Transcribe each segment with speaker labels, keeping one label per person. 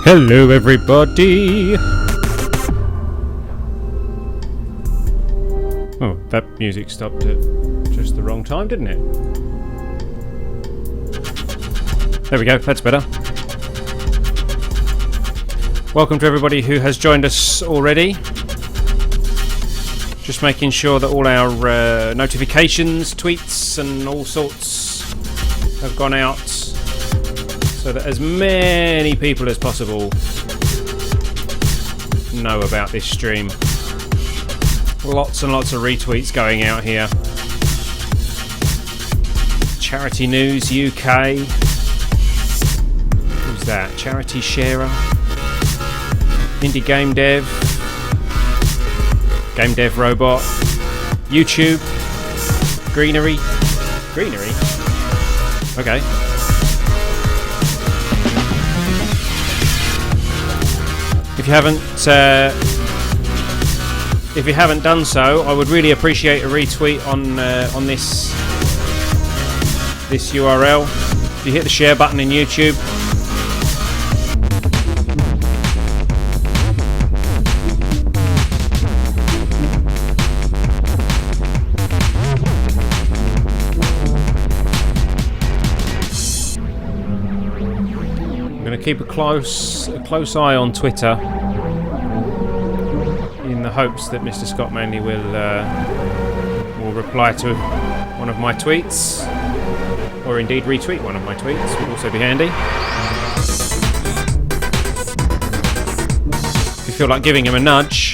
Speaker 1: Hello everybody! Oh, that music stopped at just the wrong time, didn't it? There we go, that's better. Welcome to everybody who has joined us already. Just making sure that all our notifications, tweets and all sorts have gone out so that as many people as possible know about this stream. Lots and lots of retweets going out here. Charity News UK. Who's that? Charity Sharer. Indie Game Dev. Game Dev Robot. YouTube. Greenery. Greenery? Okay. If you haven't done so, I would really appreciate a retweet on this URL. If you hit the share button in YouTube. I'm going to keep a close eye on Twitter, in the hopes that Mr. Scott Manley will reply to one of my tweets, or indeed retweet one of my tweets, would also be handy. If you feel like giving him a nudge,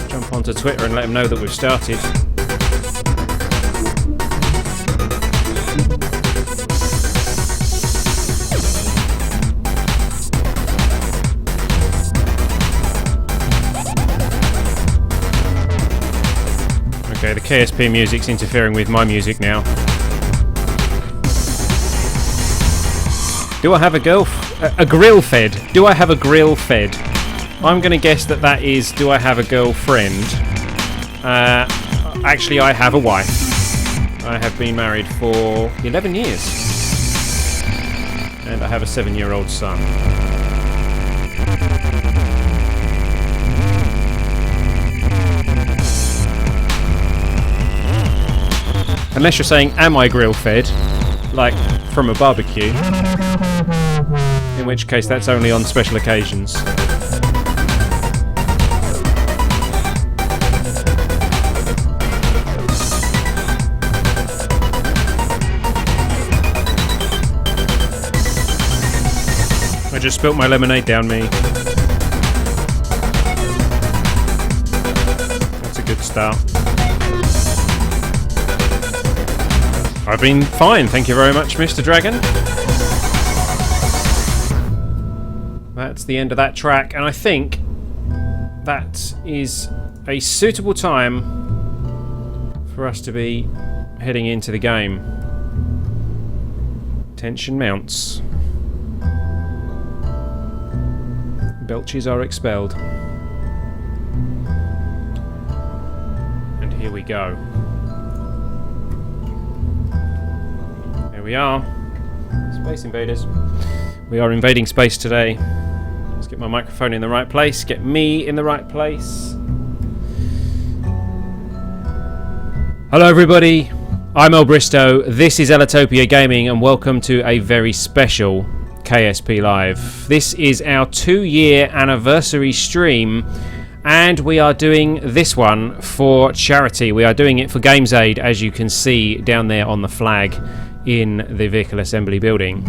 Speaker 1: jump onto Twitter and let him know that we've started. Okay, the KSP music's interfering with my music now. Do I have a grill fed? Do I have a grill fed? I'm going to guess that is, do I have a girlfriend? Actually, I have a wife. I have been married for 11 years. And I have a 7-year-old son. Unless you're saying, am I grill fed? Like, from a barbecue. In which case, that's only on special occasions. I just spilt my lemonade down me. That's a good start. I've been fine, thank you very much, Mr. Dragon. That's the end of that track, and I think that is a suitable time for us to be heading into the game. Tension mounts. Belches are expelled. And here we go. We are Space Invaders. We are invading space today. Let's get my microphone in the right place, get me in the right place. Hello everybody, I'm El Bristow, this is Ellitopia Gaming, and welcome to a very special KSP Live. This is our 2-year anniversary stream, and we are doing this one for charity. We are doing it for GamesAid, as you can see down there on the flag in the vehicle assembly building.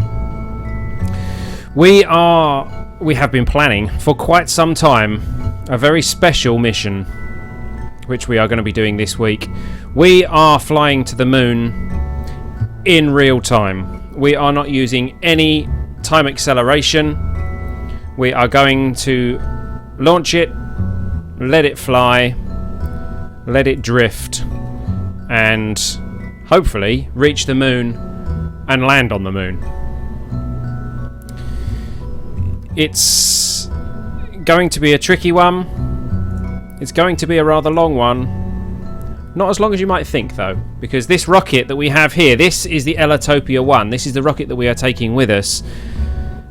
Speaker 1: We have been planning for quite some time a very special mission, which we are going to be doing this week. We are flying to the moon in real time. We are not using any time acceleration. We are going to launch it, let it fly, let it drift, and hopefully reach the moon and land on the moon. It's going to be a tricky one. It's going to be a rather long one. Not as long as you might think, though, because this rocket that we have here, this is the Ellitopia 1. This is the rocket that we are taking with us.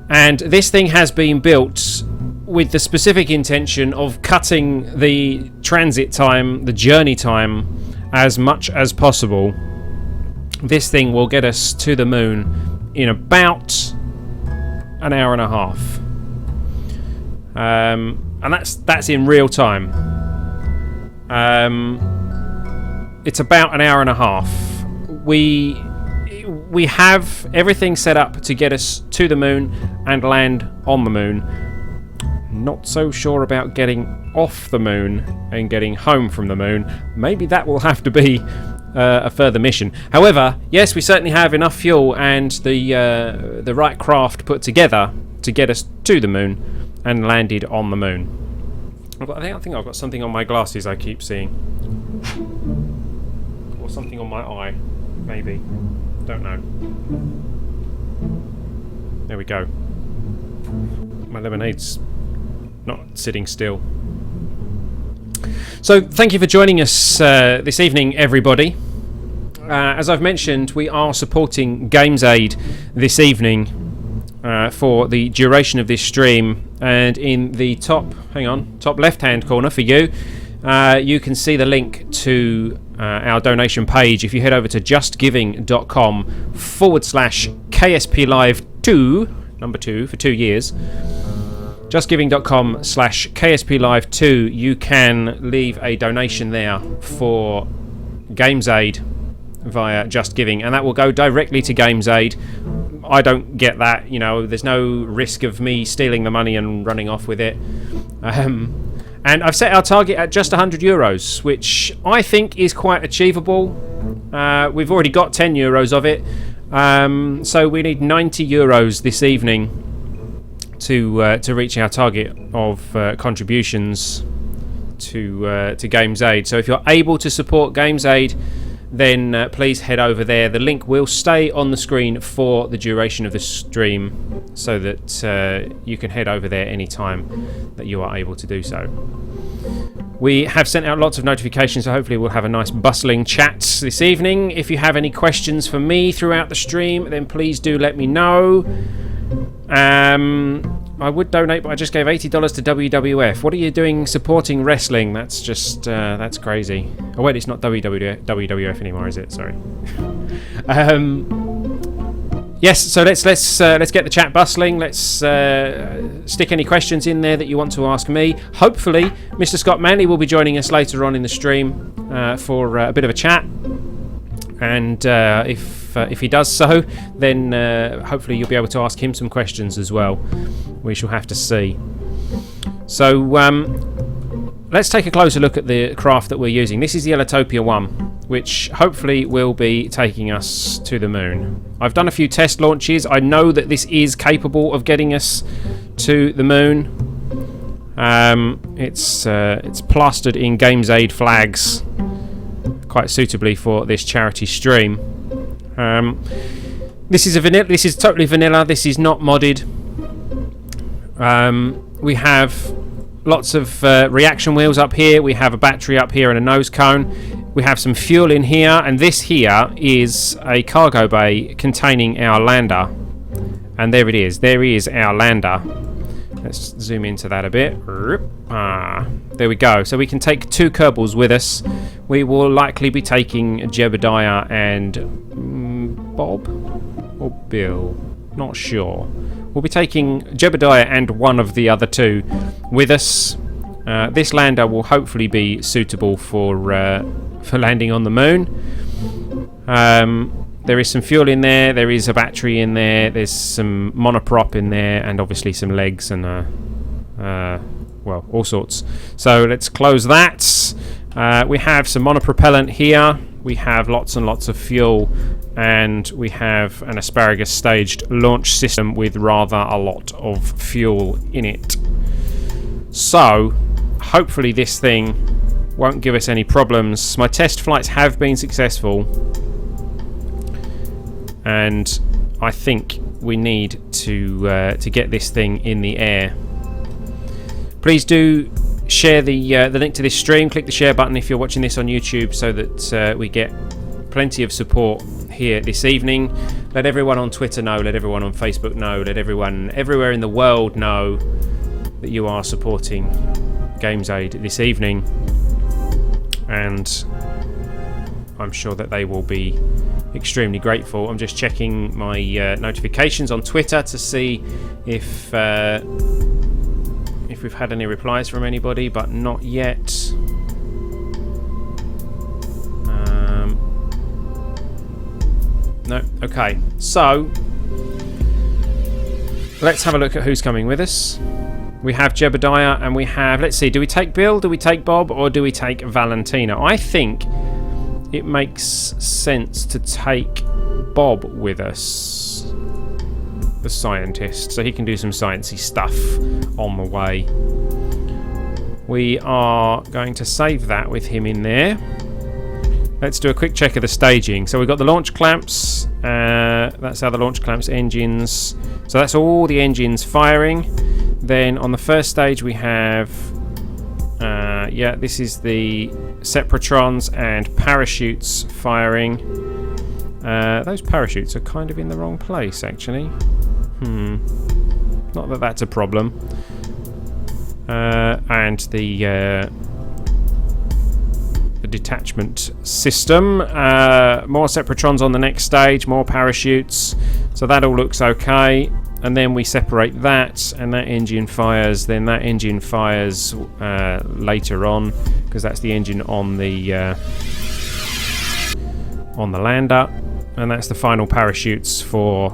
Speaker 1: And this thing has been built with the specific intention of cutting the transit time, the journey time, as much as possible. This thing will get us to the moon in about an hour and a half. And that's in real time. It's about an hour and a half. We have everything set up to get us to the moon and land on the moon. Not so sure about getting off the moon and getting home from the moon. Maybe that will have to be a further mission. However, yes, we certainly have enough fuel and the right craft put together to get us to the moon and landed on the moon. I think I've got something on my glasses I keep seeing. Or something on my eye. Maybe. Don't know. There we go. My lemonade's not sitting still. So thank you for joining us this evening, everybody. As I've mentioned, we are supporting GamesAid this evening for the duration of this stream, and in the top left hand corner for you, you can see the link to our donation page. If you head over to justgiving.com/KSP Live 2, number 2 for 2 years, justgiving.com/KSP Live 2, you can leave a donation there for GamesAid via Just Giving, and that will go directly to GamesAid. I don't get that, there's no risk of me stealing the money and running off with it. And I've set our target at just €100, which I think is quite achievable. We've already got €10 of it, so we need €90 this evening to reach our target of contributions to GamesAid. So if you're able to support GamesAid, then please head over there. The link will stay on the screen for the duration of the stream, so that you can head over there anytime that you are able to do so. We have sent out lots of notifications, so hopefully we'll have a nice bustling chat this evening. If you have any questions for me throughout the stream, then please do let me know. I would donate, but I just gave $80 to WWF. What are you doing supporting wrestling? That's just that's crazy. Oh wait, it's not WWF anymore, is it? Sorry. Yes, so let's get the chat bustling. Let's stick any questions in there that you want to ask me. Hopefully, Mr. Scott Manley will be joining us later on in the stream for a bit of a chat. And if he does so, then hopefully you'll be able to ask him some questions as well. We shall have to see. So let's take a closer look at the craft that we're using. This is the Ellitopia 1, which hopefully will be taking us to the moon. I've done a few test launches. I know that this is capable of getting us to the moon. It's plastered in GamesAid flags quite suitably for this charity stream. This is totally vanilla. This is not modded. We have lots of reaction wheels up here. We have a battery up here and a nose cone. We have some fuel in here, and this here is a cargo bay containing our lander. And there it is. There is our lander. Let's zoom into that a bit. There we go. So we can take 2 Kerbals with us. We will likely be taking Jebediah and Bob or Bill. Not sure. We'll be taking Jebediah and one of the other 2 with us. This lander will hopefully be suitable for landing on the moon. There is some fuel in there, there is a battery in there, there's some monoprop in there, and obviously some legs and well, all sorts. So let's close that. We have some monopropellant here, we have lots and lots of fuel, and we have an asparagus staged launch system with rather a lot of fuel in it. So hopefully this thing won't give us any problems. My test flights have been successful, and I think we need to get this thing in the air. Please do share the link to this stream. Click the share button if you're watching this on YouTube, so that we get plenty of support here this evening. Let everyone on Twitter know, let everyone on Facebook know, let everyone everywhere in the world know that you are supporting GamesAid this evening. And I'm sure that they will be extremely grateful. I'm just checking my notifications on Twitter to see if we've had any replies from anybody, but not yet. No. Okay. So let's have a look at who's coming with us. We have Jebediah and we have, let's see, do we take Bill, do we take Bob, or do we take Valentina? I think it makes sense to take Bob with us, the scientist, so he can do some sciencey stuff on the way. We are going to save that with him in there. Let's do a quick check of the staging. So we've got the launch clamps. That's how the launch clamps engines. So that's all the engines firing. Then on the first stage we have, this is the Sepratrons and parachutes firing. Those parachutes are kind of in the wrong place, actually. Not that that's a problem. And the detachment system. More Sepratrons on the next stage, more parachutes. So that all looks okay. And then we separate that, and that engine fires. Then that engine fires later on, because that's the engine on the lander, and that's the final parachutes for.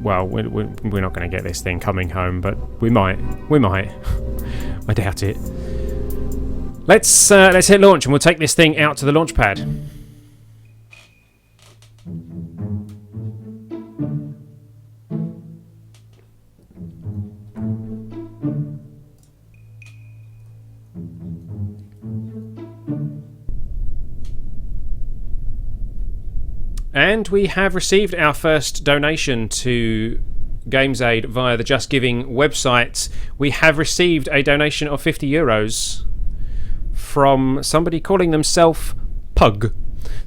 Speaker 1: Well, we're not going to get this thing coming home, but we might. I doubt it. Let's hit launch, and we'll take this thing out to the launch pad. And we have received our first donation to GamesAid via the Just Giving website. We have received a donation of €50 from somebody calling themselves Pug.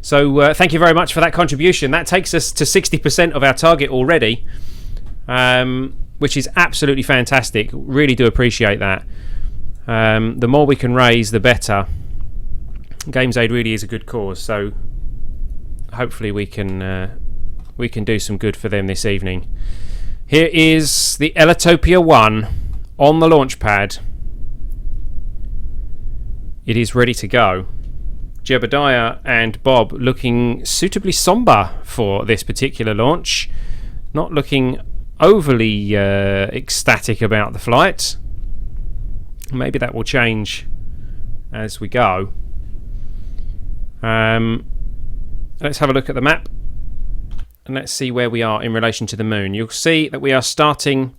Speaker 1: So thank you very much for that contribution. That takes us to 60% of our target already, which is absolutely fantastic. Really do appreciate that. The more we can raise, the better. GamesAid really is a good cause, so hopefully we can do some good for them this evening. Here is the Ellitopia 1 on the launch pad. It is ready to go. Jebediah and Bob looking suitably somber for this particular launch. Not looking overly ecstatic about the flight. Maybe that will change as we go. Let's have a look at the map and let's see where we are in relation to the moon. You'll see that we are starting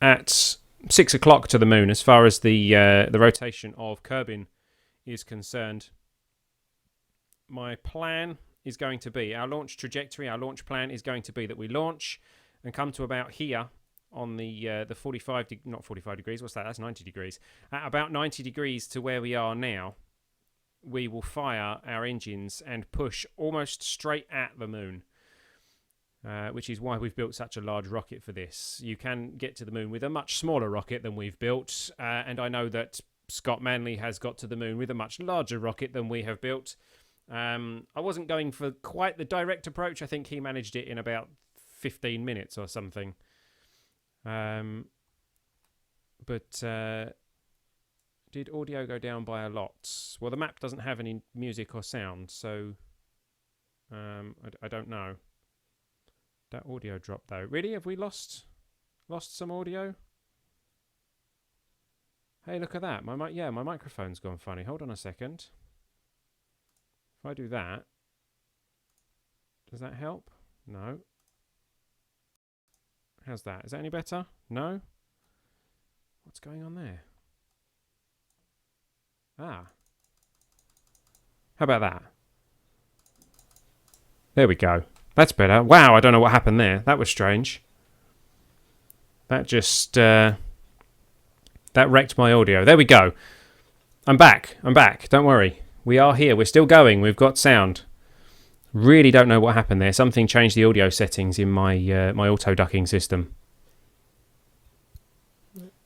Speaker 1: at 6 o'clock to the moon as far as the rotation of Kerbin is concerned. My plan is going to be, our launch trajectory, our launch plan is going to be that we launch and come to about here on the 45, not 45 degrees, what's that? That's 90 degrees. At about 90 degrees to where we are now, we will fire our engines and push almost straight at the moon, which is why we've built such a large rocket for this. You can get to the moon with a much smaller rocket than we've built, and I know that Scott Manley has got to the moon with a much larger rocket than we have built. I wasn't going for quite the direct approach. I think he managed it in about 15 minutes or something. Did audio go down by a lot? Well, the map doesn't have any music or sound, so I don't know. That audio dropped though. Really? Have we lost some audio? Hey, look at that. My microphone's gone funny. Hold on a second. If I do that, does that help? No. How's that? Is that any better? No? What's going on there? Ah. How about that? There we go. That's better. Wow, I don't know what happened there. That was strange. That just... that wrecked my audio. There we go. I'm back. Don't worry. We are here. We're still going. We've got sound. Really don't know what happened there. Something changed the audio settings in my my auto ducking system.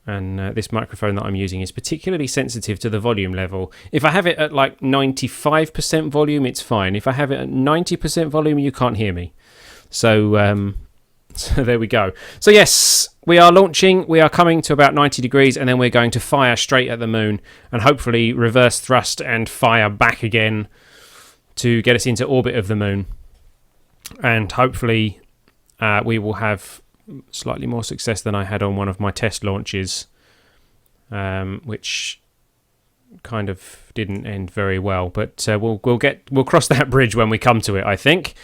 Speaker 1: And this microphone that I'm using is particularly sensitive to the volume level. If I have it at like 95% volume, it's fine. If I have it at 90% volume, you can't hear me. So, so there we go. So yes, we are launching. We are coming to about 90 degrees, and then we're going to fire straight at the moon and hopefully reverse thrust and fire back again to get us into orbit of the moon. And hopefully we will have slightly more success than I had on one of my test launches, which kind of didn't end very well. But we'll cross that bridge when we come to it, I think.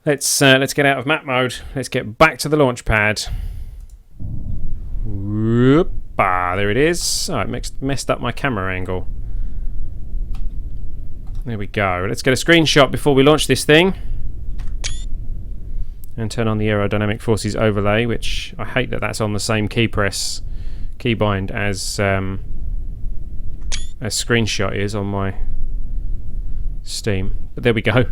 Speaker 1: Let's get out of map mode. Let's get back to the launch pad. There it is. Oh, it messed up my camera angle. There we go. Let's get a screenshot before we launch this thing. And turn on the aerodynamic forces overlay, which I hate that that's on the same keybind as screenshot is on my Steam. But there we go.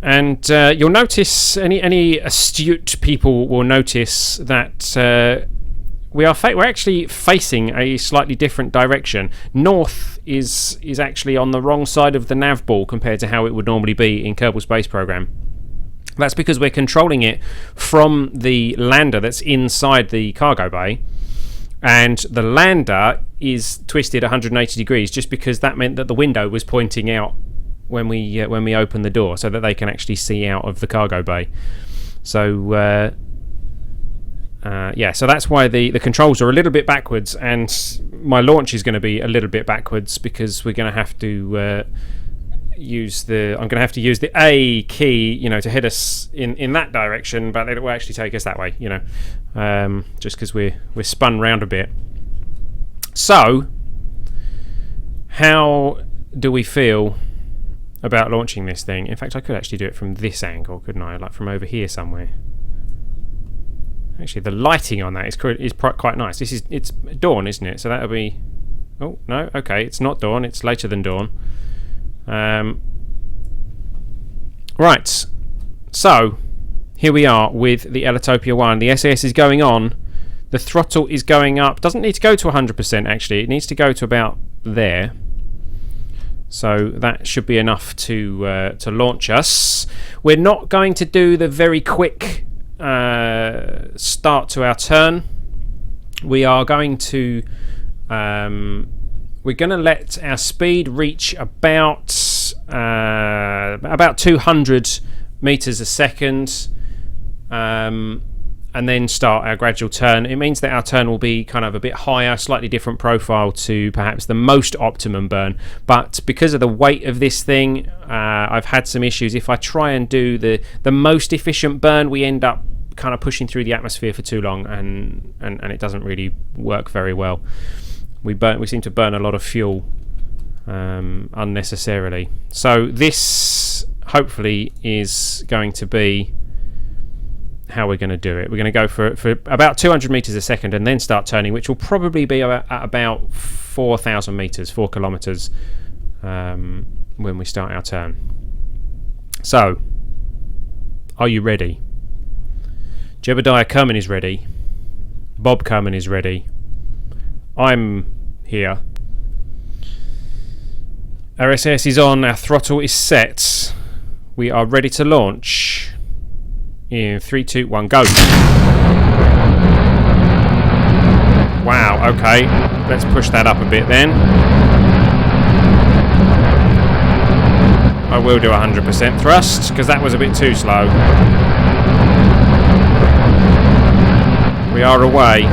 Speaker 1: And you'll notice, any astute people will notice that we're actually facing a slightly different direction. North is actually on the wrong side of the nav ball compared to how it would normally be in Kerbal Space Program. That's because we're controlling it from the lander that's inside the cargo bay, and the lander is twisted 180 degrees just because that meant that the window was pointing out when we open the door, so that they can actually see out of the cargo bay. So so that's why the controls are a little bit backwards, and my launch is going to be a little bit backwards because we're going to have to use the A key, to head us in that direction, but it will actually take us that way, just because we're spun round a bit. So, how do we feel about launching this thing? In fact, I could actually do it from this angle, couldn't I? Like from over here somewhere. Actually, the lighting on that is quite nice. It's dawn, isn't it? So that'll be... Oh, no, okay, it's not dawn, it's later than dawn. Right, so here we are with the Ellitopia 1. The SAS is going on. The throttle is going up. Doesn't need to go to 100% actually. It needs to go to about there. So that should be enough to launch us. We're not going to do the very quick start to our turn. We are going to we're going to let our speed reach about 200 meters a second, and then start our gradual turn. It means that our turn will be kind of a bit higher, slightly different profile to perhaps the most optimum burn, but because of the weight of this thing, I've had some issues. If I try and do the most efficient burn, we end up kind of pushing through the atmosphere for too long, and it doesn't really work very well. We seem to burn a lot of fuel unnecessarily. So this hopefully is going to be how we're going to do it. We're going to go for about 200 meters a second and then start turning, which will probably be at about 4,000 meters, 4 kilometers, when we start our turn. So, are you ready? Jebediah Kerman is ready. Bob Kerman is ready. I'm here. Our SAS is on, our throttle is set. We are ready to launch. In 3, 2, 1, go. Wow, okay. Let's push that up a bit then. I will do 100% thrust, because that was a bit too slow. We are away.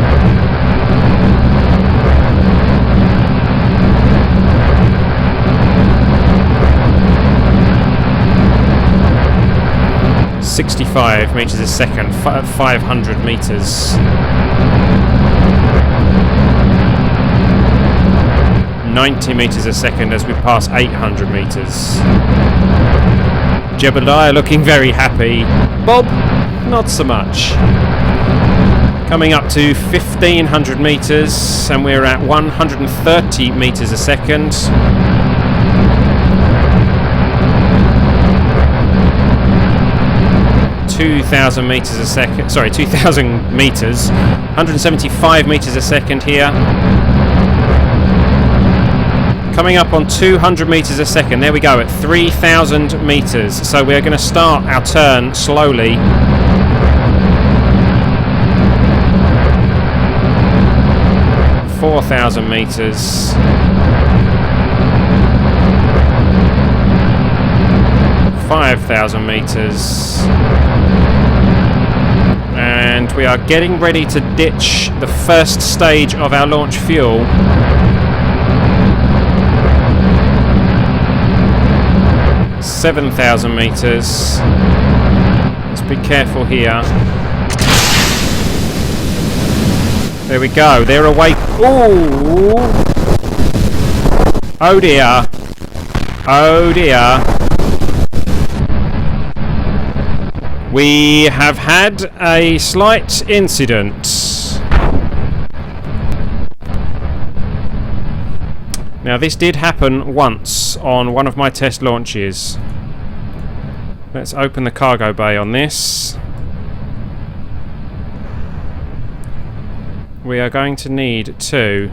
Speaker 1: ...65 meters a second, 500 meters. 90 meters a second as we pass 800 meters. Jebediah looking very happy. Bob, not so much. Coming up to 1500 meters, and we're at 130 meters a second. (2,000 meters a second. Sorry, 2,000 meters. 175 meters a second here. Coming up on 200 meters a second. There we go at 3,000 meters. So we're going to start our turn slowly. (4,000 meters). 5,000 meters. And we are getting ready to ditch the first stage of our launch fuel. (7,000 meters). Let's be careful here. There we go. They're awake. Ooh! Oh dear. Oh dear. We have had a slight incident. Now this did happen once on one of my test launches. Let's open the cargo bay on this. We are going to need to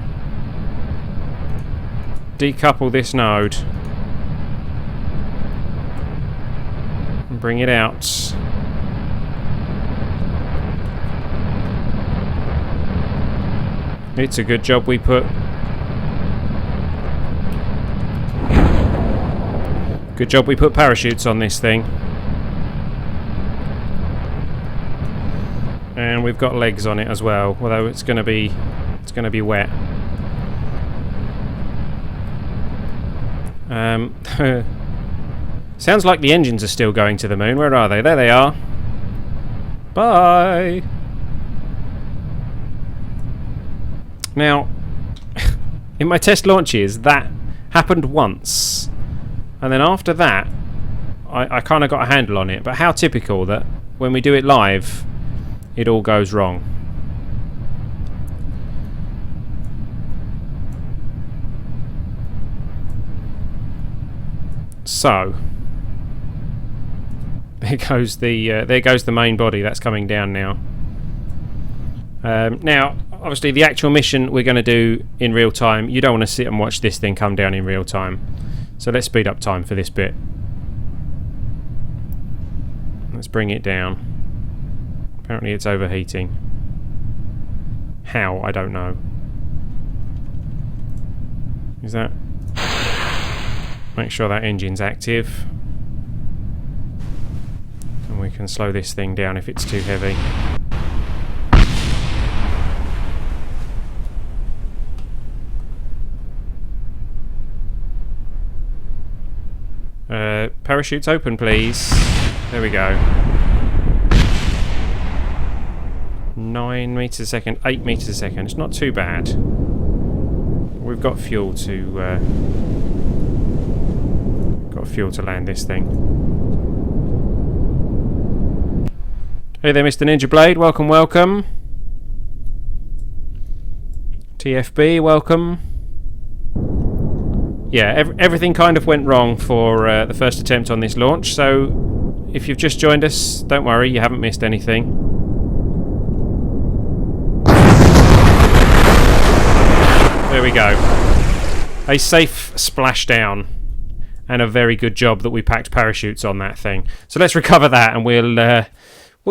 Speaker 1: decouple this node and bring it out. It's a good job we put parachutes on this thing. And we've got legs on it as well, although it's going to be wet. Sounds like the engines are still going to the moon. Where are they? There they are. Bye. Now, in my test launches, that happened once, and then after that, I kind of got a handle on it. But how typical that when we do it live, it all goes wrong. So there goes the main body. That's coming down now. Now, obviously, the actual mission we're going to do in real time. You don't want to sit and watch this thing come down in real time. So let's speed up time for this bit. Let's bring it down. Apparently it's overheating. How? I don't know. Is that... Make sure that engine's active. And we can slow this thing down if it's too heavy. Parachutes open, please. There we go. 9 meters a second, 8 meters a second. It's not too bad. We've got fuel to land this thing. Hey there, Mr. Ninja Blade. Welcome, welcome. TFB, welcome. Yeah, everything kind of went wrong for the first attempt on this launch, so if you've just joined us, don't worry, you haven't missed anything. There we go. A safe splashdown, and a very good job that we packed parachutes on that thing. So let's recover that, and we'll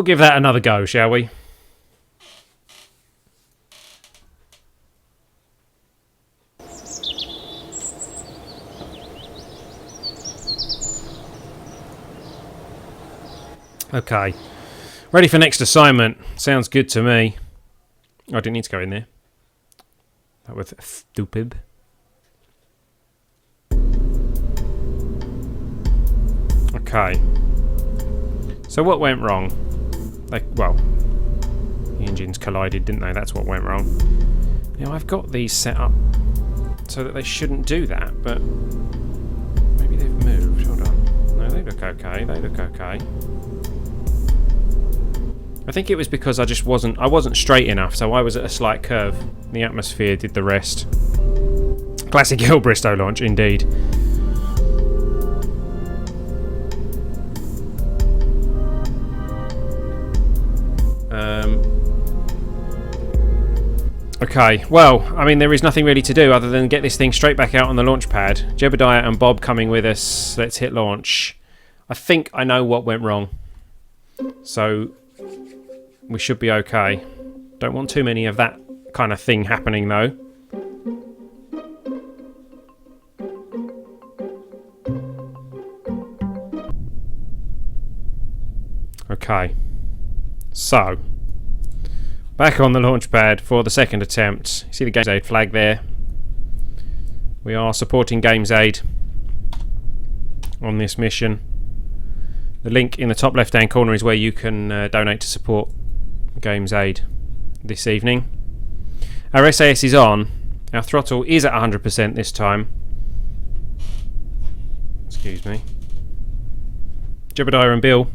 Speaker 1: give that another go, shall we? Okay, ready for next assignment. Sounds good to me. Oh, I didn't need to go in there. That was stupid. Okay. So what went wrong? Well, the engines collided, didn't they? That's what went wrong. Now I've got these set up so that they shouldn't do that, but maybe they've moved. Hold on. No, they look okay. They look okay. I think it was because I wasn't straight enough, so I was at a slight curve. The atmosphere did the rest. Classic Hillbristow launch, indeed. Okay, well, I mean, there is nothing really to do other than get this thing straight back out on the launch pad. Jebediah and Bob coming with us. Let's hit launch. I think I know what went wrong. So, we should be okay. Don't want too many of that kind of thing happening, though. Okay. So, back on the launch pad for the second attempt. You see the GamesAid flag there. We are supporting GamesAid on this mission. The link in the top left hand corner is where you can donate to support GamesAid this evening. Our SAS is on. Our throttle is at 100% this time. Excuse me. Jebediah and Bill,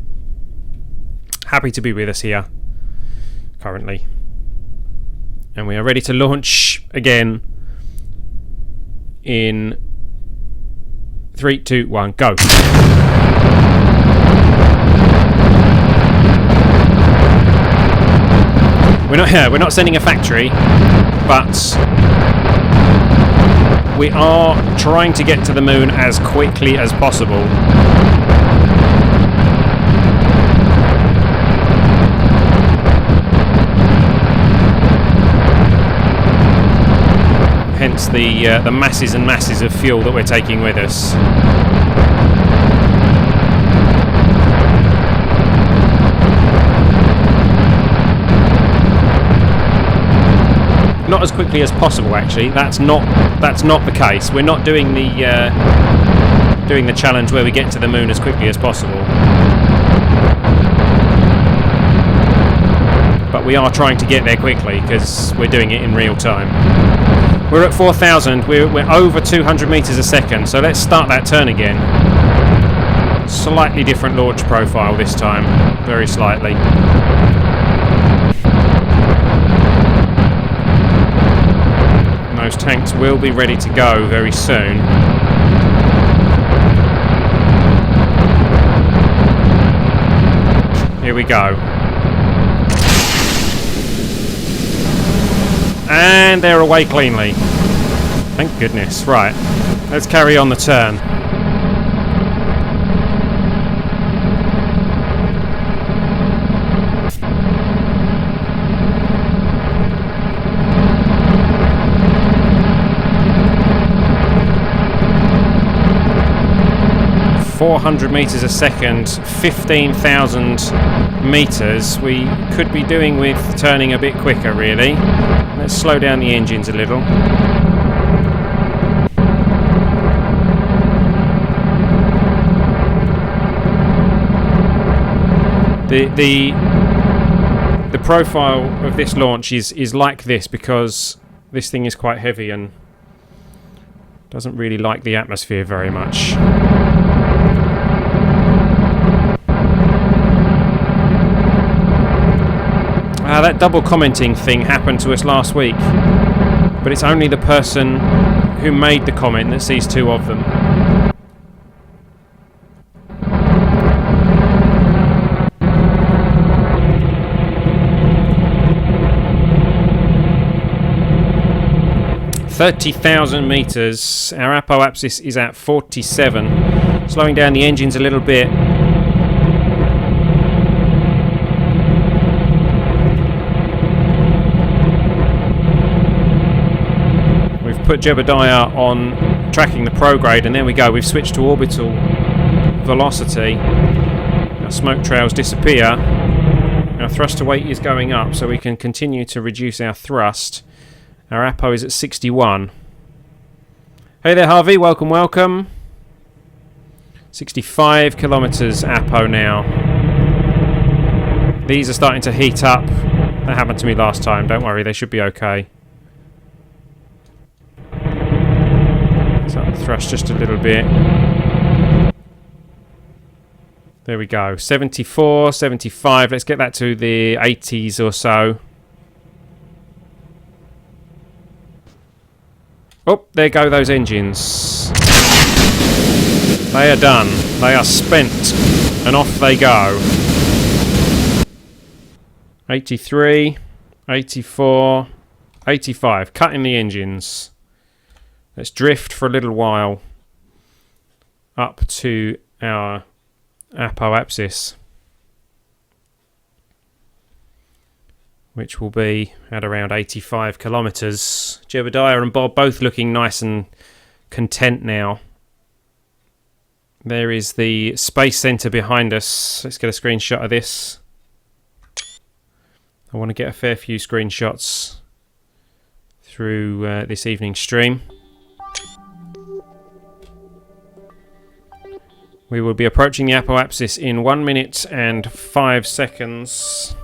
Speaker 1: happy to be with us here currently. And we are ready to launch again in 3, 2, 1, go. We're not sending a factory, but we are trying to get to the moon as quickly as possible. Hence the masses and masses of fuel that we're taking with us. Not as quickly as possible, actually. That's not the case. We're not doing the challenge where we get to the moon as quickly as possible. But we are trying to get there quickly because we're doing it in real time. We're at 4,000. We're over 200 meters a second. So let's start that turn again. Slightly different launch profile this time. Very slightly. Those tanks will be ready to go very soon. Here we go. And they're away cleanly. Thank goodness. Right, let's carry on the turn. .400 meters a second, 15,000 meters. We could be doing with turning a bit quicker, really. Let's slow down the engines a little. The profile of this launch is like this because this thing is quite heavy and doesn't really like the atmosphere very much. That double commenting thing happened to us last week, but it's only the person who made the comment that sees two of them. .30,000 meters. Our apoapsis is at 47. Slowing down the engines a little bit. Put Jebediah on tracking the prograde, and there we go. We've switched to orbital velocity. Our smoke trails disappear. Our thruster weight is going up, so we can continue to reduce our thrust. Our APO is at 61. Hey there, Harvey. Welcome, welcome. 65 kilometers APO now. These are starting to heat up. That happened to me last time. Don't worry, they should be okay. So thrust just a little bit. There we go. 74, 75. Let's get that to the 80s or so. Oh, there go those engines. They are done. They are spent. And off they go. 83, 84, 85. Cutting the engines. Let's drift for a little while up to our apoapsis, which will be at around 85 kilometres. Jebediah and Bob both looking nice and content now. There is the space centre behind us. Let's get a screenshot of this. I want to get a fair few screenshots through this evening's stream. We will be approaching the apoapsis in 1 minute and 5 seconds.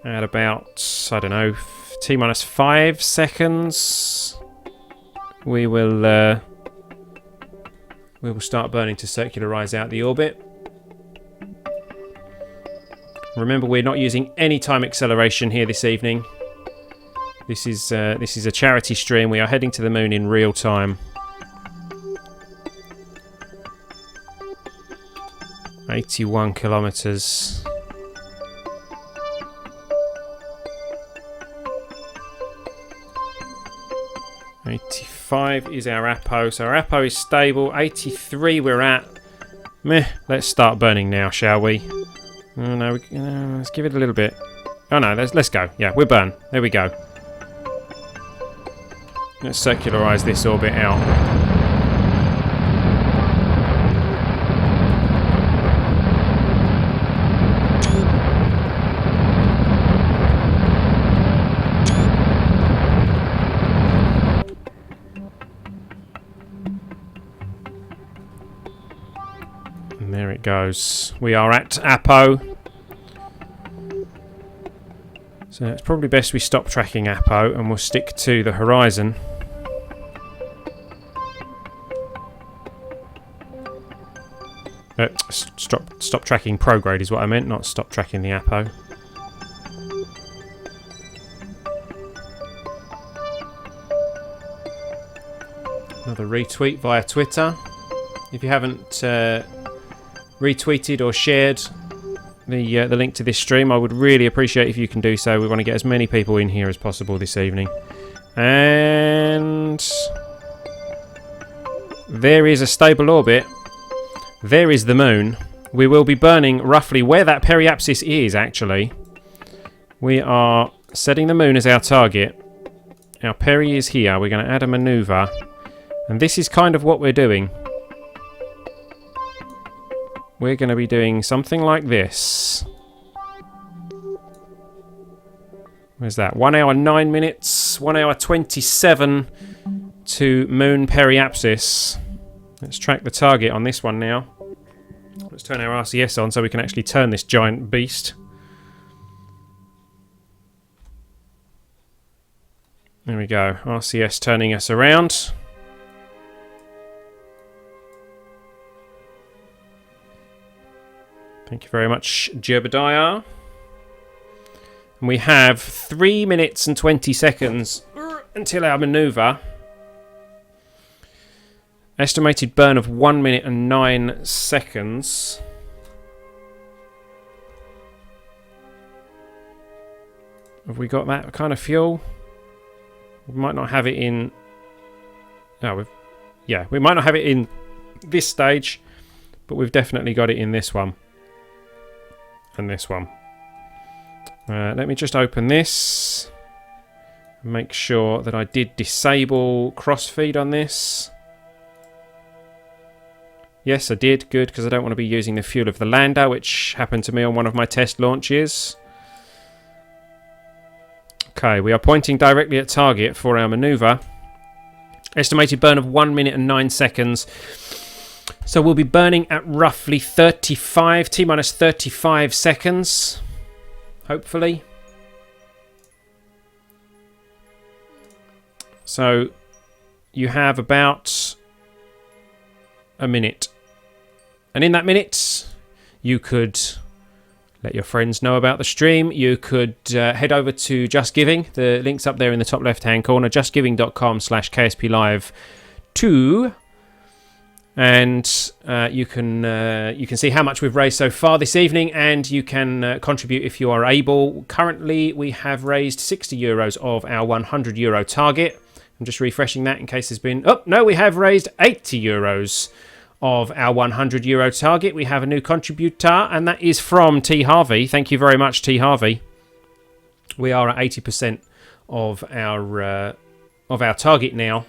Speaker 1: At about, I don't know, T-minus 5 seconds. We will start burning to circularize out the orbit. Remember, we're not using any time acceleration here this evening. This is a charity stream. We are heading to the moon in real time. 81 kilometers. .85 is our apo, so our apo is stable. 83 we're at. Meh. Let's start burning now, shall we? Oh no, let's give it a little bit. Oh no, let's go. Yeah, we're burn. There we go. Let's circularize this orbit out. And there it goes. We are at Apo. So it's probably best we stop tracking Apo and we'll stick to the horizon. Stop tracking prograde is what I meant, not stop tracking the Apo. Another retweet via Twitter. If you haven't retweeted or shared the link to this stream, I would really appreciate if you can do so. We want to get as many people in here as possible this evening. And there is a stable orbit. There is the moon. We will be burning roughly where that periapsis is, actually. We are setting the moon as our target. Our peri is here. We're going to add a maneuver. And this is kind of what we're doing. We're going to be doing something like this. Where's that? 1 hour 9 minutes. 1 hour 27 to moon periapsis. Let's track the target on this one now. Let's turn our RCS on so we can actually turn this giant beast. There we go. RCS turning us around. Thank you very much, Jebediah. And we have 3 minutes and 20 seconds until our maneuver. Estimated burn of 1 minute and 9 seconds. Have we got that kind of fuel? We might not have it in... No, we might not have it in this stage, but we've definitely got it in this one. And this one. Let me just open this. And make sure that I did disable crossfeed on this. Yes, I did. Good, because I don't want to be using the fuel of the lander, which happened to me on one of my test launches. Okay, we are pointing directly at target for our maneuver. Estimated burn of 1 minute and 9 seconds. So we'll be burning at roughly 35, T-minus 35 seconds. Hopefully. So you have about a minute And in that minute, you could let your friends know about the stream. You could head over to Just Giving. The link's up there in the top left-hand corner, justgiving.com/KSP-Live2. And you can see how much we've raised so far this evening, and you can contribute if you are able. Currently, we have raised €60 of our €100 target. I'm just refreshing that in case there's been... Oh, no, we have raised €80 of our €100 target. We have a new contributor, and that is from T. Harvey. Thank you very much, T. Harvey. We are at 80% of our target now.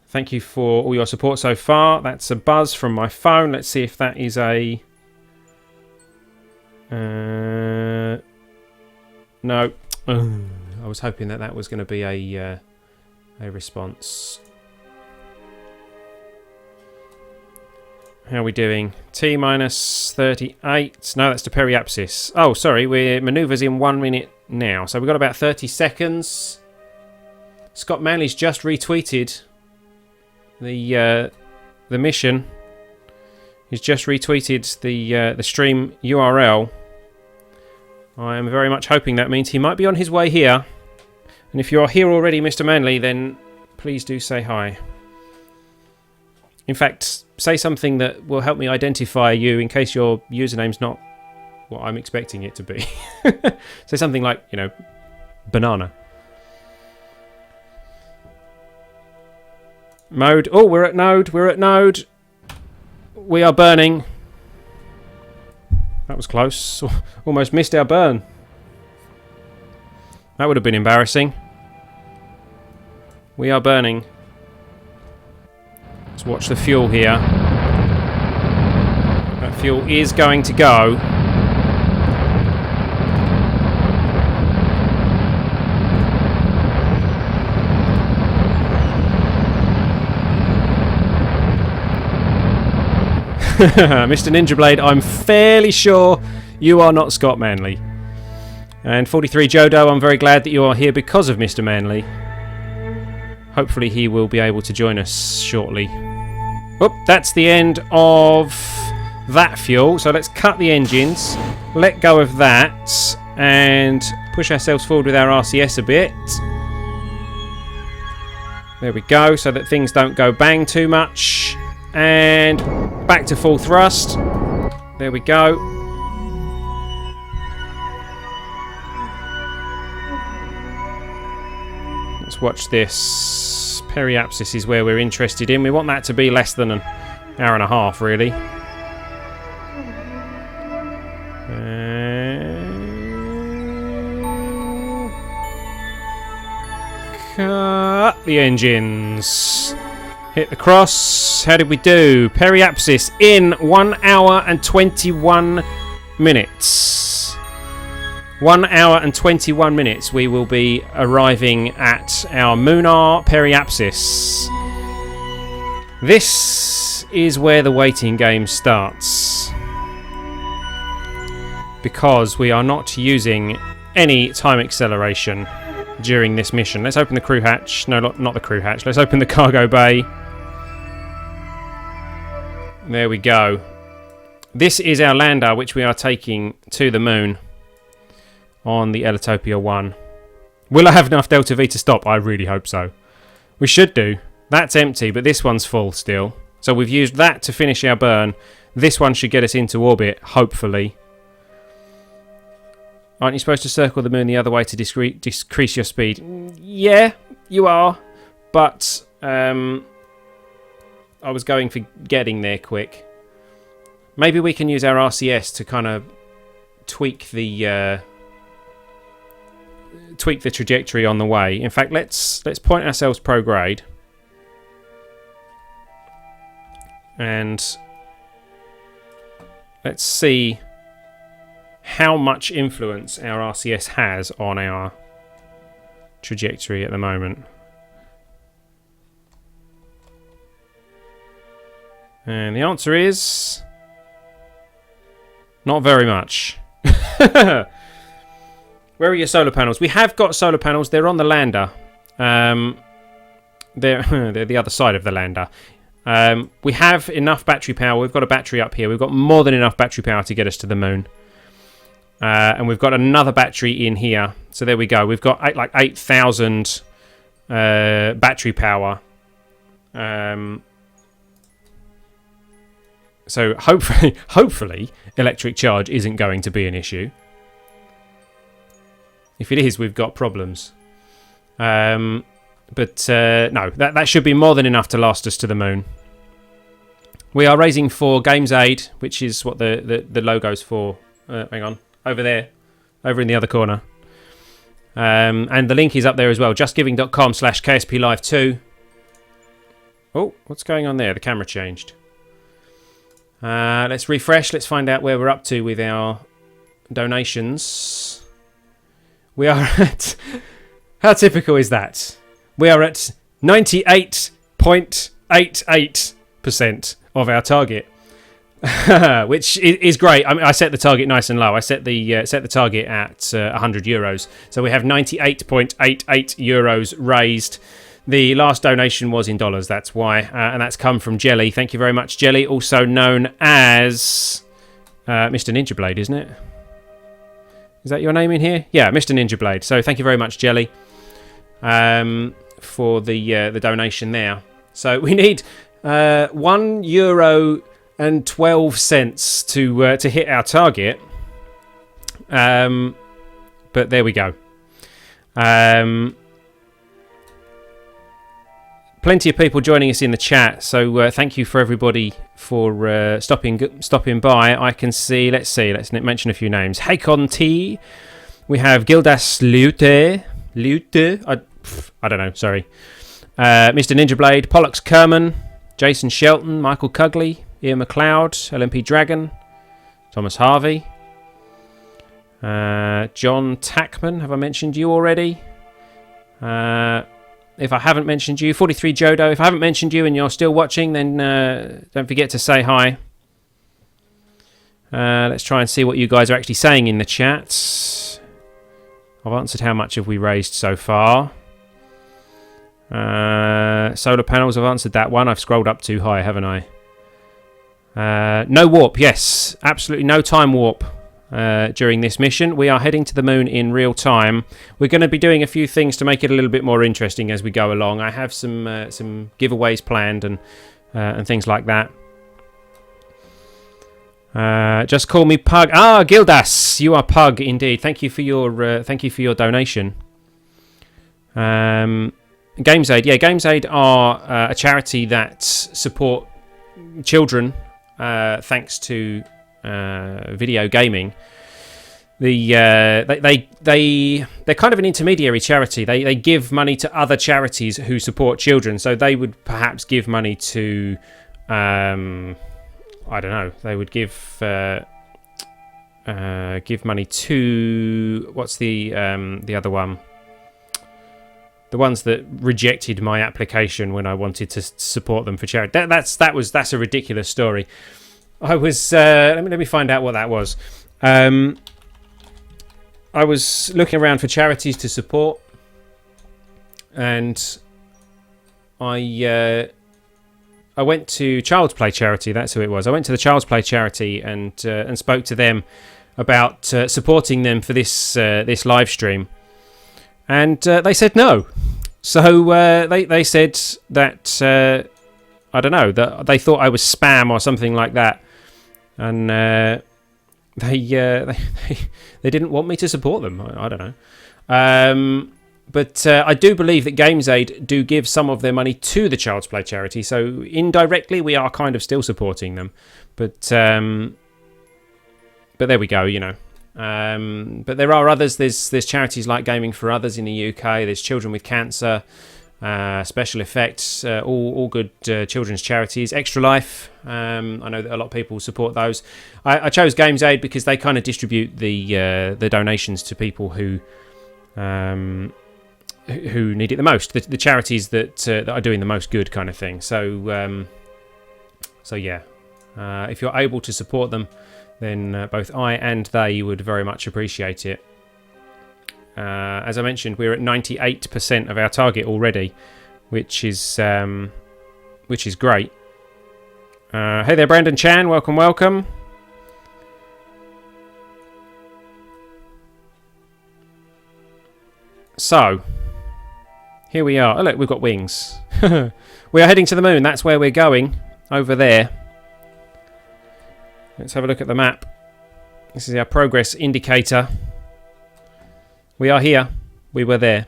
Speaker 1: Thank you for all your support so far. That's a buzz from my phone. Let's see if that is a... No. I was hoping that was going to be a response. How are we doing? T minus 38. No, that's the periapsis. Oh, sorry. We're manoeuvres in 1 minute now. So we've got about 30 seconds. Scott Manley's just retweeted the mission. He's just retweeted the stream URL. I am very much hoping that means he might be on his way here. And if you're here already, Mr. Manley, then please do say hi. In fact, say something that will help me identify you in case your username's not what I'm expecting it to be. Say something like, you know, banana. Mode. Oh, we're at node. We're at node. We are burning. That was close. Almost missed our burn. That would have been embarrassing. We are burning. Let's watch the fuel here. That fuel is going to go. Mr. Ninja Blade, I'm fairly sure you are not Scott Manley. And 43 Jodo, I'm very glad that you are here because of Mr. Manley. Hopefully he will be able to join us shortly. Oh, that's the end of that fuel. So let's cut the engines, let go of that, and push ourselves forward with our RCS a bit. There we go, so that things don't go bang too much. And back to full thrust. There we go. Let's watch this. Periapsis is where we're interested in. We want that to be less than an hour and a half, really. Cut the engines. Hit the cross. How did we do? Periapsis in 1 hour and 21 minutes. 1 hour and 21 minutes. We will be arriving at our Munar Periapsis. This is where the waiting game starts. Because we are not using any time acceleration during this mission. Let's open the crew hatch. No, not the crew hatch. Let's open the cargo bay. There we go. This is our lander, which we are taking to the moon on the Ellitopia 1. Will I have enough Delta V to stop? I really hope so. We should do. That's empty, but this one's full still. So we've used that to finish our burn. This one should get us into orbit, hopefully. Aren't you supposed to circle the moon the other way to decrease your speed? Yeah, you are. But I was going for getting there quick. Maybe we can use our RCS to kind of tweak the trajectory on the way. In fact, let's point ourselves prograde, and let's see how much influence our RCS has on our trajectory at the moment. And the answer is not very much. Where are your solar panels? We have got solar panels. They're on the lander. They're the other side of the lander. We have enough battery power. We've got a battery up here. We've got more than enough battery power to get us to the moon. And we've got another battery in here. So there we go. We've got 8,000 battery power. So hopefully, electric charge isn't going to be an issue. If it is, we've got problems. No, that should be more than enough to last us to the moon. We are raising for GamesAid, which is what the logo's for. Hang on, over there, over in the other corner. And the link is up there as well, justgiving.com/KSPLive2. Oh, what's going on there? The camera changed. Let's refresh. Let's find out where we're up to with our donations. We are at... How typical is that? We are at 98.88% of our target, which is great. I mean, I set the target nice and low. I set the target at €100. So we have 98.88 euros raised. The last donation was in dollars, that's why, and that's come from Jelly. Thank you very much, Jelly, also known as Mr. Ninja Blade, isn't it? Is that your name in here? Yeah, Mr. Ninja Blade. So thank you very much, Jelly, for the donation there. So we need €1.12 to hit our target, but there we go. Plenty of people joining us in the chat, so thank you for everybody for stopping by. I can see, let's mention a few names. Hakon T, we have Gildas Lute, I don't know, sorry. Mr. Ninja Blade, Pollux Kerman, Jason Shelton, Michael Cugley, Ian McLeod, LMP Dragon, Thomas Harvey, John Tackman, have I mentioned you already? If I haven't mentioned you, 43 Jodo, if I haven't mentioned you and you're still watching, then don't forget to say hi. Let's try and see what you guys are actually saying in the chat. I've answered how much have we raised so far. Solar panels, I've answered that one. I've scrolled up too high, haven't I? No warp, yes. Absolutely no time warp during this mission. We are heading to the moon in real time. We're going to be doing a few things to make it a little bit more interesting as we go along. I have some giveaways planned and things like that. Just call me Pug. Ah, Gildas, you are Pug indeed. Thank you for your donation. GamesAid, yeah, GamesAid are a charity that support children thanks to video gaming. They're kind of an intermediary charity. They give money to other charities who support children. So they would perhaps give money to I don't know. They would give money to what's the other one? The ones that rejected my application when I wanted to support them for charity. That's a ridiculous story. I was let me find out what that was. I was looking around for charities to support, and I went to Child's Play Charity. That's who it was. I went to the Child's Play Charity and spoke to them about supporting them for this live stream, and they said no. So they said that I don't know, that they thought I was spam or something like that, and they didn't want me to support them. I don't know. But I do believe that GamesAid do give some of their money to the Child's Play charity, so indirectly we are kind of still supporting them. But there we go, you know. But there are others. There's charities like Gaming for Others in the UK. There's Children with Cancer, Special Effects, all good children's charities. Extra Life, I know that a lot of people support those. I chose GamesAid because they kind of distribute the donations to people who need it the most. The charities that are doing the most good, kind of thing. So yeah, if you're able to support them, then both I and they would very much appreciate it. As I mentioned, we're at 98% of our target already, which is great. Hey there, Brandon Chan. Welcome, welcome. So, here we are. Oh, look, we've got wings. We are heading to the moon. That's where we're going. Over there. Let's have a look at the map. This is our progress indicator. We are here. We were there.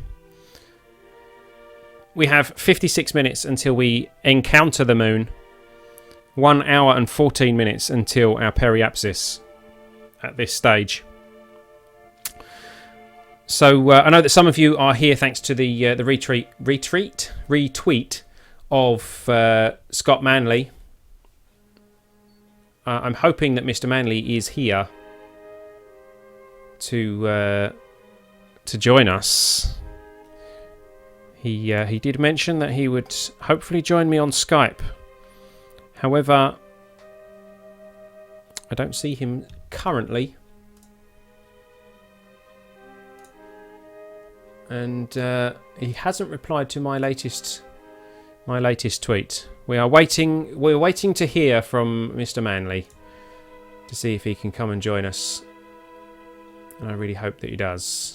Speaker 1: We have 56 minutes until we encounter the moon. 1 hour and 14 minutes until our periapsis at this stage. So I know that some of you are here thanks to the retweet of Scott Manley. I'm hoping that Mr. Manley is here to join us. He did mention that he would hopefully join me on Skype. However, I don't see him currently. And he hasn't replied to my latest tweet. We're waiting to hear from Mr. Manley to see if he can come and join us. And I really hope that he does.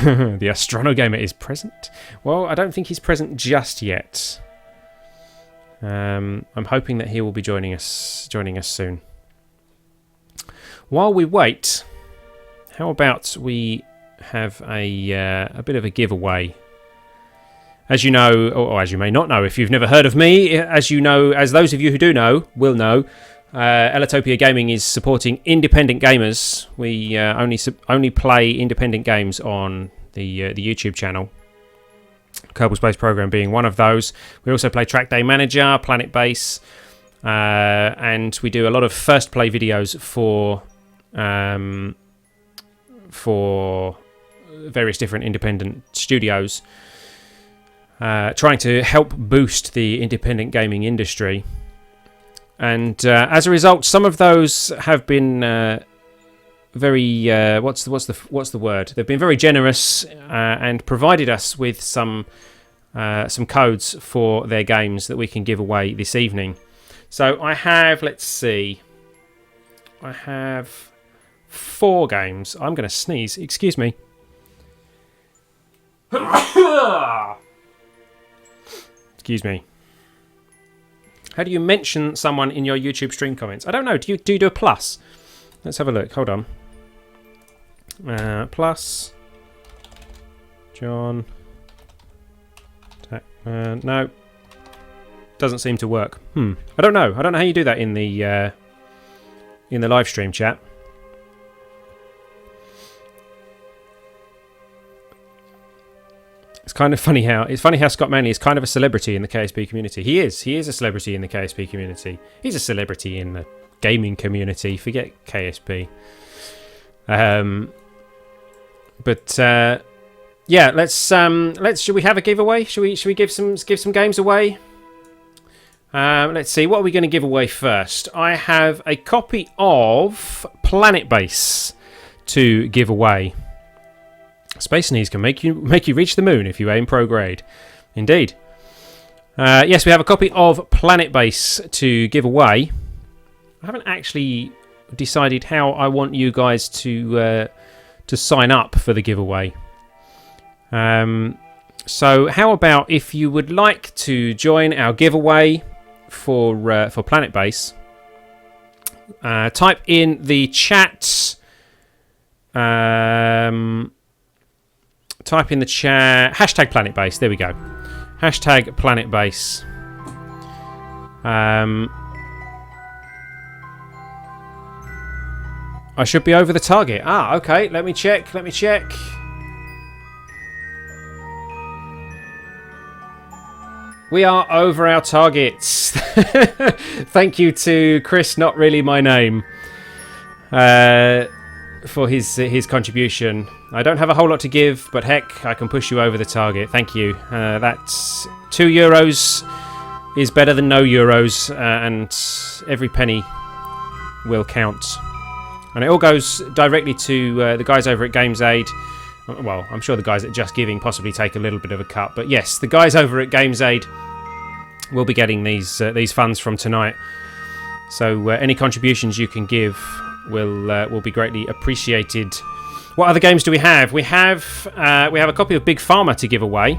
Speaker 1: The Astronogamer is present? Well, I don't think he's present just yet. I'm hoping that he will be joining us soon. While we wait, how about we have a bit of a giveaway? As you know, or as you may not know, if you've never heard of me, as you know, as those of you who do know will know, Ellitopia Gaming is supporting independent gamers. We only play independent games on the YouTube channel. Kerbal Space Program being one of those. We also play Track Day Manager, Planet Base, and we do a lot of first play videos for various different independent studios, trying to help boost the independent gaming industry. And as a result, some of those have been very what's the word? They've been very generous and provided us with some codes for their games that we can give away this evening. So I have, let's see, I have 4 games. I'm going to sneeze. Excuse me. Excuse me. How do you mention someone in your YouTube stream comments? I don't know. Do you do a plus? Let's have a look. Hold on. Plus. John. No. Doesn't seem to work. I don't know. I don't know how you do that in the live stream chat. It's kind of funny how Scott Manley is kind of a celebrity in the KSP community. He is a celebrity in the KSP community. He's a celebrity in the gaming community. Forget KSP. Yeah, let's should we have a giveaway? Should we give some games away? Let's see, what are we going to give away first? I have a copy of Planet Base to give away. Space Sneeze can make you reach the moon if you aim pro grade. Indeed. Yes, we have a copy of Planet Base to give away. I haven't actually decided how I want you guys to sign up for the giveaway. So how about if you would like to join our giveaway for Planet Base, type in the chat. Type in the chat hashtag Planet Base. There we go. Hashtag Planet Base. I should be over the target. Okay. Let me check. We are over our targets. Thank you to Chris, not really my name, for his contribution. I don't have a whole lot to give, but heck, I can push you over the target. Thank you. That's €2 is better than no euros, and every penny will count. And it all goes directly to the guys over at GamesAid, Well, I'm sure the guys at Just Giving possibly take a little bit of a cut, but yes, the guys over at GamesAid will be getting these funds from tonight. So any contributions you can give will be greatly appreciated. What other games do we have? We have a copy of Big Pharma to give away.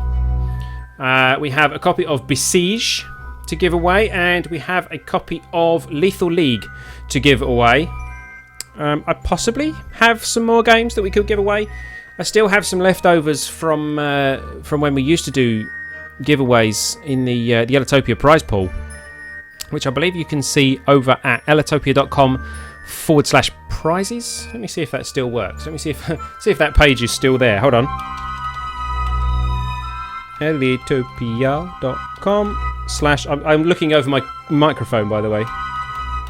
Speaker 1: We have a copy of Besiege to give away, and we have a copy of Lethal League to give away. I possibly have some more games that we could give away. I still have some leftovers from when we used to do giveaways in the Ellitopia prize pool, which I believe you can see over at ellitopia.com/prizes. Let me see if that still works. Let me see if that page is still there. Hold on. Ellitopia.com/ I'm looking over my microphone, by the way.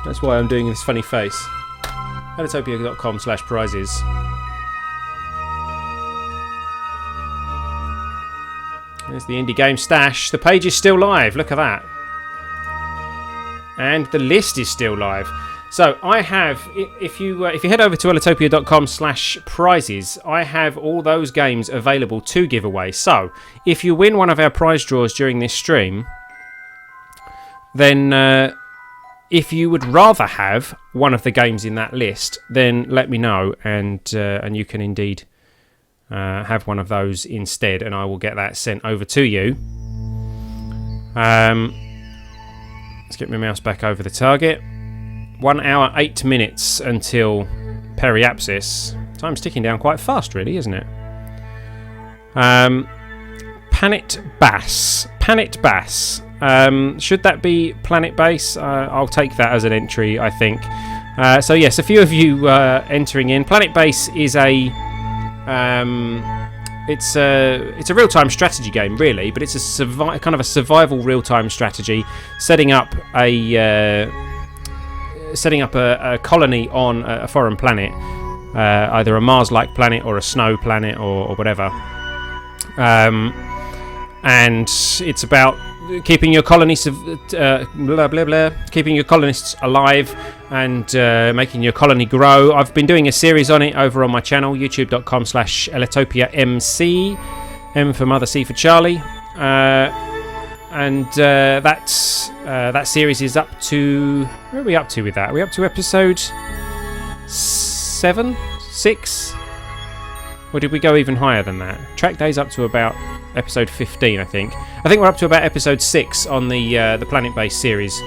Speaker 1: That's why I'm doing this funny face. Ellitopia.com/prizes. There's the indie game stash. The page is still live. Look at that. And the list is still live. So I have, if you head over to ellitopia.com/prizes, I have all those games available to give away. So if you win one of our prize draws during this stream, then if you would rather have one of the games in that list, then let me know, and you can indeed have one of those instead, and I will get that sent over to you. Let's get my mouse back over the target. 1 hour 8 minutes until periapsis. Time's ticking down quite fast, really, isn't it? Planet Bass. Should that be Planet Base? I'll take that as an entry, I think. So yes, a few of you entering in. Planet Base is a it's a real-time strategy game, really, but it's a kind of a survival real-time strategy, setting up a colony on a foreign planet, either a Mars-like planet or a snow planet or whatever. And it's about keeping your colonists keeping your colonists alive and making your colony grow. I've been doing a series on it over on my channel, youtube.com/EllitopiaMC, M for Mother, C for Charlie, and that series is up to, where are we up to with that? Are we up to episode 7, 6? Or did we go even higher than that? Track Day's up to about episode 15, I think. I think we're up to about episode 6 on the Planet-based series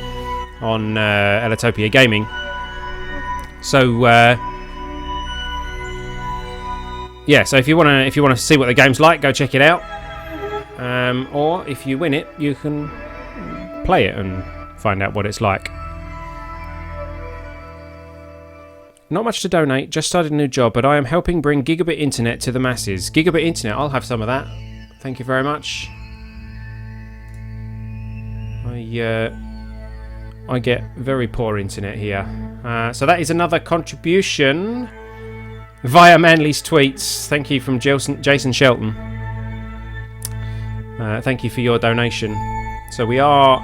Speaker 1: on Ellitopia Gaming. So yeah, so if you wanna see what the game's like, go check it out. Or if you win it, you can play it and find out what it's like. Not much to donate, just started a new job, but I am helping bring gigabit internet to the masses. Gigabit internet, I'll have some of that. Thank you very much. I get very poor internet here. So that is another contribution via Manley's tweets. Thank you from Jason Shelton. Thank you for your donation. So we are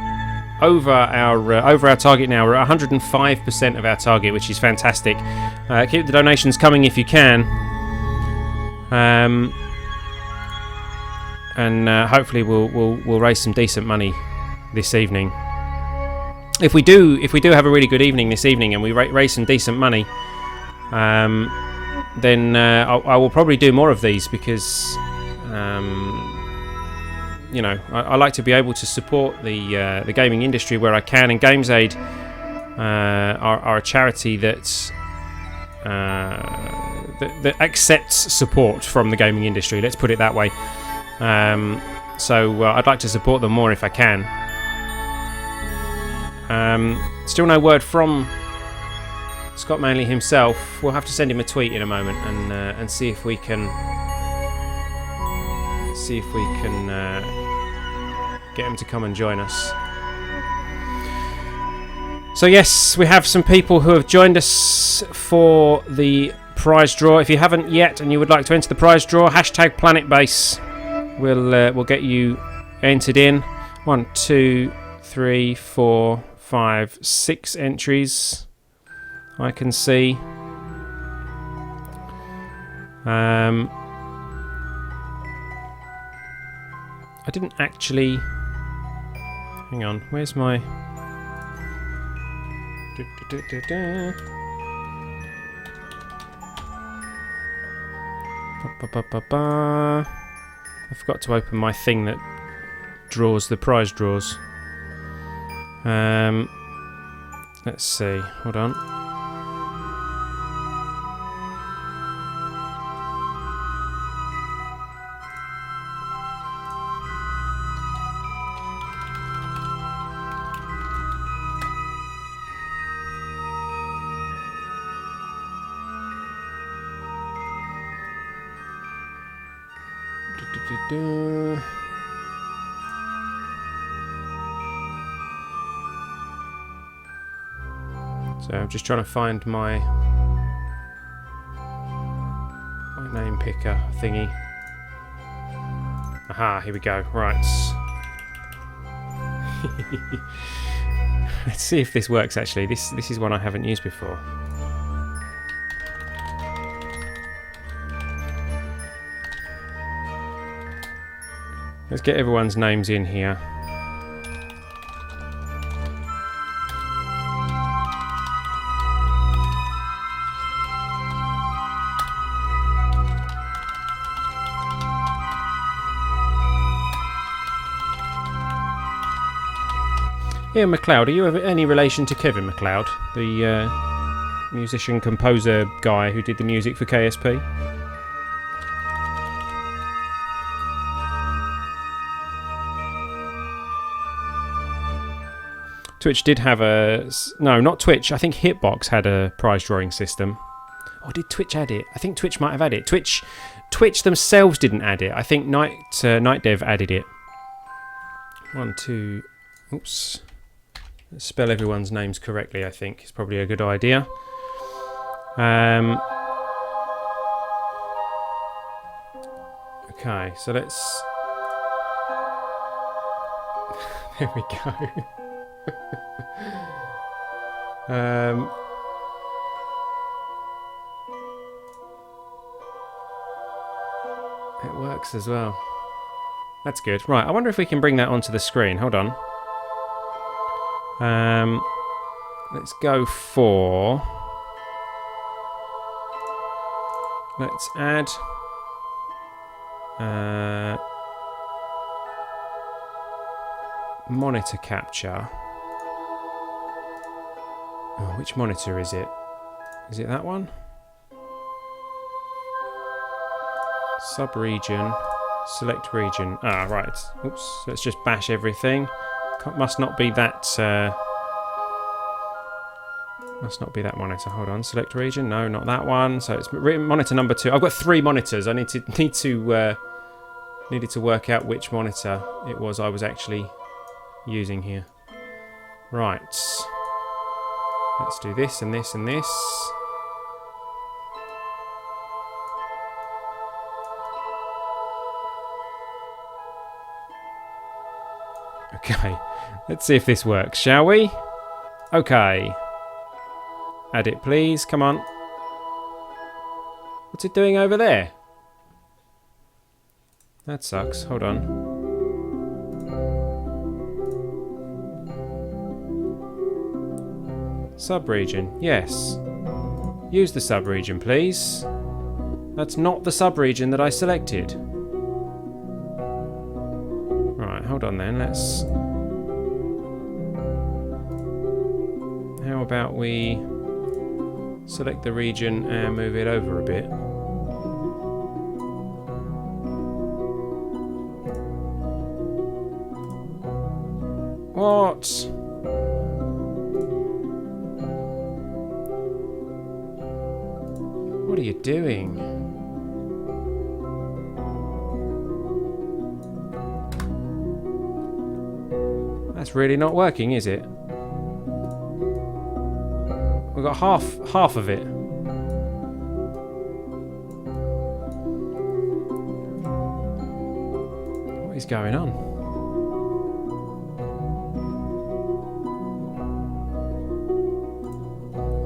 Speaker 1: over our target now. We're at 105% of our target, which is fantastic. Keep the donations coming if you can, and hopefully we'll raise some decent money this evening. If we do have a really good evening this evening and we raise some decent money, then I will probably do more of these, because you know, I like to be able to support the gaming industry where I can, and GamesAid are a charity that accepts support from the gaming industry. Let's put it that way. So I'd like to support them more if I can. Still no word from Scott Manley himself. We'll have to send him a tweet in a moment and see if we can get him to come and join us. So yes, we have some people who have joined us for the prize draw. If you haven't yet and you would like to enter the prize draw, hashtag PlanetBase will get you entered in. 1, 2, 3, 4, 5, 6 entries I can see. I didn't actually... Hang on, where's my... I forgot to open my thing that draws the prize draws. Let's see, hold on. So I'm just trying to find my name picker thingy. Aha, here we go. Right. Let's see if this works actually. This is one I haven't used before. Let's get everyone's names in here. Ian MacLeod, are you any relation to Kevin MacLeod, the musician-composer guy who did the music for KSP? Twitch did have a... No, not Twitch. I think Hitbox had a prize drawing system. Or did Twitch add it? I think Twitch might have added it. Twitch themselves didn't add it. I think Night Dev added it. 1, 2... Oops. Let's spell everyone's names correctly, I think. It's probably a good idea. Okay, so let's... There we go. It works as well. That's good. Right, I wonder if we can bring that onto the screen. Hold on. Let's go for... Let's add... monitor capture. Oh, which monitor is it? Is it that one? Sub-region. Select region. Ah, right. Oops. Let's just bash everything. Must not be that... must not be that monitor. Hold on. Select region. No, not that one. So it's monitor number 2. I've got 3 monitors. I needed to work out which monitor it was I was actually using here. Right. Let's do this and this and this. Okay. Let's see if this works, shall we? Okay. Add it, please. Come on. What's it doing over there? That sucks. Hold on. Sub-region. Yes. Use the sub-region, please. That's not the sub-region that I selected. Right, hold on then. Let's... How about we select the region and move it over a bit? What? What are you doing? That's really not working, is it? We've got half of it. What is going on?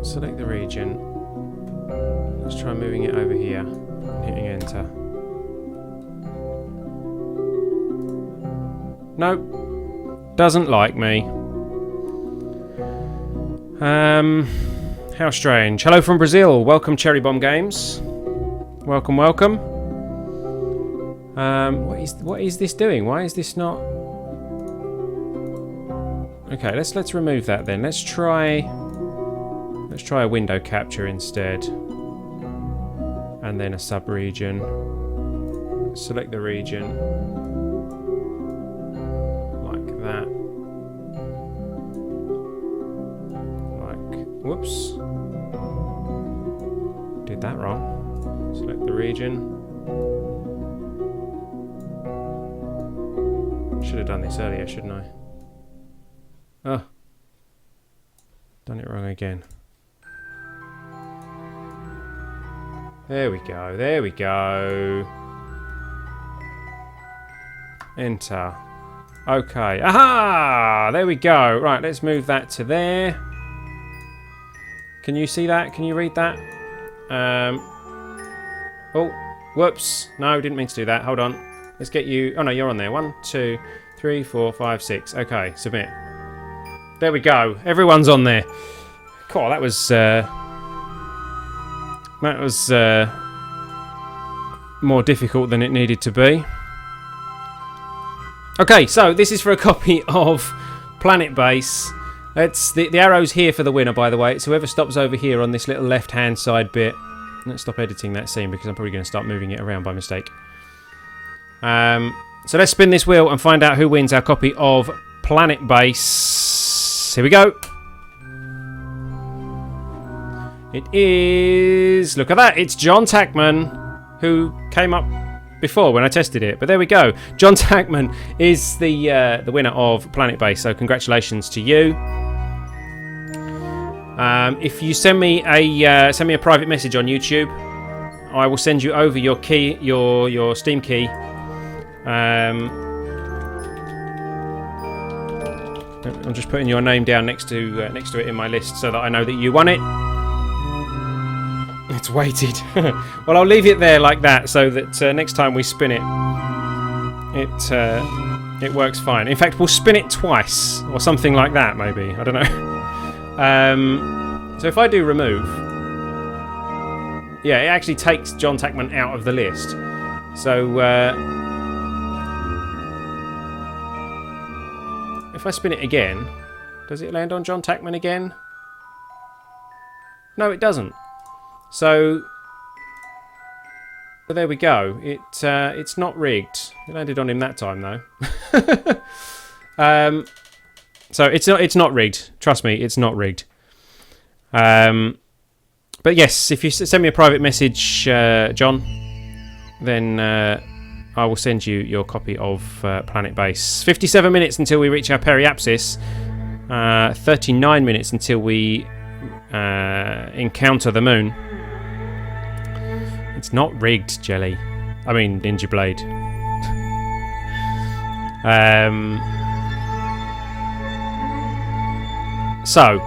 Speaker 1: Select the region. Let's try moving it over here and hitting enter. Nope. Doesn't like me. How strange. Hello from Brazil. Welcome, Cherry Bomb Games. Welcome, welcome. What is this doing? Why is this not... Okay, let's remove that then. Let's try a window capture instead. And then a sub-region. Select the region. Like that. Like, whoops. Did that wrong. Select the region. Should have done this earlier, shouldn't I? Oh. Done it wrong again. There we go, there we go. Enter. Okay. Aha! There we go. Right, let's move that to there. Can you see that? Can you read that? Oh, whoops. No, didn't mean to do that. Hold on. Let's get you... Oh, no, you're on there. 1, 2, 3, 4, 5, 6. Okay, submit. There we go. Everyone's on there. Cool, that was more difficult than it needed to be. Okay, so this is for a copy of Planet Base. Let's the arrow's here for the winner, by the way. It's whoever stops over here on this little left-hand side bit. Let's stop editing that scene because I'm probably going to start moving it around by mistake. So let's spin this wheel and find out who wins our copy of Planet Base. Here we go. It is... Look at that. It's John Tackman, who came up before when I tested it. But there we go. John Tackman is the winner of Planet Base. So congratulations to you. If you send me a private message on YouTube, I will send you over your key, your Steam key. I'm just putting your name down next to it in my list so that I know that you won it. It's weighted. Well, I'll leave it there like that so that next time we spin it, it works fine. In fact, we'll spin it twice or something like that, maybe. I don't know. So if I do remove, yeah, it actually takes John Tackman out of the list. So if I spin it again, does it land on John Tackman again? No, it doesn't. So there we go. It's not rigged. It landed on him that time though. So it's not rigged. Trust me, it's not rigged. But yes, if you send me a private message, John, then I will send you your copy of Planet Base. 57 minutes until we reach our periapsis. 39 minutes until we encounter the moon. It's not rigged, Jelly. I mean, Ninja Blade. So,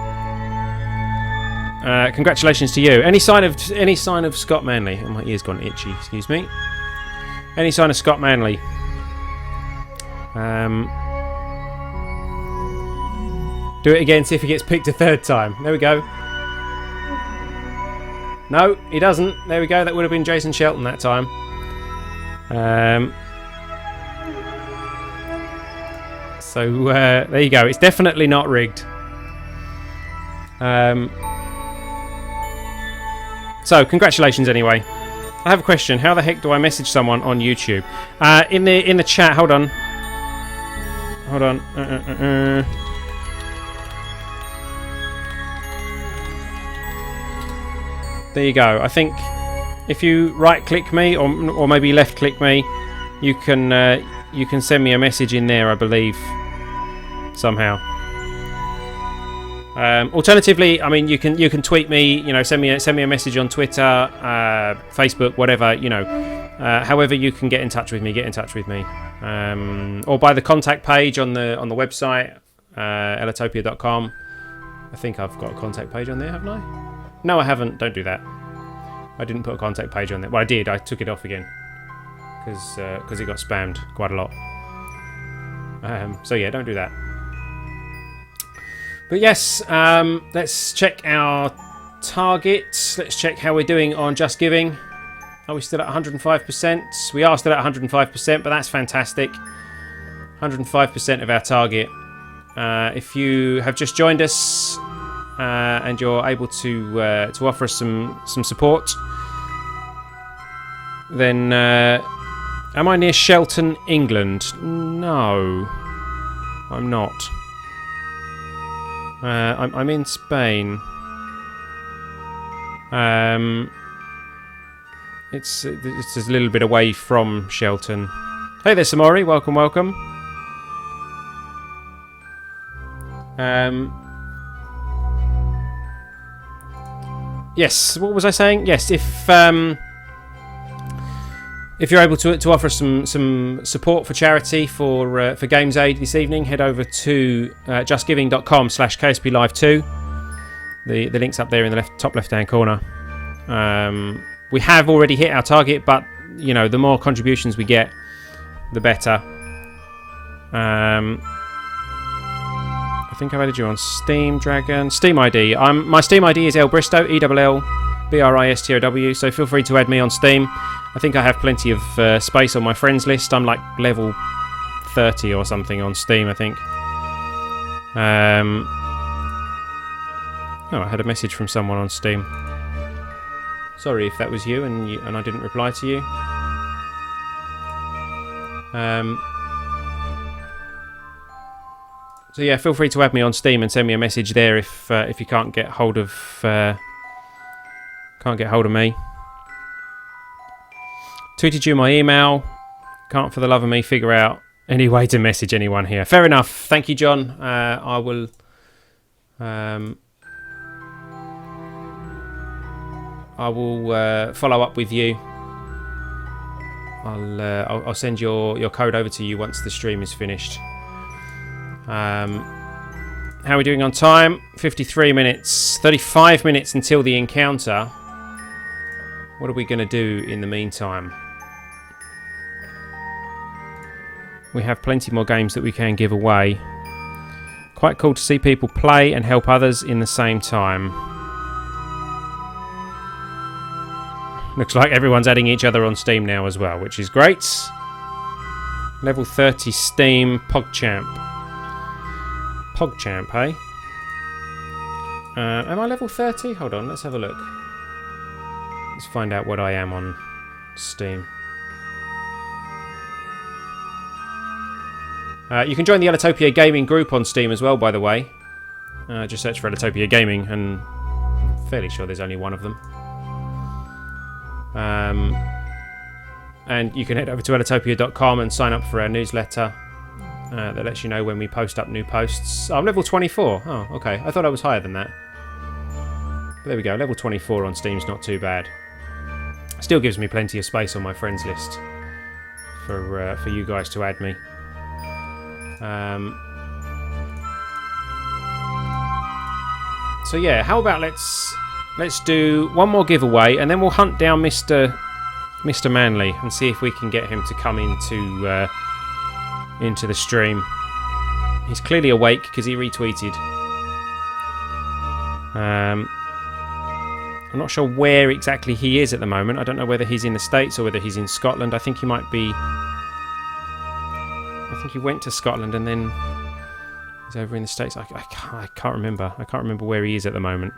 Speaker 1: congratulations to you. Any sign of Scott Manley? Oh, my ear's gone itchy. Excuse me. Any sign of Scott Manley? Do it again. See if he gets picked a third time. There we go. No, he doesn't. There we go. That would have been Jason Shelton that time. So there you go. It's definitely not rigged. So congratulations anyway. I have a question. How the heck do I message someone on YouTube? In the chat. Hold on. Hold on. There you go. I think if you right-click me or maybe left-click me, you can send me a message in there. I believe somehow. Alternatively, I mean, you can tweet me. You know, send me a message on Twitter, Facebook, whatever. You know, however you can get in touch with me. Get in touch with me, or by the contact page on the website, ellitopia.com. I think I've got a contact page on there, haven't I? No, I haven't. Don't do that. I didn't put a contact page on there. Well, I did. I took it off again because it got spammed quite a lot. So yeah, don't do that. But yes, let's check our targets. Let's check how we're doing on Just Giving. Are we still at 105%? We are still at 105%, but that's fantastic. 105% of our target. If you have just joined us and you're able to offer us some support, then am I near Shelton, England? No, I'm not. I'm in Spain. It's a little bit away from Shelton. Hey there, Samori. Welcome, welcome. Yes, what was I saying? Yes, if you're able to offer some support for charity for GamesAid this evening, head over to justgiving.com/KSP Live 2. The link's up there in the top left-hand corner. We have already hit our target, but you know, the more contributions we get, the better. I think I've added you on Steam, Dragon. Steam ID. My Steam ID is Elbristow, ELLBRISTOW, so feel free to add me on Steam. I think I have plenty of space on my friends list. I'm like level 30 or something on Steam, I think. Oh, I had a message from someone on Steam. Sorry if that was you and I didn't reply to you. So yeah, feel free to add me on Steam and send me a message there if you can't get hold of me. Tweeted you my email. Can't for the love of me figure out any way to message anyone here. Fair enough. Thank you, John. I will. Follow up with you. I'll send your code over to you once the stream is finished. How are we doing on time? 53 minutes. 35 minutes until the encounter. What are we going to do in the meantime? We have plenty more games that we can give away. Quite cool to see people play and help others in the same time. Looks like everyone's adding each other on Steam now as well, which is great. Level 30 Steam PogChamp. PogChamp, hey? Am I level 30? Hold on, let's have a look. Let's find out what I am on Steam. You can join the Ellitopia Gaming group on Steam as well, by the way. Just search for Ellitopia Gaming, and I'm fairly sure there's only one of them. And you can head over to ellitopia.com and sign up for our newsletter that lets you know when we post up new posts. Oh, I'm level 24. Oh, okay. I thought I was higher than that. But there we go. Level 24 on Steam's not too bad. Still gives me plenty of space on my friends list for you guys to add me. So yeah, how about let's do one more giveaway, and then we'll hunt down Mr. Manley and see if we can get him to come into the stream. He's clearly awake because he retweeted. I'm not sure where exactly he is at the moment. I don't know whether he's in the States or whether he's in Scotland. I think he might be. I think he went to Scotland and then he's over in the States. I can't remember. I can't remember where he is at the moment.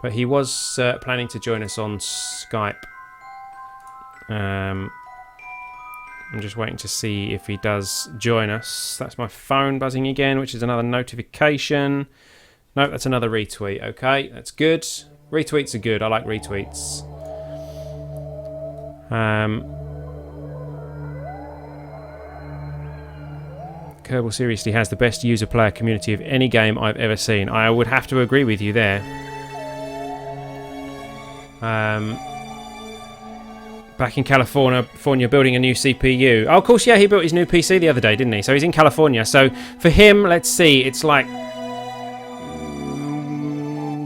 Speaker 1: But he was planning to join us on Skype. I'm just waiting to see if he does join us. That's my phone buzzing again, which is another notification. No, that's another retweet. Okay, that's good. Retweets are good. I like retweets. Kerbal seriously has the best user-player community of any game I've ever seen. I would have to agree with you there. Back in California building a new CPU. Oh, of course, yeah, he built his new PC the other day, didn't he? So he's in California. So for him, let's see, it's like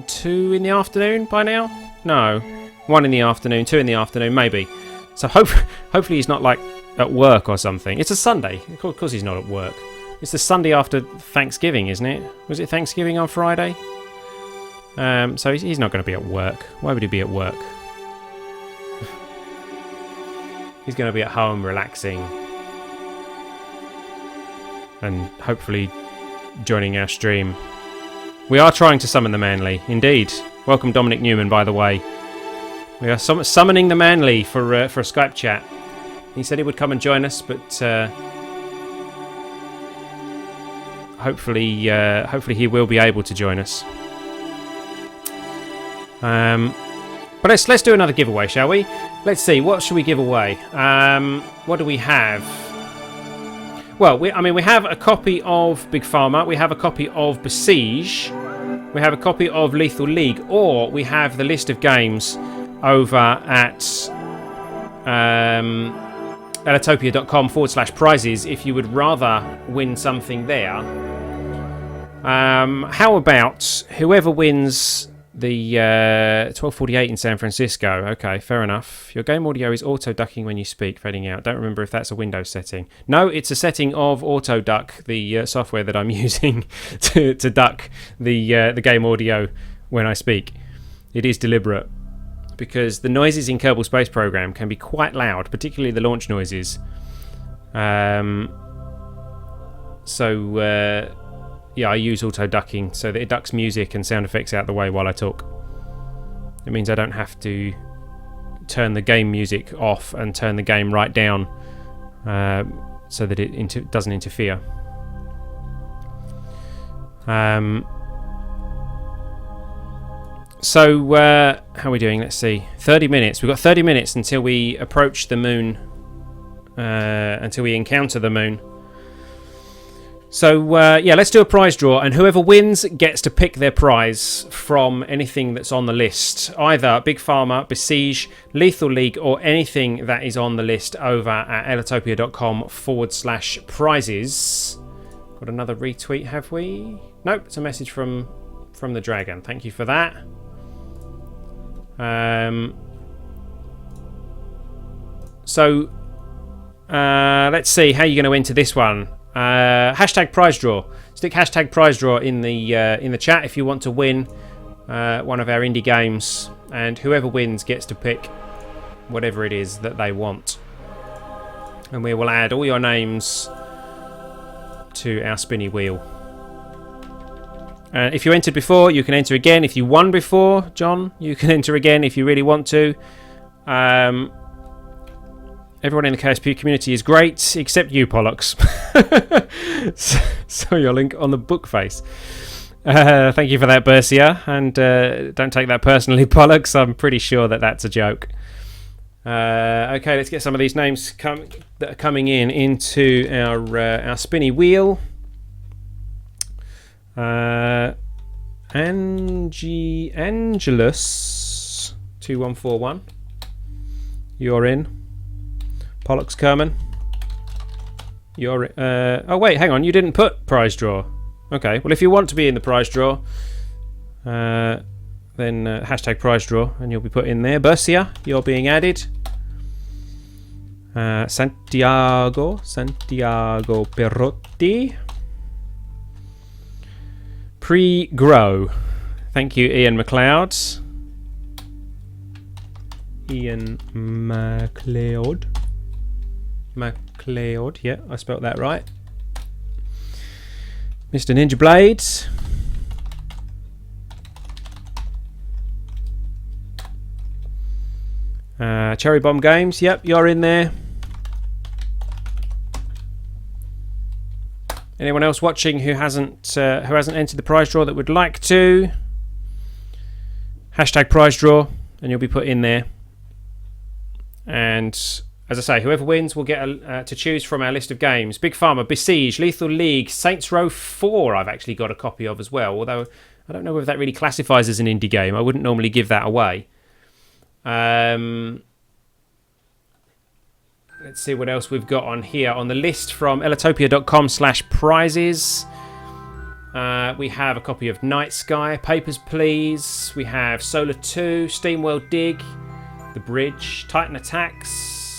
Speaker 1: 2 in the afternoon by now? No, 1 in the afternoon, 2 in the afternoon, maybe. So hopefully he's not like at work or something. It's a Sunday. Of course he's not at work. It's the Sunday after Thanksgiving, isn't it? Was it Thanksgiving on Friday? So he's not going to be at work. Why would he be at work? He's going to be at home relaxing. And hopefully joining our stream. We are trying to summon the Manley, indeed. Welcome Dominic Newman, by the way. We are summoning the Manley for a Skype chat. He said he would come and join us, but hopefully he will be able to join us. But let's do another giveaway, shall we? Let's see, what should we give away? What do we have? Well, we have a copy of Big Pharma, we have a copy of Besiege, we have a copy of Lethal League, or we have the list of games over at ellitopia.com/prizes if you would rather win something there. How about whoever wins the 1248 in San Francisco? Okay, fair enough. Your game audio is auto-ducking when you speak, fading out. Don't remember if that's a Windows setting. No, it's a setting of auto-duck, the software that I'm using to duck the game audio when I speak. It is deliberate, because the noises in Kerbal Space Program can be quite loud, particularly the launch noises. Yeah, I use auto-ducking so that it ducks music and sound effects out the way while I talk. It means I don't have to turn the game music off and turn the game right down so that it doesn't interfere. How are we doing? Let's see. 30 minutes. We've got 30 minutes until we approach the moon, until we encounter the moon. So, yeah, let's do a prize draw, and whoever wins gets to pick their prize from anything that's on the list. Either Big Pharma, Besiege, Lethal League, or anything that is on the list over at ellitopia.com/prizes. Got another retweet, have we? Nope, it's a message from the Dragon. Thank you for that. Let's see how you're going to enter this one. Hashtag prize draw. Stick hashtag prize draw in the chat if you want to win one of our indie games, and whoever wins gets to pick whatever it is that they want, and we will add all your names to our spinny wheel. If you entered before, you can enter again. If you won before, John, you can enter again if you really want to. Everyone in the KSP community is great, except you, Pollux. So your link on the book face. Thank you for that, Bercia. And don't take that personally, Pollux. I'm pretty sure that that's a joke. Okay, let's get some of these names that are coming into our spinny wheel. Angelus 2141. You're in. Pollux Kerman. You're oh wait, hang on, you didn't put prize draw. Okay, well if you want to be in the prize draw, then hashtag prize draw and you'll be put in there. Bercia, you're being added. Santiago Perotti. Pre-grow. Thank you, Ian McLeod. McLeod, yeah, I spelt that right. Mr. Ninja Blades. Cherry Bomb Games, yep, you're in there. Anyone else watching who hasn't entered the prize draw that would like to? Hashtag prize draw, and you'll be put in there. And as I say, whoever wins will get to choose from our list of games. Big Pharma, Besiege, Lethal League, Saints Row 4 I've actually got a copy of as well, although I don't know whether that really classifies as an indie game. I wouldn't normally give that away. Let's see what else we've got on here. On the list from ellitopia.com/prizes, we have a copy of Night Sky, Papers, Please. We have Solar 2, SteamWorld Dig, The Bridge, Titan Attacks.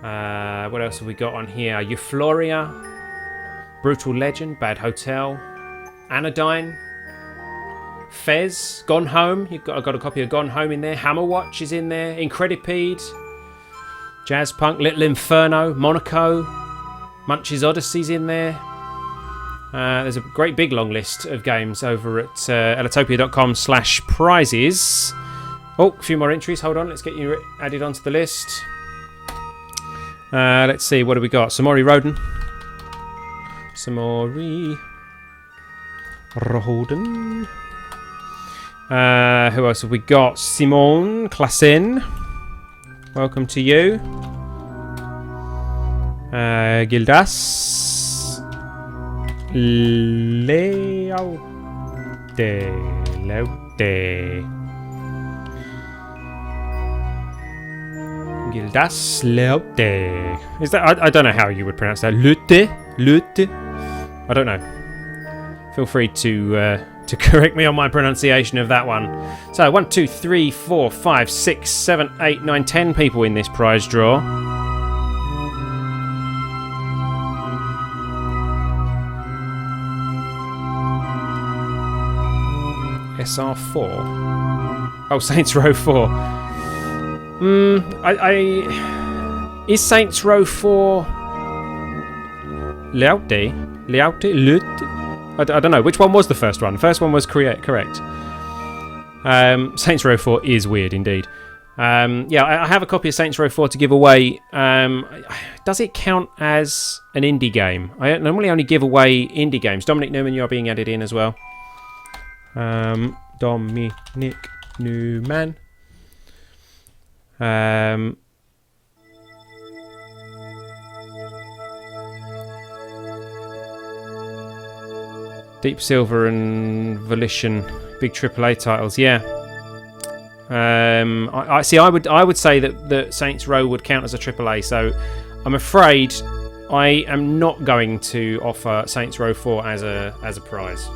Speaker 1: What else have we got on here? Euphoria, Brutal Legend, Bad Hotel, Anodyne, Fez, Gone Home. I've got a copy of Gone Home in there. Hammerwatch is in there. Incredipede, Jazz Punk, Little Inferno, Monaco, Munch's Odyssey's in there. There's a great big long list of games over at ellitopia.com/prizes. Oh, a few more entries. Hold on, let's get you added onto the list. Let's see, what do we got? Samori Roden. Samori Roden. Who else have we got? Simone Klassen. Welcome to you. Gildas. Leote. Gildas Leote. Is that? I don't know how you would pronounce that. Lute. I don't know. Feel free to correct me on my pronunciation of that one. So 1, 2, 3, 4, 5, 6, 7, 8, 9, 10 people in this prize draw. SR4. Oh, Saints Row 4. Is Saints Row 4 Leote? I don't know. Which one was the first one? The first one was correct. Saints Row 4 is weird indeed. Yeah, I have a copy of Saints Row 4 to give away. Does it count as an indie game? I normally only give away indie games. Dominic Newman, you are being added in as well. Dominic Newman. Deep Silver and Volition, big AAA titles, yeah. I see. I would say that Saints Row would count as a AAA. So I'm afraid I am not going to offer Saints Row 4 as a prize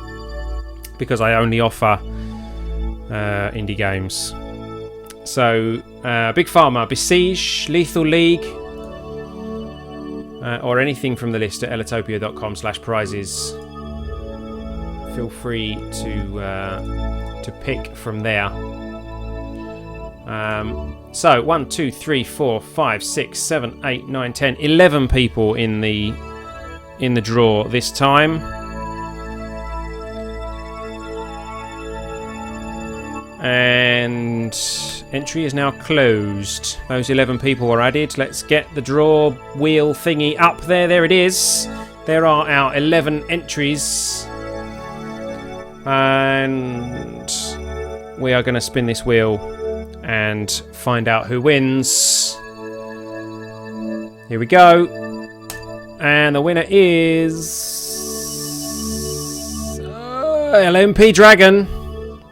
Speaker 1: because I only offer indie games. So Big Pharma, Besiege, Lethal League, or anything from the list at ellitopia.com/prizes. Feel free to pick from there. So 1, 2, 3, 4, 5, 6, 7, 8, 9, 10, 11 people in the draw this time. And entry is now closed. Those 11 people are added. Let's get the draw wheel thingy up there. There it is. There are our 11 entries. And we are going to spin this wheel and find out who wins. Here we go. And the winner is LMP Dragon.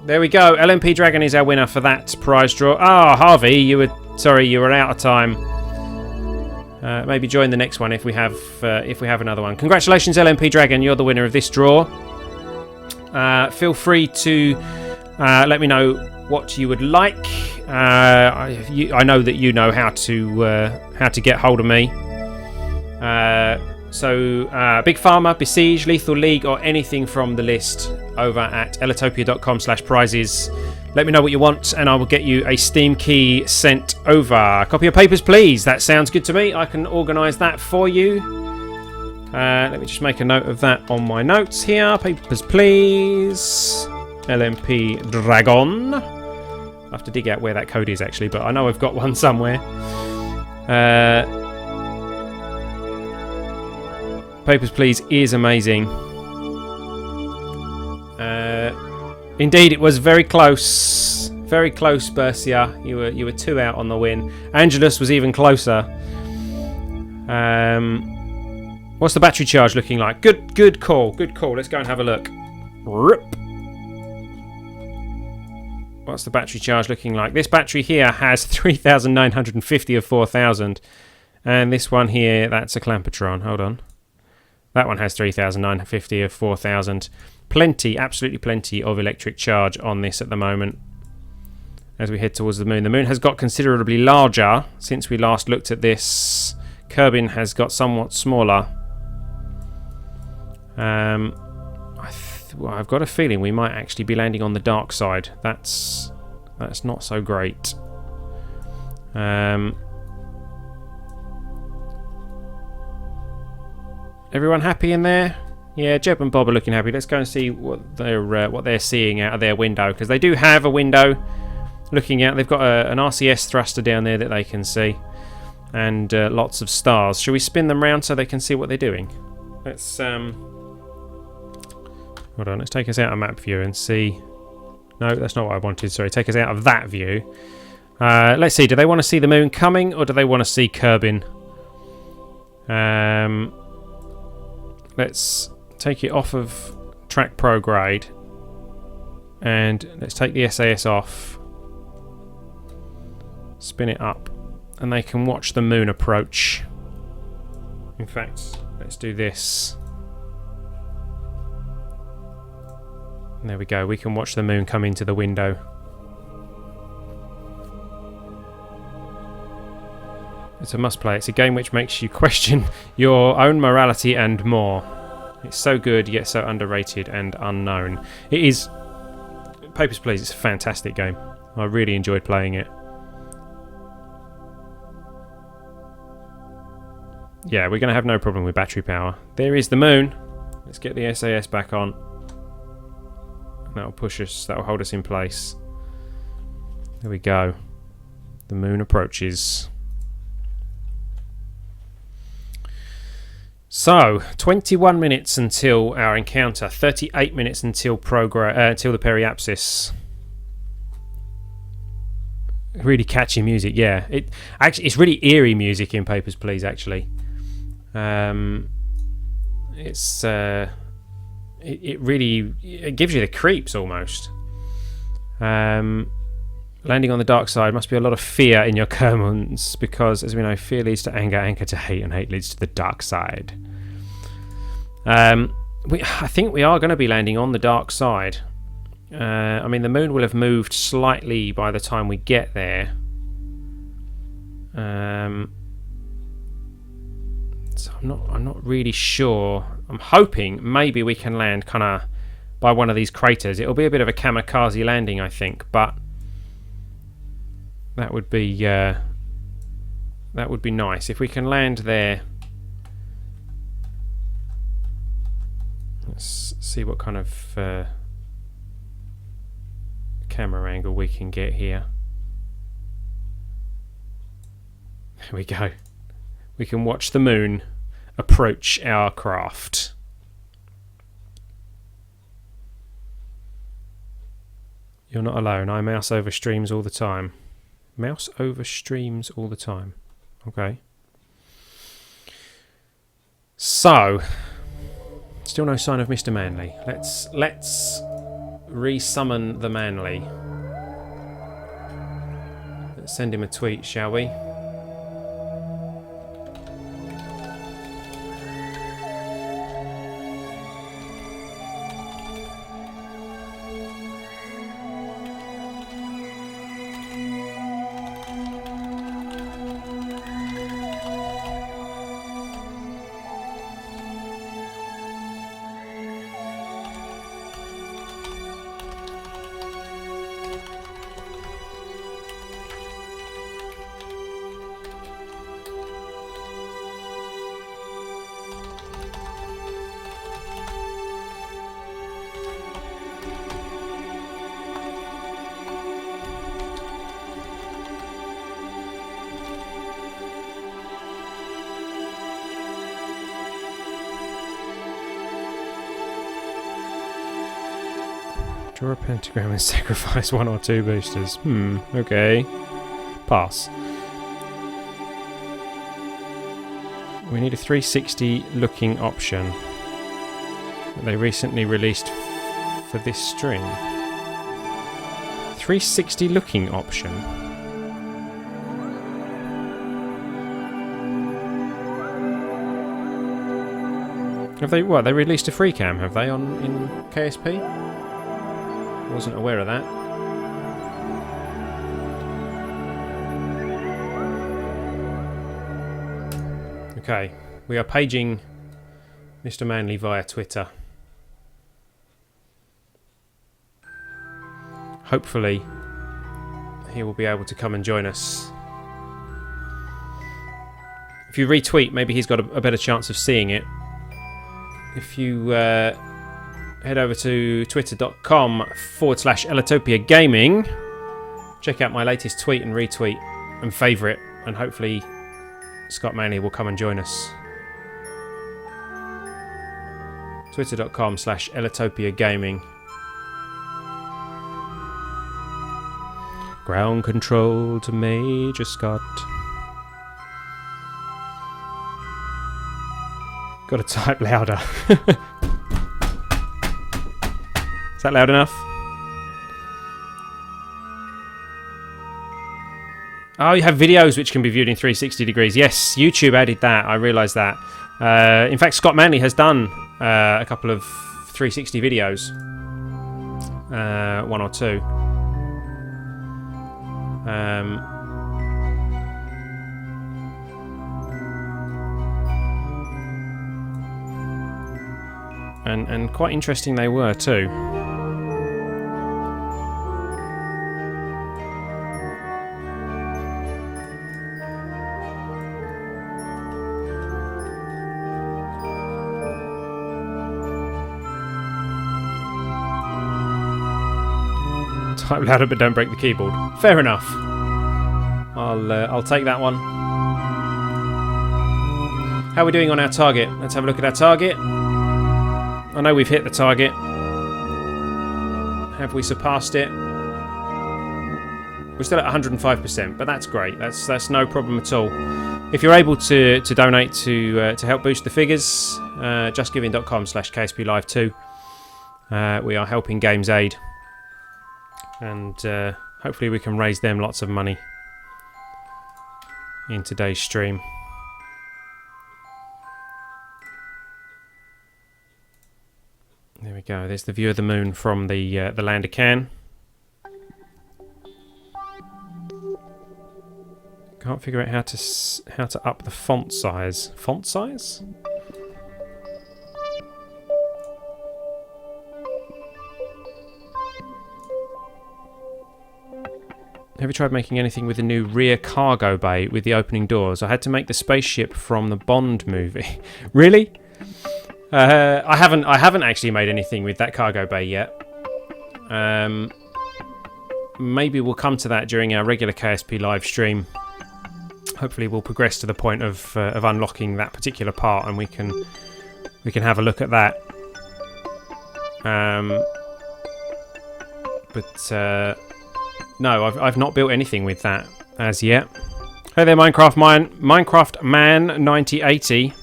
Speaker 1: There we go. LMP Dragon is our winner for that prize draw. Ah, Harvey, you were out of time. Maybe join the next one if we have another one. Congratulations, LMP Dragon. You're the winner of this draw. Feel free to let me know what you would like. I know that you know how to get hold of me. So Big Pharma, Besiege, Lethal League, or anything from the list over at ellitopia.com/prizes. Let me know what you want, and I will get you a Steam key sent over. Copy of Papers, Please. That sounds good to me. I can organise that for you. Let me just make a note of that on my notes here. Papers, Please. LMP Dragon. I'll have to dig out where that code is actually, but I know I've got one somewhere. Papers, Please is amazing. Indeed, it was very close. Very close, Bercia. You were 2 out on the win. Angelus was even closer. What's the battery charge looking like? Good call. Good call. Let's go and have a look. What's the battery charge looking like? This battery here has 3,950 of 4,000. And this one here, that's a Clampatron. Hold on. That one has 3,950 of 4,000. Plenty, absolutely plenty of electric charge on this at the moment as we head towards the moon. The moon has got considerably larger since we last looked at this. Kerbin has got somewhat smaller. Well, I've got a feeling we might actually be landing on the dark side. That's not so great. Everyone happy in there? Yeah, Jeb and Bob are looking happy. Let's go and see what they're seeing out of their window, because they do have a window looking out. They've got an RCS thruster down there that they can see, and lots of stars. Shall we spin them round so they can see what they're doing? Let's hold on. Let's take us out of map view and see. No, that's not what I wanted. Sorry, take us out of that view. Let's see. Do they want to see the moon coming, or do they want to see Kerbin? Let's take it off of track prograde, and let's take the SAS off. Spin it up, and they can watch the moon approach. In fact, let's do this. And there we go. We can watch the moon come into the window. It's a must play. It's a game which makes you question your own morality and more. It's so good, yet so underrated and unknown. It is... Papers, Please, it's a fantastic game. I really enjoyed playing it. Yeah, we're going to have no problem with battery power. There is the moon. Let's get the SAS back on. That'll push us, that'll hold us in place. There we go. The moon approaches. So, 21 minutes until our encounter, 38 minutes until until the periapsis. Really catchy music, yeah. It's really eerie music in Papers, Please. Actually, it really gives you the creeps almost. Landing on the dark side must be a lot of fear in your Kermans, because, as we know, fear leads to anger, anger to hate, and hate leads to the dark side. I think we are going to be landing on the dark side. I mean, the moon will have moved slightly by the time we get there. So I'm not really sure. I'm hoping maybe we can land kind of by one of these craters. It'll be a bit of a kamikaze landing, I think, but that would be nice if we can land there. Let's see what kind of camera angle we can get here. There we go. We can watch the moon approach our craft. You're not alone. I mouse over streams all the time. Mouse over streams all the time. Okay. So, still no sign of Mr. Manley. Let's resummon the Manley. Let's send him a tweet, shall we? Draw a pentagram and sacrifice one or two boosters. Okay. Pass. We need a 360 looking option that they recently released for this stream. 360 looking option. Have they what? They released a free cam, have they, in KSP? Wasn't aware of that. Okay, we are paging Mr. Manley via Twitter. Hopefully, he will be able to come and join us. If you retweet, maybe he's got a better chance of seeing it. If you head over to twitter.com/Ellitopia Gaming, check out my latest tweet and retweet and favourite, and hopefully Scott Manley will come and join us. Twitter.com/Ellitopia Gaming. Ground control to Major Scott. Gotta type louder. Is that loud enough? Oh, you have videos which can be viewed in 360 degrees. Yes, YouTube added that. I realised that. In fact, Scott Manley has done a couple of 360 videos. One or two. And quite interesting they were too. Type louder but don't break the keyboard. Fair enough. I'll take that one. How are we doing on our target? Let's have a look at our target. I know we've hit the target. Have we surpassed it? We're still at 105%, but that's great. That's no problem at all. If you're able to donate to help boost the figures, justgiving.com/KSP Live 2. We are helping GamesAid, and hopefully we can raise them lots of money in today's stream. There we go. There's the view of the moon from the lander can. Can't figure out how to up the font size. Font size? Have you tried making anything with the new rear cargo bay with the opening doors? I had to make the spaceship from the Bond movie. Really? I haven't actually made anything with that cargo bay yet. Maybe we'll come to that during our regular KSP live stream. Hopefully we'll progress to the point of unlocking that particular part, and we can have a look at that. No, I've not built anything with that as yet. Hey there, Minecraft Man 9080.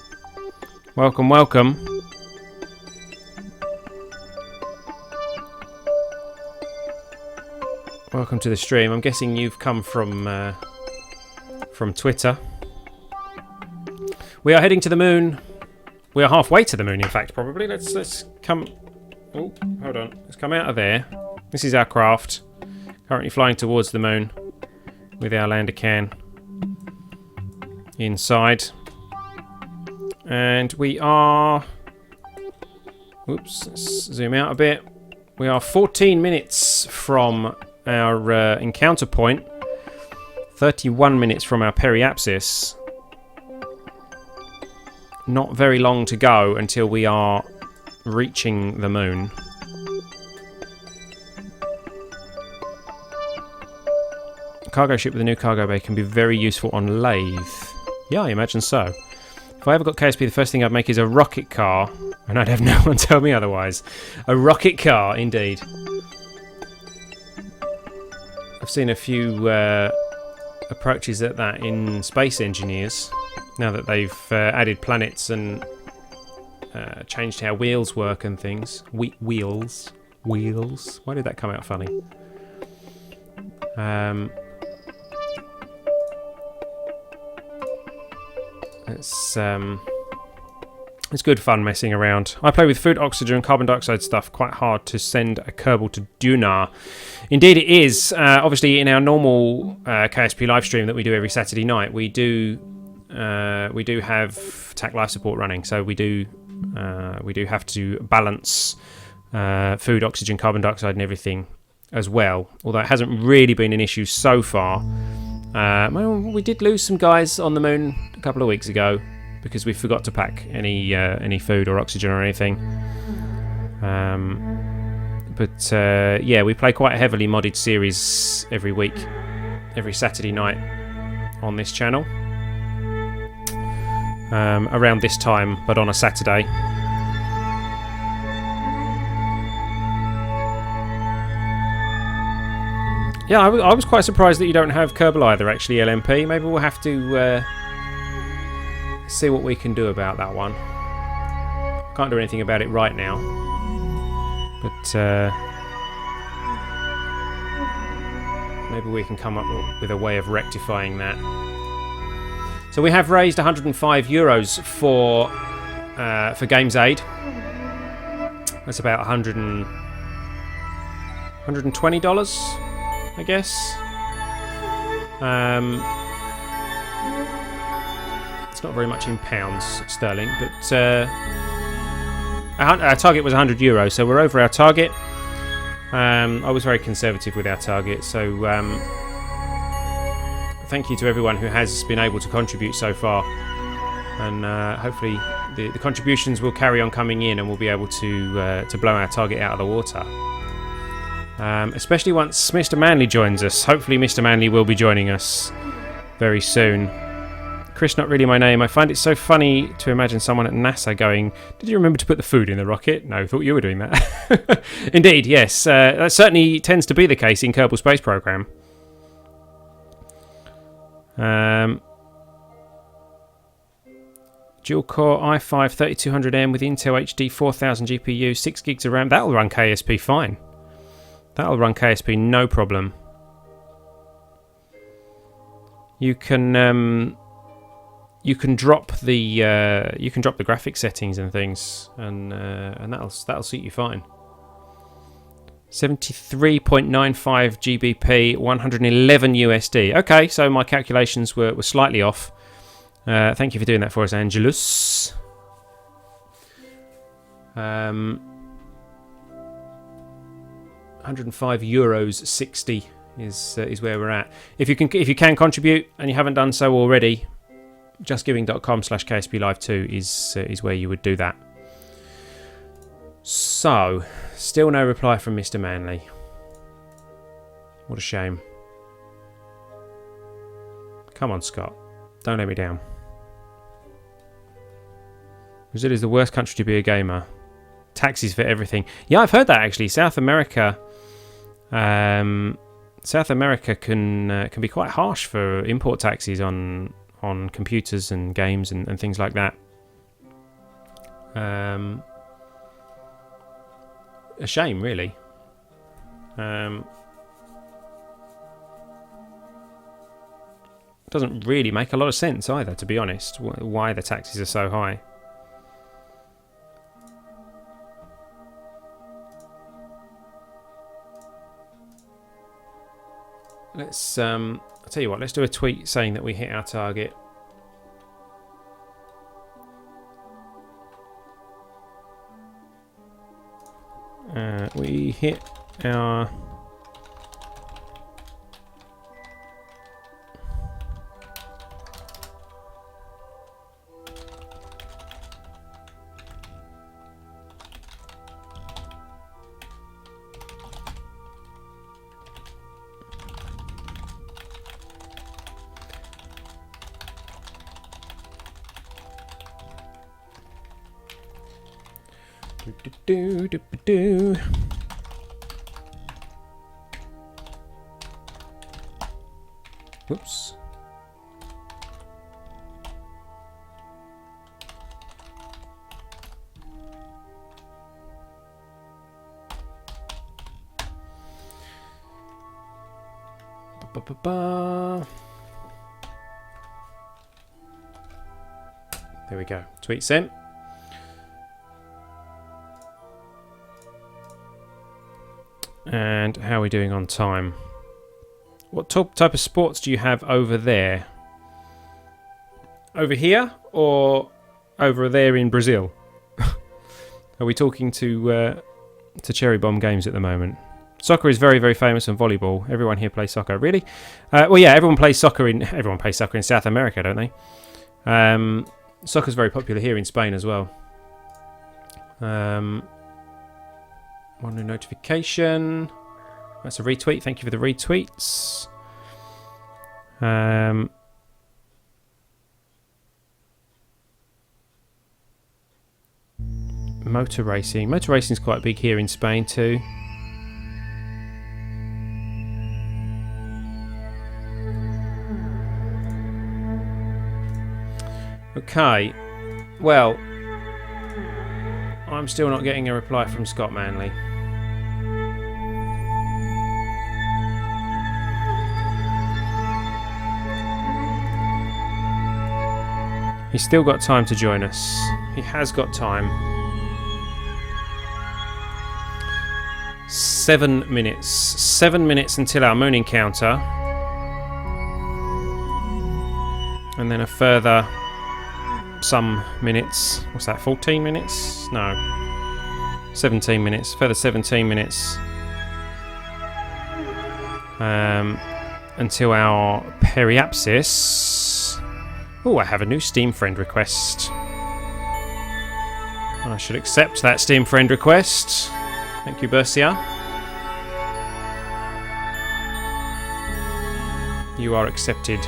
Speaker 1: Welcome, welcome. Welcome to the stream. I'm guessing you've come from Twitter. We are heading to the moon. We are halfway to the moon, in fact, probably. Let's come. Oh, hold on. Let's come out of there. This is our craft. Currently flying towards the moon with our lander can inside. And we are... Oops, let's zoom out a bit. We are 14 minutes from our encounter point. 31 minutes from our periapsis. Not very long to go until we are reaching the moon. A cargo ship with a new cargo bay can be very useful on lathe. Yeah, I imagine so. If I ever got KSP, the first thing I'd make is a rocket car, and I'd have no one tell me otherwise. A rocket car, indeed. I've seen a few approaches at that in Space Engineers, now that they've added planets and changed how wheels work and things. Wheels. Why did that come out funny? It's good fun messing around. I play with food, oxygen, and carbon dioxide stuff. Quite hard to send a Kerbal to Dunar. Indeed, it is. Obviously, in our normal KSP live stream that we do every Saturday night, we do have TAC life support running. So we do We do have to balance food, oxygen, carbon dioxide and everything as well, although it hasn't really been an issue so far. Well, we did lose some guys on the moon a couple of weeks ago because we forgot to pack any food or oxygen or anything. But yeah, we play quite a heavily modded series every week, every Saturday night on this channel. Around this time, but on a Saturday. Yeah, I was quite surprised that you don't have Kerbal either, actually, LMP. Maybe we'll have to see what we can do about that one. Can't do anything about it right now. But maybe we can come up with a way of rectifying that. So we have raised €105 for GamesAid. That's about $120, I guess. It's not very much in pounds sterling, but our target was €100, so we're over our target. I was very conservative with our target, so thank you to everyone who has been able to contribute so far, and hopefully the contributions will carry on coming in and we'll be able to blow our target out of the water. Especially once Mr. Manley joins us. Hopefully Mr. Manley will be joining us very soon. Chris, not really my name. I find it so funny to imagine someone at NASA going, "Did you remember to put the food in the rocket?" No, I thought you were doing that. Indeed, yes. That certainly tends to be the case in Kerbal Space Program. Dual core i5 3200M with Intel HD 4000 GPU, 6 gigs of RAM. That'll run KSP fine. That'll run KSP no problem. You can drop the graphics settings and things, and that'll suit you fine. 73.95 GBP, 111 USD. Okay, so my calculations were slightly off. Thank you for doing that for us, Angelus. €105 60 is where we're at. If you can contribute and you haven't done so already, justgiving.com/KSPLive2 is where you would do that. So, still no reply from Mr. Manley. What a shame. Come on, Scott. Don't let me down. Brazil is the worst country to be a gamer. Taxes for everything. Yeah, I've heard that actually. South America can be quite harsh for import taxes on computers and games and things like that. A shame, really. Doesn't really make a lot of sense either, to be honest, why the taxes are so high. Let's I'll tell you what, let's do a tweet saying that we hit our target. We hit our do. Whoops. There we go. Tweet sent. And how are we doing on time? What type of sports do you have over there? Over here or over there in Brazil? Are we talking to Cherry Bomb Games at the moment? Soccer is very, very famous on volleyball. Everyone here plays soccer. Really? Well, yeah, everyone plays soccer in South America, don't they? Soccer's very popular here in Spain as well. One new notification. That's a retweet. Thank you for the retweets. Motor racing. Motor racing is quite big here in Spain too. Okay. Well, I'm still not getting a reply from Scott Manley. He's still got time to join us. He has got time. 7 minutes. 7 minutes until our moon encounter. And then a further some minutes. What's that, 14 minutes? No. 17 minutes. Further 17 minutes. Until our periapsis. Oh, I have a new Steam friend request. I should accept that Steam friend request. Thank you, Bercia. You are accepted.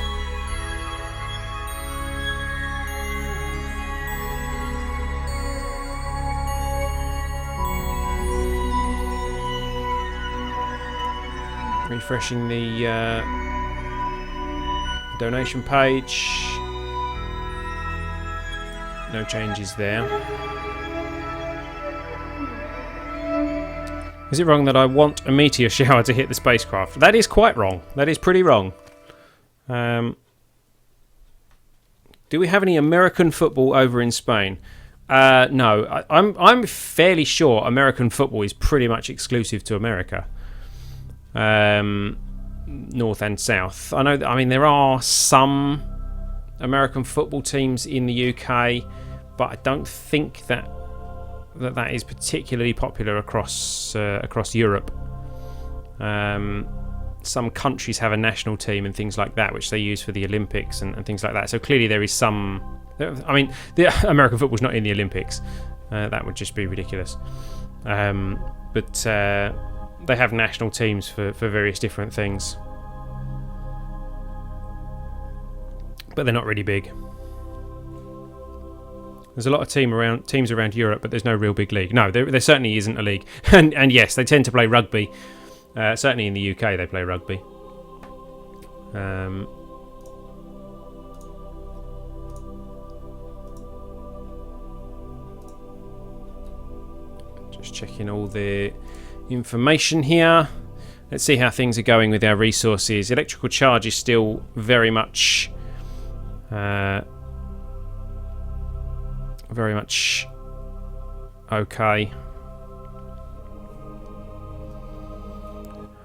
Speaker 1: Refreshing the donation page. No changes there. Is it wrong that I want a meteor shower to hit the spacecraft? That is quite wrong. That is pretty wrong. Do we have any American football over in Spain? No. I'm fairly sure American football is pretty much exclusive to America. North and South. I mean, there are some American football teams in the UK, but I don't think that is particularly popular across Europe. Some countries have a national team and things like that, which they use for the Olympics and things like that. So clearly there is some. I mean, the American football's not in the Olympics. That would just be ridiculous. But they have national teams for various different things. But they're not really big. There's a lot of teams around Europe, but there's no real big league. No, there certainly isn't a league. And yes, they tend to play rugby. Certainly in the UK, they play rugby. Just checking all the information here. Let's see how things are going with our resources. Electrical charge is still very much okay.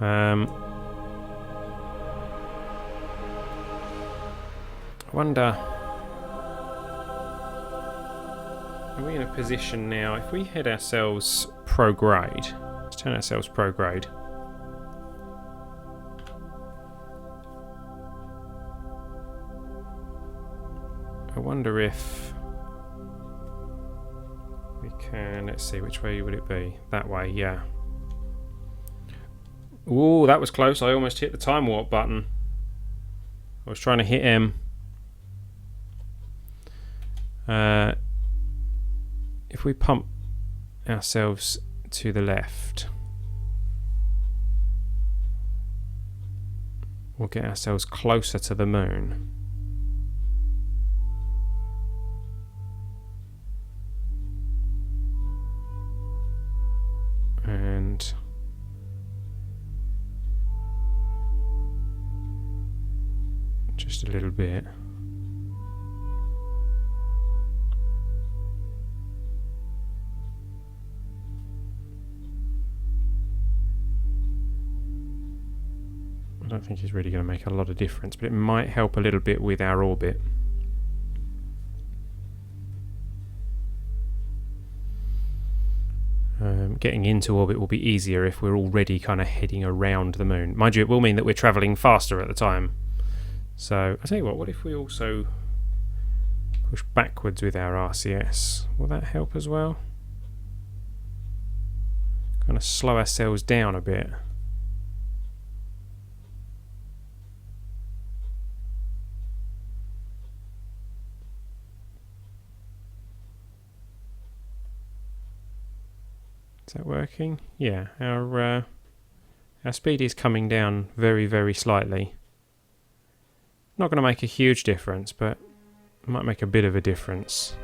Speaker 1: I wonder, are we in a position now, if we head ourselves pro-grade, let's turn ourselves pro-grade. I wonder if we can, let's see, which way would it be? That way, yeah. Ooh, that was close. I almost hit the time warp button. I was trying to hit M. If we pump ourselves to the left, we'll get ourselves closer to the moon. And just a little bit. I don't think it's really going to make a lot of difference, but it might help a little bit with our orbit. getting into orbit will be easier if we're already kind of heading around the moon. Mind you, it will mean that we're travelling faster at the time. So, I tell you what if we also push backwards with our RCS? Will that help as well? Kind of slow ourselves down a bit. Is that working? Yeah, our speed is coming down very, very slightly. Not going to make a huge difference, but it might make a bit of a difference.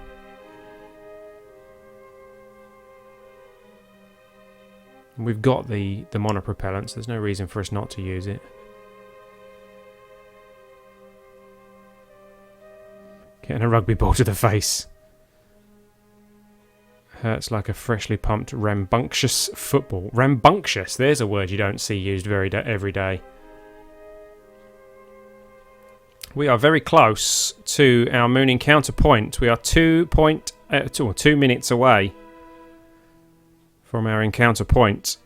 Speaker 1: We've got the monopropellant, so there's no reason for us not to use it. Getting a rugby ball to the face. Hurts like a freshly pumped rambunctious football. Rambunctious, there's a word you don't see used every day. We are very close to our moon encounter point. We are 2 minutes away from our encounter point.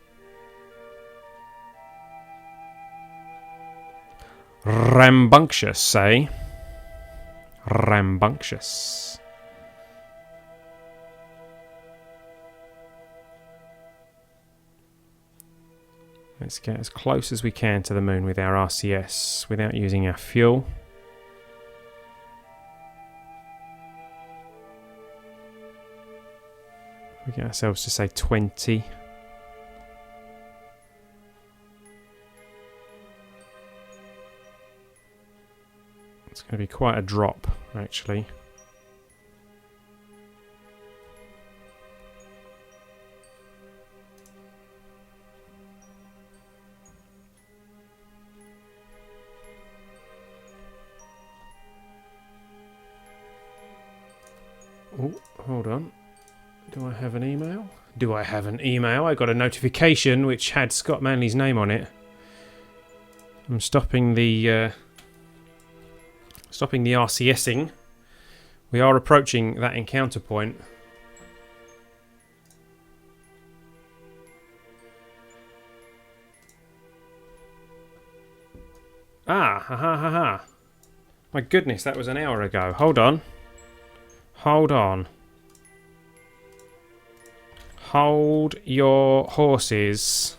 Speaker 1: Rambunctious, say. Rambunctious. Let's get as close as we can to the moon with our RCS without using our fuel. We get ourselves to say 20. It's going to be quite a drop, actually. Oh, hold on. Do I have an email? Do I have an email? I got a notification which had Scott Manley's name on it. I'm stopping the RCSing. We are approaching that encounter point. Ah, ha ha ha ha. My goodness, that was an hour ago. Hold on. Hold on. Hold your horses.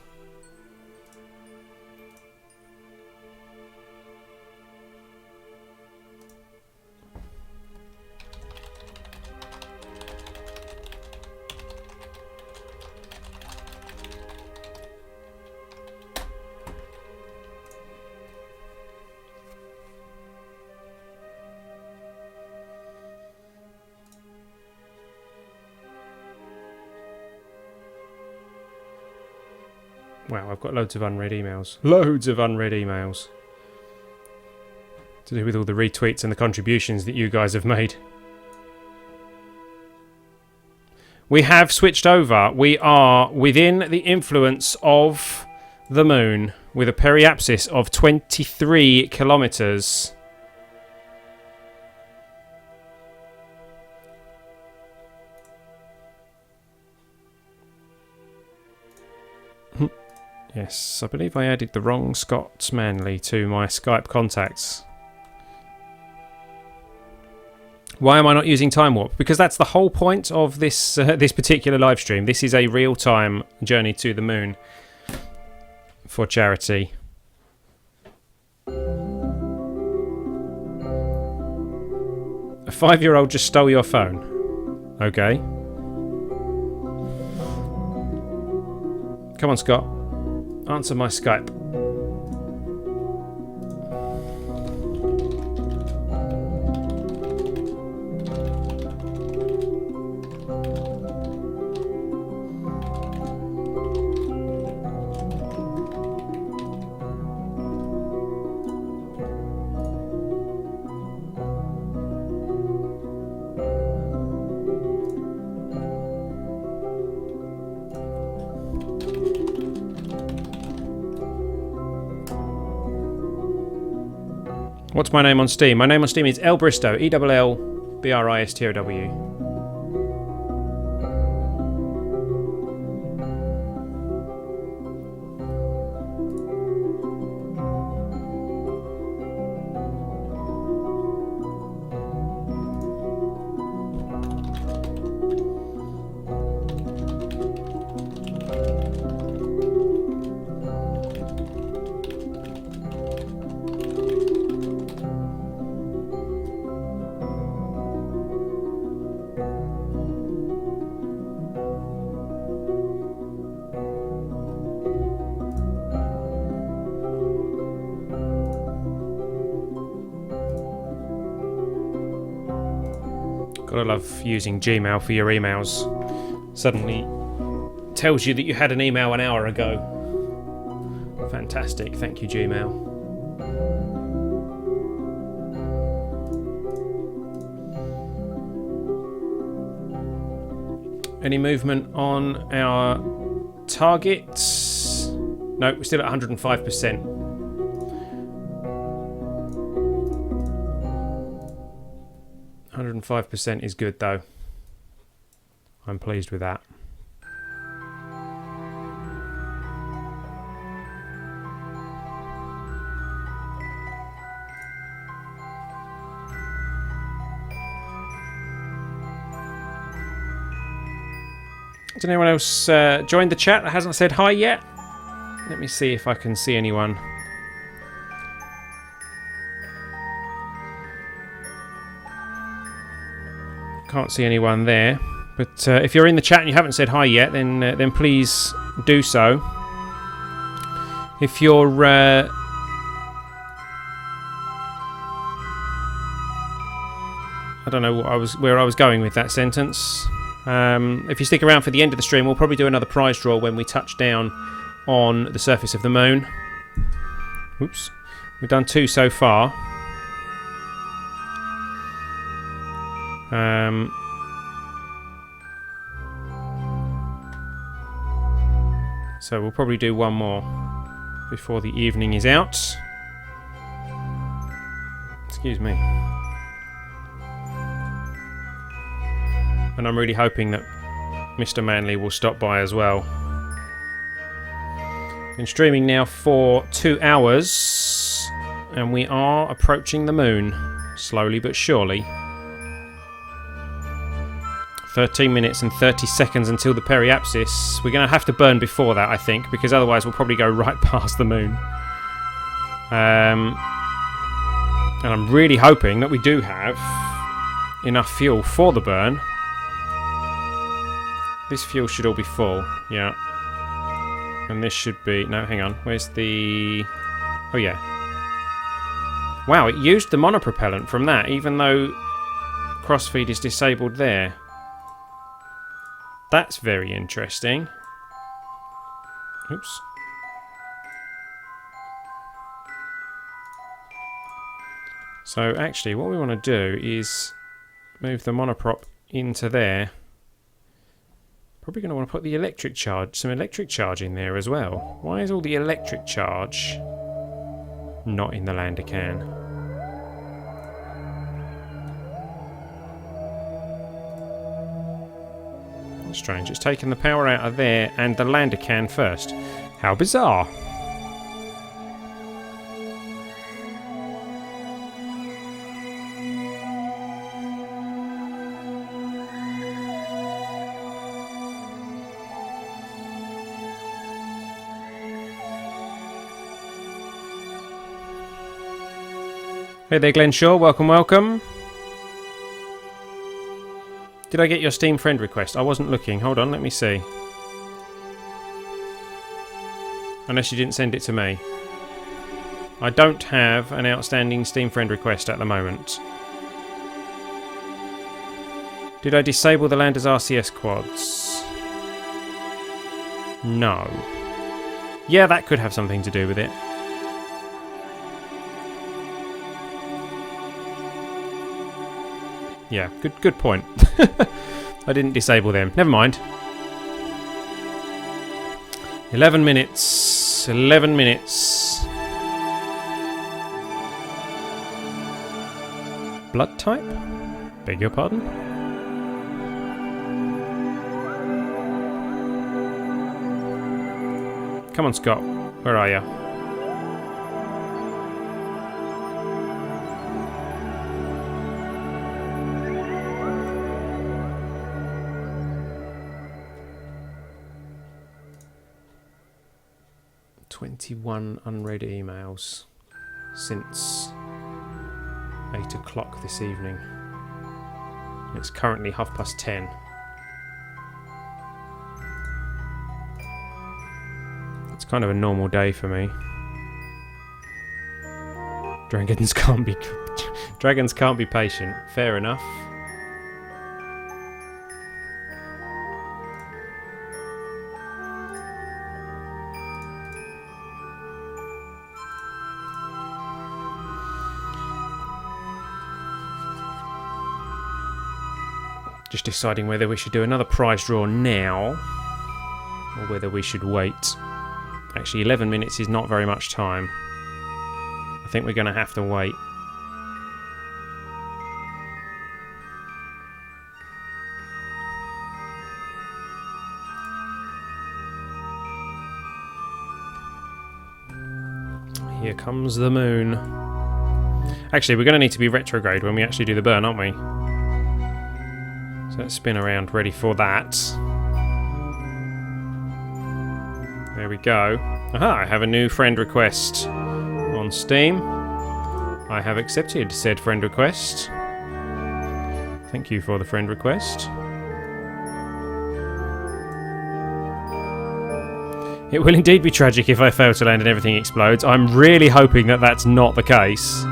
Speaker 1: Wow, I've got loads of unread emails. Loads of unread emails. To do with all the retweets and the contributions that you guys have made. We have switched over. We are within the influence of the moon with a periapsis of 23 kilometers. Yes, I believe I added the wrong Scott Manley to my Skype contacts. Why am I not using Time Warp? Because that's the whole point of this this particular live stream. This is a real-time journey to the moon for charity. A 5-year-old just stole your phone. Okay. Come on, Scott. Answer my Skype. What's my name on Steam? My name on Steam is Elbristow, ELLBRISTOW. Gotta love using Gmail for your emails. Suddenly tells you that you had an email an hour ago. Fantastic, thank you Gmail. Any movement on our targets? No, we're still at 105%. 105% is good though. I'm pleased with that. Has anyone else joined the chat that hasn't said hi yet? Let me see if I can see anyone. Can't see anyone there. But if you're in the chat and you haven't said hi yet, then please do so. If you're I don't know where I was going with that sentence. If you stick around for the end of the stream, we'll probably do another prize draw when we touch down on the surface of the moon. Oops. We've done 2 so far. So we'll probably do one more before the evening is out. Excuse me. And I'm really hoping that Mr. Manley will stop by as well. Been streaming now for 2 hours, and we are approaching the moon, slowly but surely. 13 minutes and 30 seconds until the periapsis. We're going to have to burn before that, I think, because otherwise we'll probably go right past the moon. And I'm really hoping that we do have enough fuel for the burn. This fuel should all be full, yeah. And this should be... No, hang on. Where's the... Oh, yeah. Wow, it used the monopropellant from that, even though crossfeed is disabled there. That's very interesting. Oops. So, actually, what we want to do is move the monoprop into there. Probably going to want to put the electric charge, some electric charge in there as well. Why is all the electric charge not in the lander can? Strange, it's taken the power out of there and the lander can first. How bizarre. Hey there, Glenn Shaw. Welcome, welcome. Did I get your Steam friend request? I wasn't looking. Hold on, let me see. Unless you didn't send it to me. I don't have an outstanding Steam friend request at the moment. Did I disable the Lander's RCS quads? No. Yeah, that could have something to do with it. Yeah, good point. I didn't disable them. Never mind. 11 minutes. 11 minutes. Blood type? Beg your pardon? Come on, Scott. Where are you? Unread emails since 8 o'clock this evening. It's currently 10:30. It's kind of a normal day for me. Dragons can't be patient. Fair enough. Just deciding whether we should do another prize draw now or whether we should wait. Actually, 11 minutes is not very much time. I think we're going to have to wait. Here comes the moon. Actually, we're going to need to be retrograde when we actually do the burn, aren't we? So let's spin around, ready for that. There we go. Aha, I have a new friend request on Steam. I have accepted said friend request. Thank you for the friend request. It will indeed be tragic if I fail to land and everything explodes. I'm really hoping that that's not the case.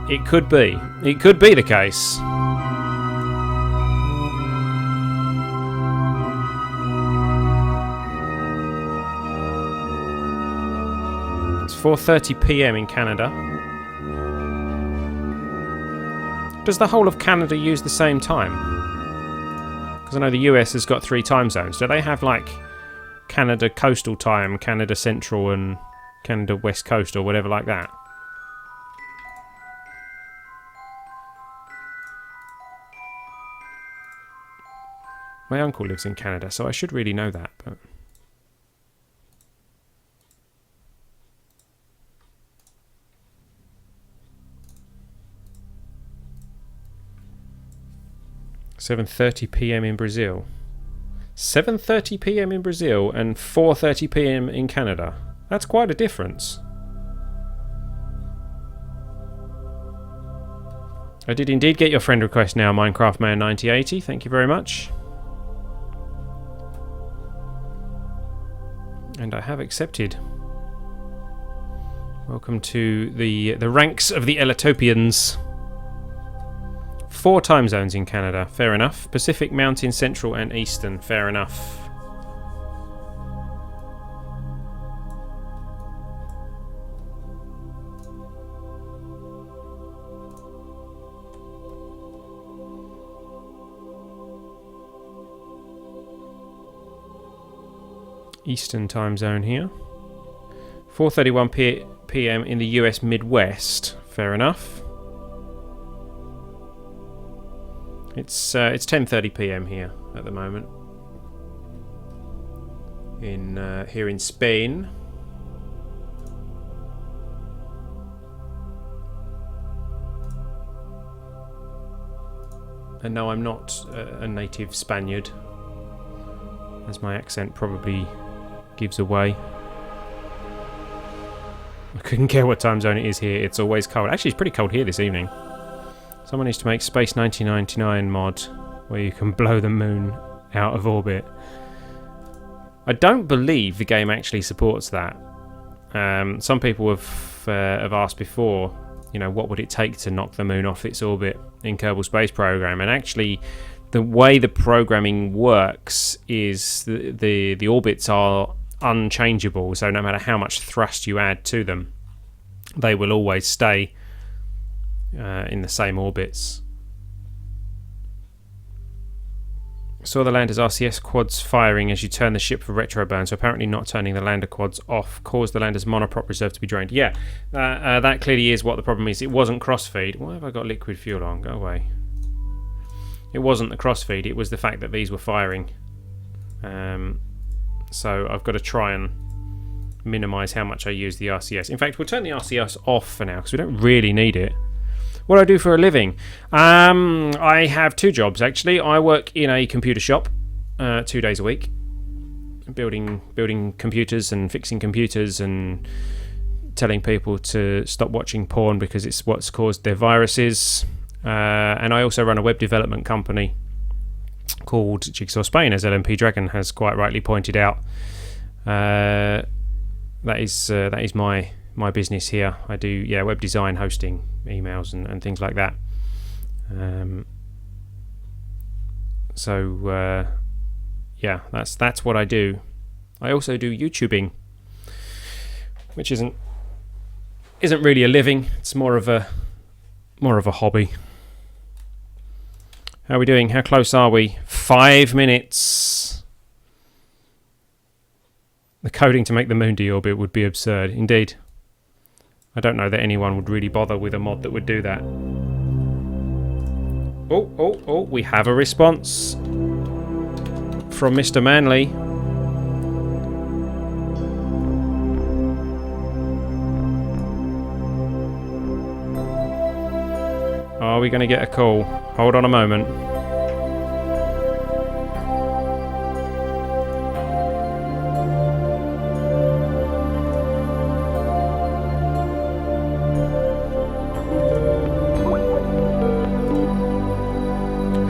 Speaker 1: It could be. It could be the case. It's 4:30 PM in Canada. Does the whole of Canada use the same time? Because I know the US has got 3 time zones. Do they have like Canada Coastal Time, Canada Central and Canada West Coast or whatever like that? My uncle lives in Canada, so I should really know that, but... $7:30 PM in Brazil. 7:30 PM in Brazil and 4:30 PM in Canada. That's quite a difference. I did indeed get your friend request now, Minecraft Man 9080. Thank you very much. And I have accepted. Welcome to the ranks of the Ellitopians. 4 time zones in Canada, fair enough. Pacific, Mountain, Central and Eastern, fair enough. Eastern time zone here. 4:31 PM in the US Midwest, fair enough. It's 10:30 PM here at the moment. Here in Spain. And no, I'm not a native Spaniard, as my accent probably gives away. I couldn't care what time zone it is here. It's always cold. Actually, it's pretty cold here this evening. Someone needs to make Space 1999 mod where you can blow the moon out of orbit. I don't believe the game actually supports that. Some people have asked before, you know, what would it take to knock the moon off its orbit in Kerbal Space Program? And actually, the way the programming works is the orbits are unchangeable. So no matter how much thrust you add to them, they will always stay in the same orbits. Saw the lander's RCS quads firing as you turn the ship for retro burn, so apparently not turning the lander quads off caused the lander's monoprop reserve to be drained. Yeah, that clearly is what the problem is. It wasn't crossfeed. Why have I got liquid fuel on? Go away. It wasn't the crossfeed, it was the fact that these were firing. So I've got to try and minimise how much I use the RCS. In fact, we'll turn the RCS off for now because we don't really need it. What do I do for a living? I have 2 jobs actually. I work in a computer shop 2 days a week, building computers and fixing computers and telling people to stop watching porn because it's what's caused their viruses. And I also run a web development company called Jigsaw Spain, as LMP Dragon has quite rightly pointed out. That is my business here. I do web design, hosting, emails and things like that. That's what I do. I also do YouTubing, which isn't really a living. It's more of a hobby. How are we doing? How close are we? 5 minutes. The coding to make the moon deorbit would be absurd. Indeed. I don't know that anyone would really bother with a mod that would do that. Oh, we have a response from Mr. Manley. Are we going to get a call? Hold on a moment.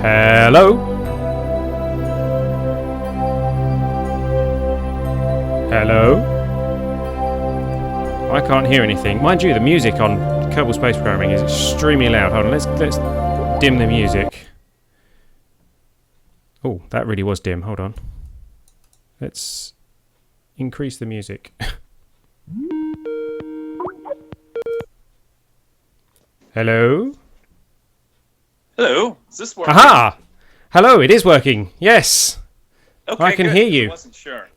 Speaker 1: Hello? Hello? I can't hear anything. Mind you, the music on Kerbal Space Programming is extremely loud. Hold on, let's dim the music. Oh, that really was dim. Hold on. Let's increase the music. Hello?
Speaker 2: Hello, is this working?
Speaker 1: Aha! Hello, it is working. Yes.
Speaker 2: Okay,
Speaker 1: I can
Speaker 2: good.
Speaker 1: hear you.
Speaker 2: I wasn't sure.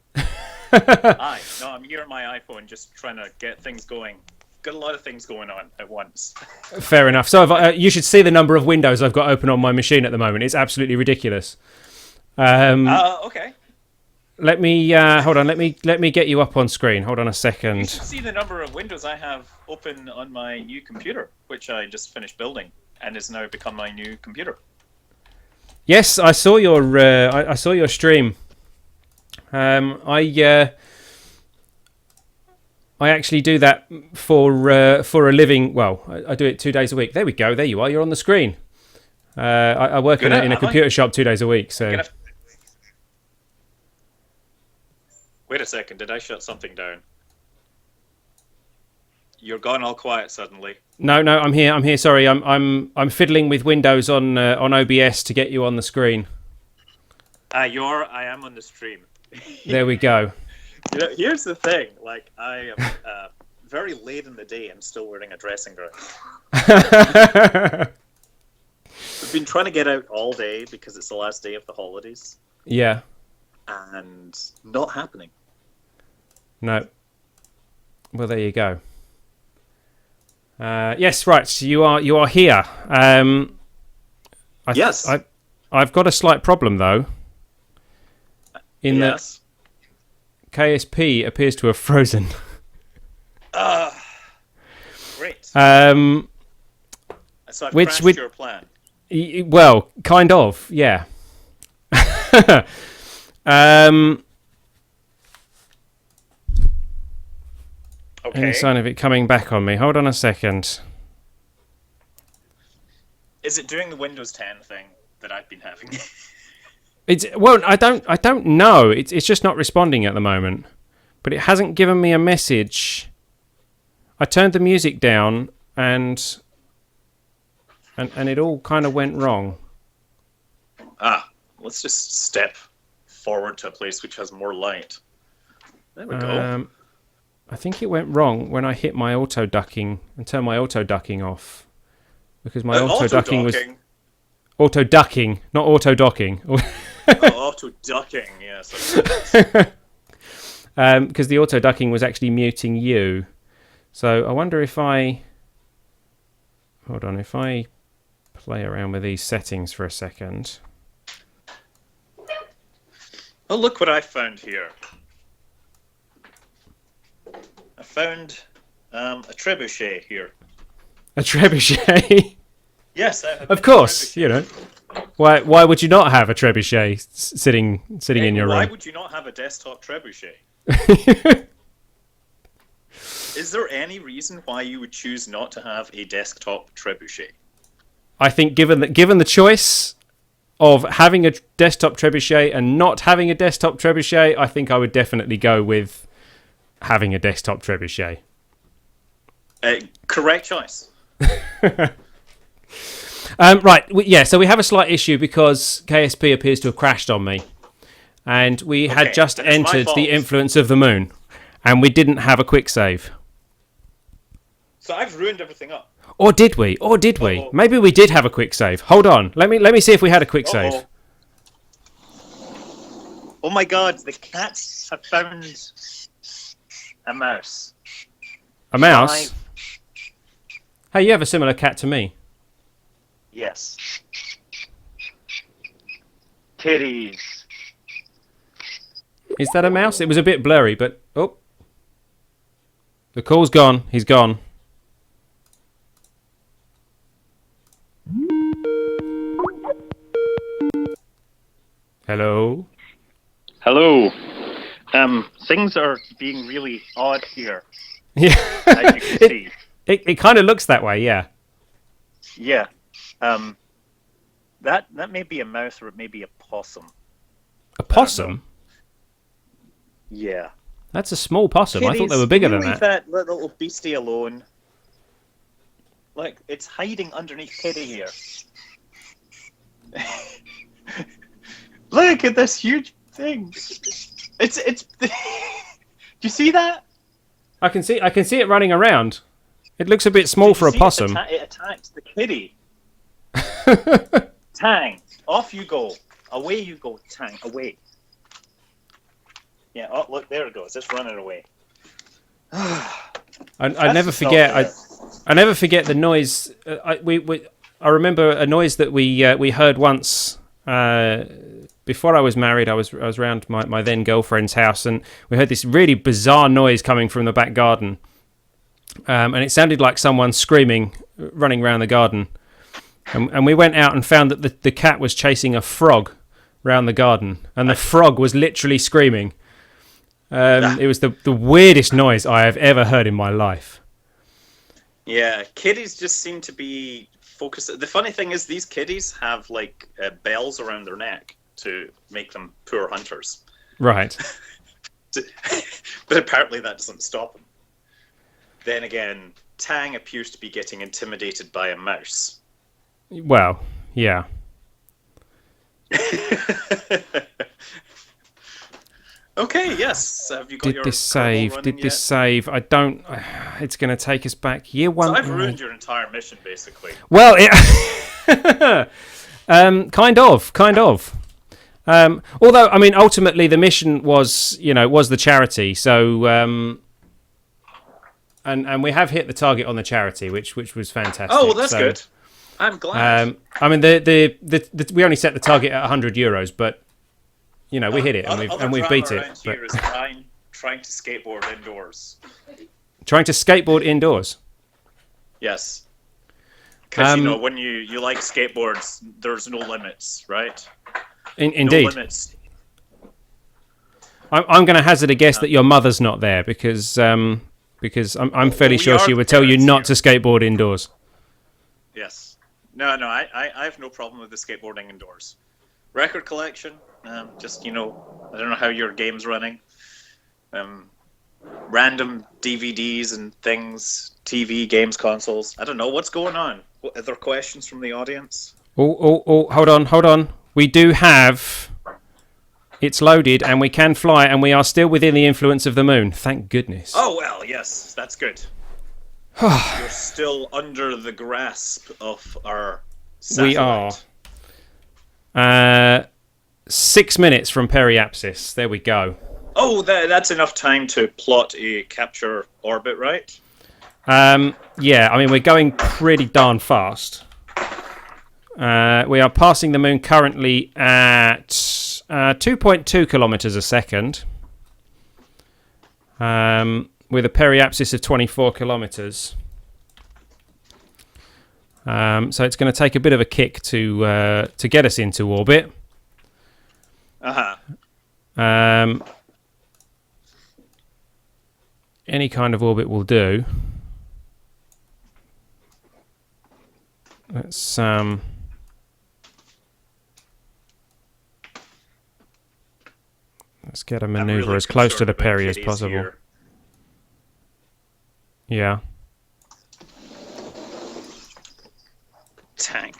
Speaker 2: I'm here on my iPhone just trying to get things going. Got a lot of things going on at once.
Speaker 1: Fair enough. So you should see the number of windows I've got open on my machine at the moment. It's absolutely ridiculous.
Speaker 2: Okay.
Speaker 1: Let me hold on. Let me get you up on screen. Hold on a
Speaker 2: You
Speaker 1: second.
Speaker 2: should see the number of windows I have open on my new computer, which I just finished building and has now become my new computer.
Speaker 1: Yes, I saw your I saw your stream. I actually do that for a living. Well, I do it 2 days a week. There we go. There you are. You're on the screen. I work in a computer shop 2 days a week. So.
Speaker 2: Wait a second. Did I shut something down? You're gone all quiet suddenly.
Speaker 1: No, I'm here. I'm here. Sorry, I'm fiddling with Windows on OBS to get you on the screen.
Speaker 2: I am on the stream.
Speaker 1: There we go.
Speaker 2: You know, here's the thing. Like, I am very late in the day. I'm still wearing a dressing gown. I've been trying to get out all day because it's the last day of the holidays.
Speaker 1: Yeah.
Speaker 2: And not happening.
Speaker 1: No. Well, there you go. Yes, right. So you are here.
Speaker 2: Yes.
Speaker 1: I've got a slight problem though.
Speaker 2: Yes.
Speaker 1: KSP appears to have frozen.
Speaker 2: Great.
Speaker 1: So
Speaker 2: I've crashed your plan.
Speaker 1: Well, kind of, yeah.
Speaker 2: Okay.
Speaker 1: Any sign of it coming back on me? Hold on a second.
Speaker 2: Is it doing the Windows 10 thing that I've been having?
Speaker 1: I don't know. It's just not responding at the moment. But it hasn't given me a message. I turned the music down and it all kind of went wrong.
Speaker 2: Let's just step forward to a place which has more light. There we go.
Speaker 1: I think it went wrong when I hit my auto ducking and turned my auto ducking off. Because my auto ducking was auto ducking, not auto docking.
Speaker 2: Auto ducking, yes.
Speaker 1: Because the auto ducking was actually muting you. So I wonder if I play around with these settings for a second.
Speaker 2: Oh, look what I found here. I found a trebuchet here.
Speaker 1: A trebuchet?
Speaker 2: Yes, I have
Speaker 1: of course, you know. Why would you not have a trebuchet sitting in your room?
Speaker 2: Why would you not have a desktop trebuchet? Is there any reason why you would choose not to have a desktop trebuchet?
Speaker 1: I think given the choice of having a desktop trebuchet and not having a desktop trebuchet, I think I would definitely go with having a desktop trebuchet.
Speaker 2: Correct choice.
Speaker 1: Right, so we have a slight issue because KSP appears to have crashed on me. And we had just entered the influence of the moon. And we didn't have a quick save.
Speaker 2: So I've ruined everything up.
Speaker 1: Or did we? Or did we?
Speaker 2: Uh-oh.
Speaker 1: Maybe we did have a quick save. Hold on. Let me see if we had a quick save.
Speaker 2: Oh my god, the cats have found a mouse.
Speaker 1: A mouse? Hey, you have a similar cat to me.
Speaker 2: Yes. Kitties.
Speaker 1: Is that a mouse? It was a bit blurry, but... Oh. The call's gone. He's gone. Hello?
Speaker 2: Hello. Things are being really odd here.
Speaker 1: Yeah.
Speaker 2: As you can see.
Speaker 1: It kind of looks that way, yeah.
Speaker 2: Yeah. That may be a mouse or it may be a possum.
Speaker 1: A possum?
Speaker 2: Yeah.
Speaker 1: That's a small possum.
Speaker 2: Kitties,
Speaker 1: I thought they were bigger than
Speaker 2: leave
Speaker 1: that.
Speaker 2: that little beastie alone. Like, it's hiding underneath Kitty here. Look at this huge thing. It's. Do you see that?
Speaker 1: I can see it running around. It looks a bit small for a possum.
Speaker 2: It attacks the kitty. Tang, off you go. Away you go, Tang. Away. Yeah. Oh, look, there it goes. It's running away.
Speaker 1: I never forget. I never forget the noise. I remember a noise that we heard once. Before I was married, I was around my then girlfriend's house, and we heard this really bizarre noise coming from the back garden, and it sounded like someone screaming, running around the garden, and we went out and found that the cat was chasing a frog round the garden, and the frog was literally screaming. It was the weirdest noise I have ever heard in my life.
Speaker 2: Yeah, kitties just seem to be focused. The funny thing is, these kitties have like bells around their neck to make them poor hunters.
Speaker 1: Right.
Speaker 2: But apparently that doesn't stop them. Then again, Tang appears to be getting intimidated by a mouse.
Speaker 1: Well, yeah.
Speaker 2: Okay, yes. Have you got
Speaker 1: Did this save? I don't... It's going to take us back. Year one...
Speaker 2: So I've ruined your entire mission, basically.
Speaker 1: Well, it... kind of. Although, I mean, ultimately the mission was the charity. So, and we have hit the target on the charity, which was fantastic.
Speaker 2: Oh, well, that's good. I'm glad.
Speaker 1: I mean, we only set the target at €100, but we hit it and we've beat it.
Speaker 2: Here is trying to skateboard indoors.
Speaker 1: Trying to skateboard indoors.
Speaker 2: Yes. Because when you like skateboards, there's no limits, right?
Speaker 1: Indeed.
Speaker 2: No limits.
Speaker 1: I'm going to hazard a guess that your mother's not there because I'm fairly sure she would tell you not to skateboard indoors.
Speaker 2: Yes. No, I have no problem with the skateboarding indoors. Record collection, just I don't know how your game's running. Random DVDs and things, TV, games, consoles. I don't know what's going on. Are there questions from the audience?
Speaker 1: Oh, hold on. We do have... It's loaded and we can fly and we are still within the influence of the moon. Thank goodness.
Speaker 2: Oh, well, yes. That's good. You're still under the grasp of our satellite.
Speaker 1: We are. 6 minutes from periapsis. There we go.
Speaker 2: Oh, that's enough time to plot a capture orbit, right?
Speaker 1: Yeah, I mean, we're going pretty darn fast. We are passing the moon currently at 2.2 kilometers a second, with a periapsis of 24 kilometers. So it's going to take a bit of a kick to get us into orbit. Any kind of orbit will do. Let's get a maneuver as close to the peri as possible. Here. Yeah.
Speaker 2: Tang.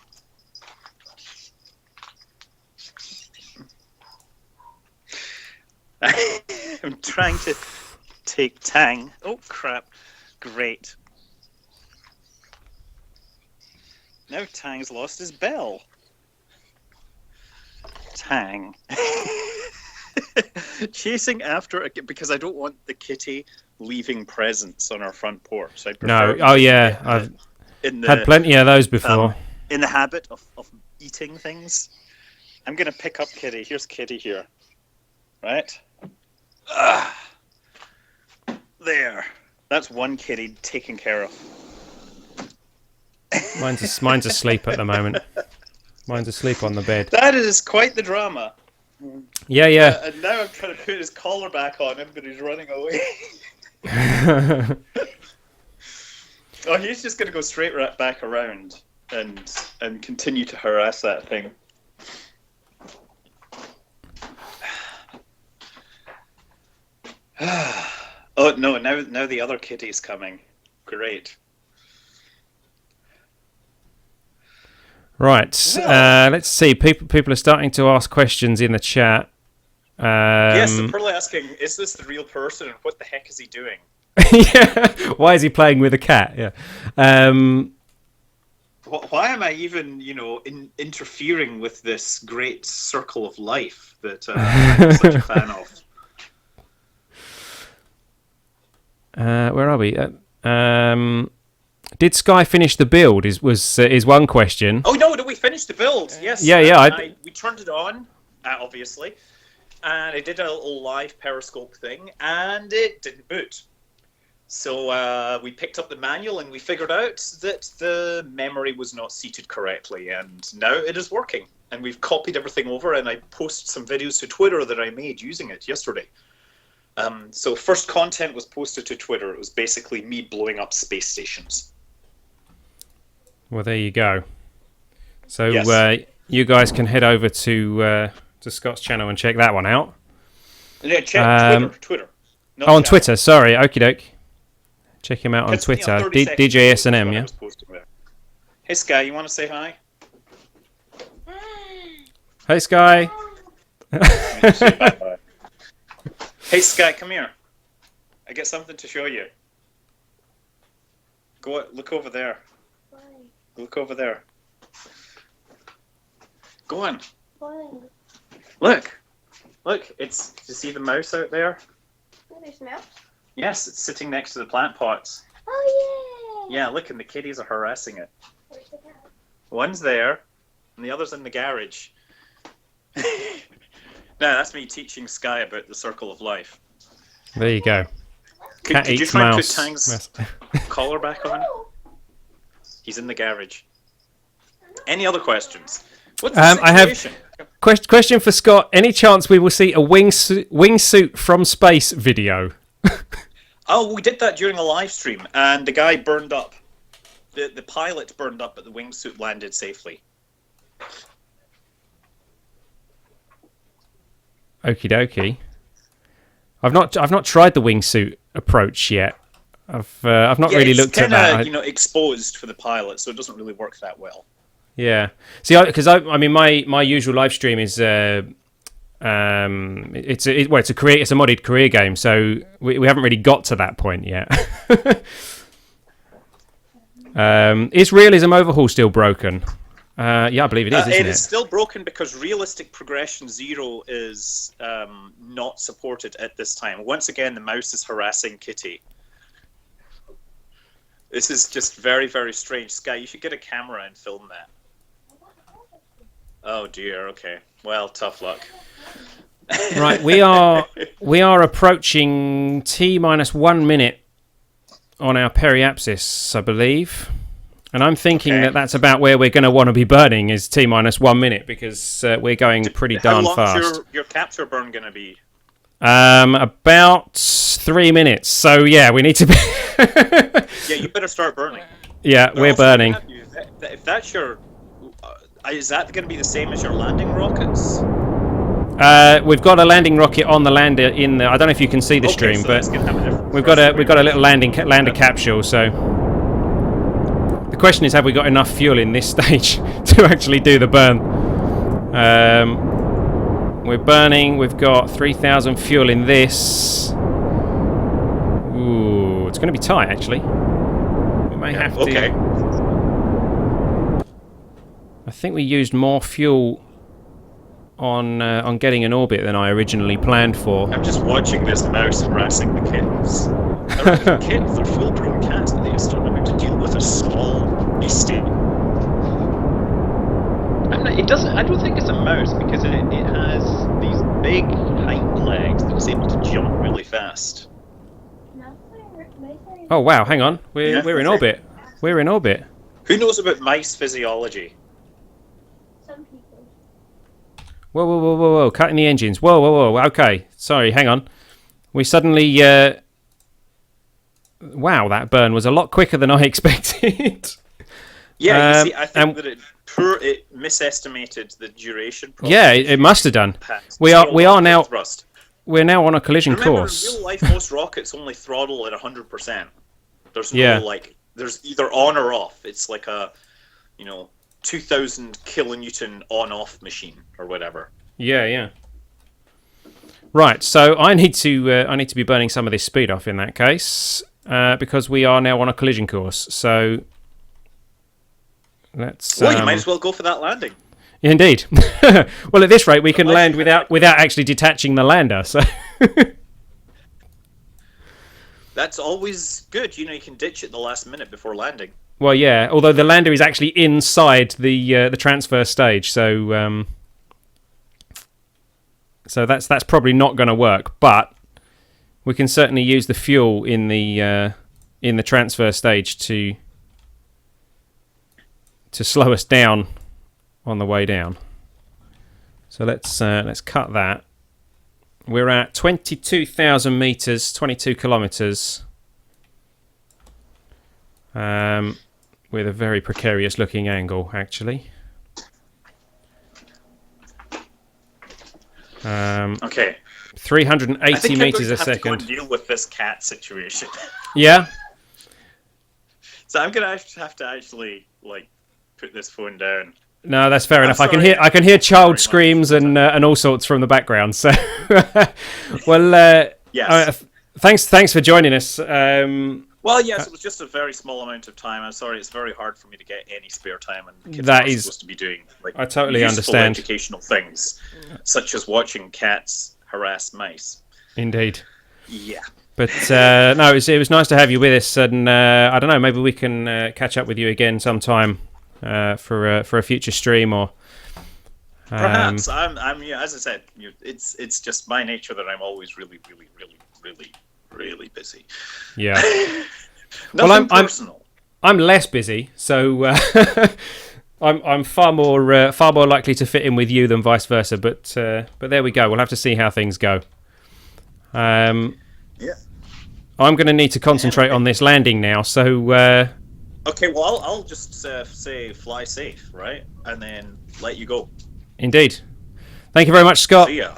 Speaker 2: I'm trying to take Tang. Oh crap! Great. Now Tang's lost his bell. Tang. Chasing after a because I don't want the kitty leaving presents on our front porch. I prefer
Speaker 1: No. Oh yeah, I've had plenty of those before.
Speaker 2: In the habit of eating things. I'm gonna pick up Kitty. Here's Kitty here. Right? There. That's one kitty taken care of.
Speaker 1: Mine's asleep at the moment. Mine's asleep on the bed.
Speaker 2: That is quite the drama.
Speaker 1: Yeah.
Speaker 2: And now I'm trying to put his collar back on him, but he's running away. Oh, he's just going to go straight back around and continue to harass that thing. Oh no! Now the other kitty's coming. Great.
Speaker 1: Right. Let's see. People are starting to ask questions in the chat.
Speaker 2: Yes, they're probably asking, is this the real person and what the heck is he doing?
Speaker 1: Yeah. Why is he playing with a cat? Yeah.
Speaker 2: Why am I even, interfering with this great circle of life that I'm such a fan of?
Speaker 1: Where are we? Did Sky finish the build? Is one question.
Speaker 2: Oh no! Did we finish the build? Yes.
Speaker 1: Yeah.
Speaker 2: We turned it on, obviously, and it did a little live Periscope thing, and it didn't boot. So we picked up the manual, and we figured out that the memory was not seated correctly, and now it is working. And we've copied everything over, and I posted some videos to Twitter that I made using it yesterday. So first content was posted to Twitter. It was basically me blowing up space stations.
Speaker 1: Well, there you go. So
Speaker 2: yes.
Speaker 1: You guys can head over to Scott's channel and check that one out.
Speaker 2: Yeah, check Twitter.
Speaker 1: On Twitter, sorry. Okie doke. Check him out on Twitter. DJ S&M, yeah?
Speaker 2: Hey, Sky, you want to say hi?
Speaker 1: Hey, Sky.
Speaker 2: Say bye-bye. Hey, Sky, come here. I got something to show you. Look over there.
Speaker 3: Why?
Speaker 2: Look over there. Go on.
Speaker 3: Why?
Speaker 2: Look. Do you see the mouse out there?
Speaker 3: Oh, there's a mouse?
Speaker 2: Yes, it's sitting next to the plant pots.
Speaker 3: Oh, yeah.
Speaker 2: Yeah, look, and the kitties are harassing it.
Speaker 3: Where's the cat?
Speaker 2: One's there, and the other's in the garage. No, that's me teaching Sky about the circle of life.
Speaker 1: There you go.
Speaker 2: Could you try and put Tang's collar back on? He's in the garage. Any other questions? What's the situation?
Speaker 1: I have question for Scott. Any chance we will see a wingsuit from space video?
Speaker 2: Oh, we did that during a live stream, and the guy burned up. The pilot burned up, but the wingsuit landed safely.
Speaker 1: Okie dokie. I've not tried the wingsuit approach yet. I've not really looked at that.
Speaker 2: It's kind of exposed for the pilot, so it doesn't really work that well.
Speaker 1: Yeah. See, because I mean, my usual live stream is it's a modded career game, so we haven't really got to that point yet. Is Realism Overhaul still broken? Yeah, I believe it is, isn't it?
Speaker 2: It is still broken because Realistic Progression 0 is not supported at this time. Once again, the mouse is harassing Kitty. This is just very, very strange. Sky, you should get a camera and film that. Oh dear, okay. Well, tough luck.
Speaker 1: Right, we are approaching T-1 minute on our periapsis, I believe. And I'm thinking that's about where we're going to want to be burning is T-1 minute because we're going pretty darn fast.
Speaker 2: How long is your capture burn going to be?
Speaker 1: About 3 minutes. So yeah, we need to be.
Speaker 2: Yeah, you better start burning.
Speaker 1: Yeah, we're burning.
Speaker 2: If that's your, is that going to be the same as your landing rockets?
Speaker 1: We've got a landing rocket on the lander in the. I don't know if you can see the stream,
Speaker 2: so
Speaker 1: but we've got a little lander capsule. So the question is, have we got enough fuel in this stage to actually do the burn? We're burning. We've got 3,000 fuel in this. Ooh, it's going to be tight actually. We may have to.
Speaker 2: Okay.
Speaker 1: I think we used more fuel on getting an orbit than I originally planned for.
Speaker 2: I'm just watching this mouse harassing the kittens. The kittens are full-grown cats, but they just don't know how to deal with a small beastie.
Speaker 4: I don't think it's a mouse because it has these big hind legs that it's able to jump really fast.
Speaker 1: Oh wow, hang on. We're in orbit. We're in orbit.
Speaker 2: Who knows about mice physiology?
Speaker 3: Some people.
Speaker 1: Whoa. Cutting the engines. Whoa. Okay. Sorry, hang on. We suddenly... Wow, that burn was a lot quicker than I expected.
Speaker 2: Yeah, you see, I think that it misestimated the duration.
Speaker 1: Yeah, it must have done. We are now...
Speaker 2: Thrust.
Speaker 1: We're now on a collision course.
Speaker 2: In real life, most rockets only throttle at 100%. There's no, there's either on or off. It's like a, 2,000 kilonewton on-off machine or whatever.
Speaker 1: Yeah. Right, so I need to be burning some of this speed off in that case, because we are now on a collision course. So let's.
Speaker 2: Well, you might as well go for that landing.
Speaker 1: Indeed. Well, at this rate, we can land without actually detaching the lander. So
Speaker 2: that's always good. You can ditch it the last minute before landing.
Speaker 1: Well, yeah. Although the lander is actually inside the transfer stage, so that's probably not going to work. But we can certainly use the fuel in the transfer stage to slow us down on the way down. So let's cut that. We're at 22,000 meters, 22 kilometers, with a very precarious looking angle, actually.
Speaker 2: Okay.
Speaker 1: 380 meters a second.
Speaker 2: Go and deal with this cat situation.
Speaker 1: Yeah.
Speaker 2: So I'm gonna have to actually put this phone down.
Speaker 1: No, that's fair enough. I can hear child screams and all sorts from the background. So, well,
Speaker 2: yes.
Speaker 1: Thanks for joining us.
Speaker 2: Well, yes, it was just a very small amount of time. I'm sorry, it's very hard for me to get any spare time, and kids are supposed to be doing
Speaker 1: I totally
Speaker 2: useful
Speaker 1: understand
Speaker 2: educational things, such as watching cats harass mice.
Speaker 1: Indeed.
Speaker 2: Yeah.
Speaker 1: But no, it was nice to have you with us, and I don't know, maybe we can catch up with you again sometime. For a future stream or
Speaker 2: perhaps I'm as I said, it's just my nature that I'm always really busy.
Speaker 1: Yeah.
Speaker 2: Nothing personal.
Speaker 1: I'm less busy, so I'm far more likely to fit in with you than vice versa. But there we go. We'll have to see how things go.
Speaker 2: Yeah.
Speaker 1: I'm going to need to concentrate on this landing now. So.
Speaker 2: Okay, well, I'll just say fly safe, right? And then let you go.
Speaker 1: Indeed. Thank you very much, Scott.
Speaker 2: See ya.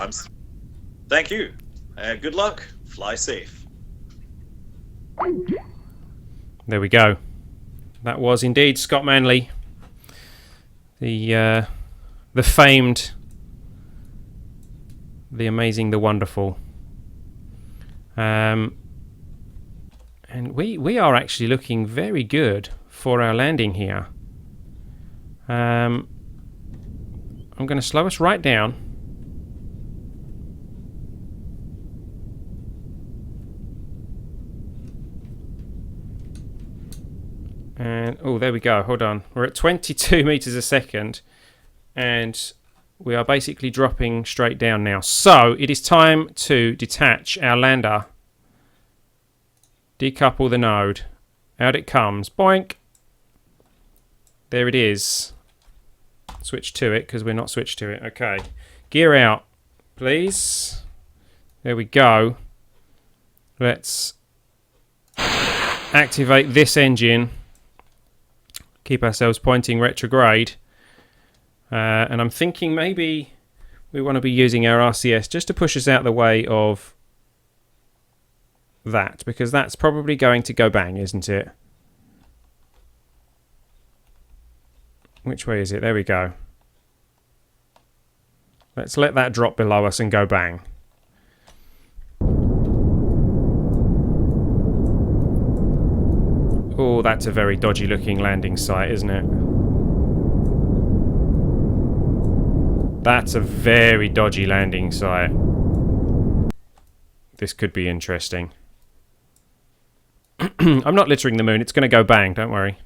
Speaker 2: Thank you. Good luck. Fly safe.
Speaker 1: There we go. That was indeed Scott Manley, the famed, the amazing, the wonderful. And we are actually looking very good for our landing here. I'm going to slow us right down. And oh, there we go. Hold on. We're at 22 meters a second, and we are basically dropping straight down now. So it is time to detach our lander. Decouple the node. Out it comes. Boink. There it is. Switch to it because we're not switched to it. Okay. Gear out, please. There we go. Let's activate this engine. Keep ourselves pointing retrograde. And I'm thinking maybe we want to be using our RCS just to push us out the way of that, because that's probably going to go bang, isn't it? Which way is it? There we go. Let's let that drop below us and go bang. Oh, that's a very dodgy looking landing site, isn't it? That's a very dodgy landing site. This could be interesting. I'm not littering the moon. It's going to go bang, don't worry.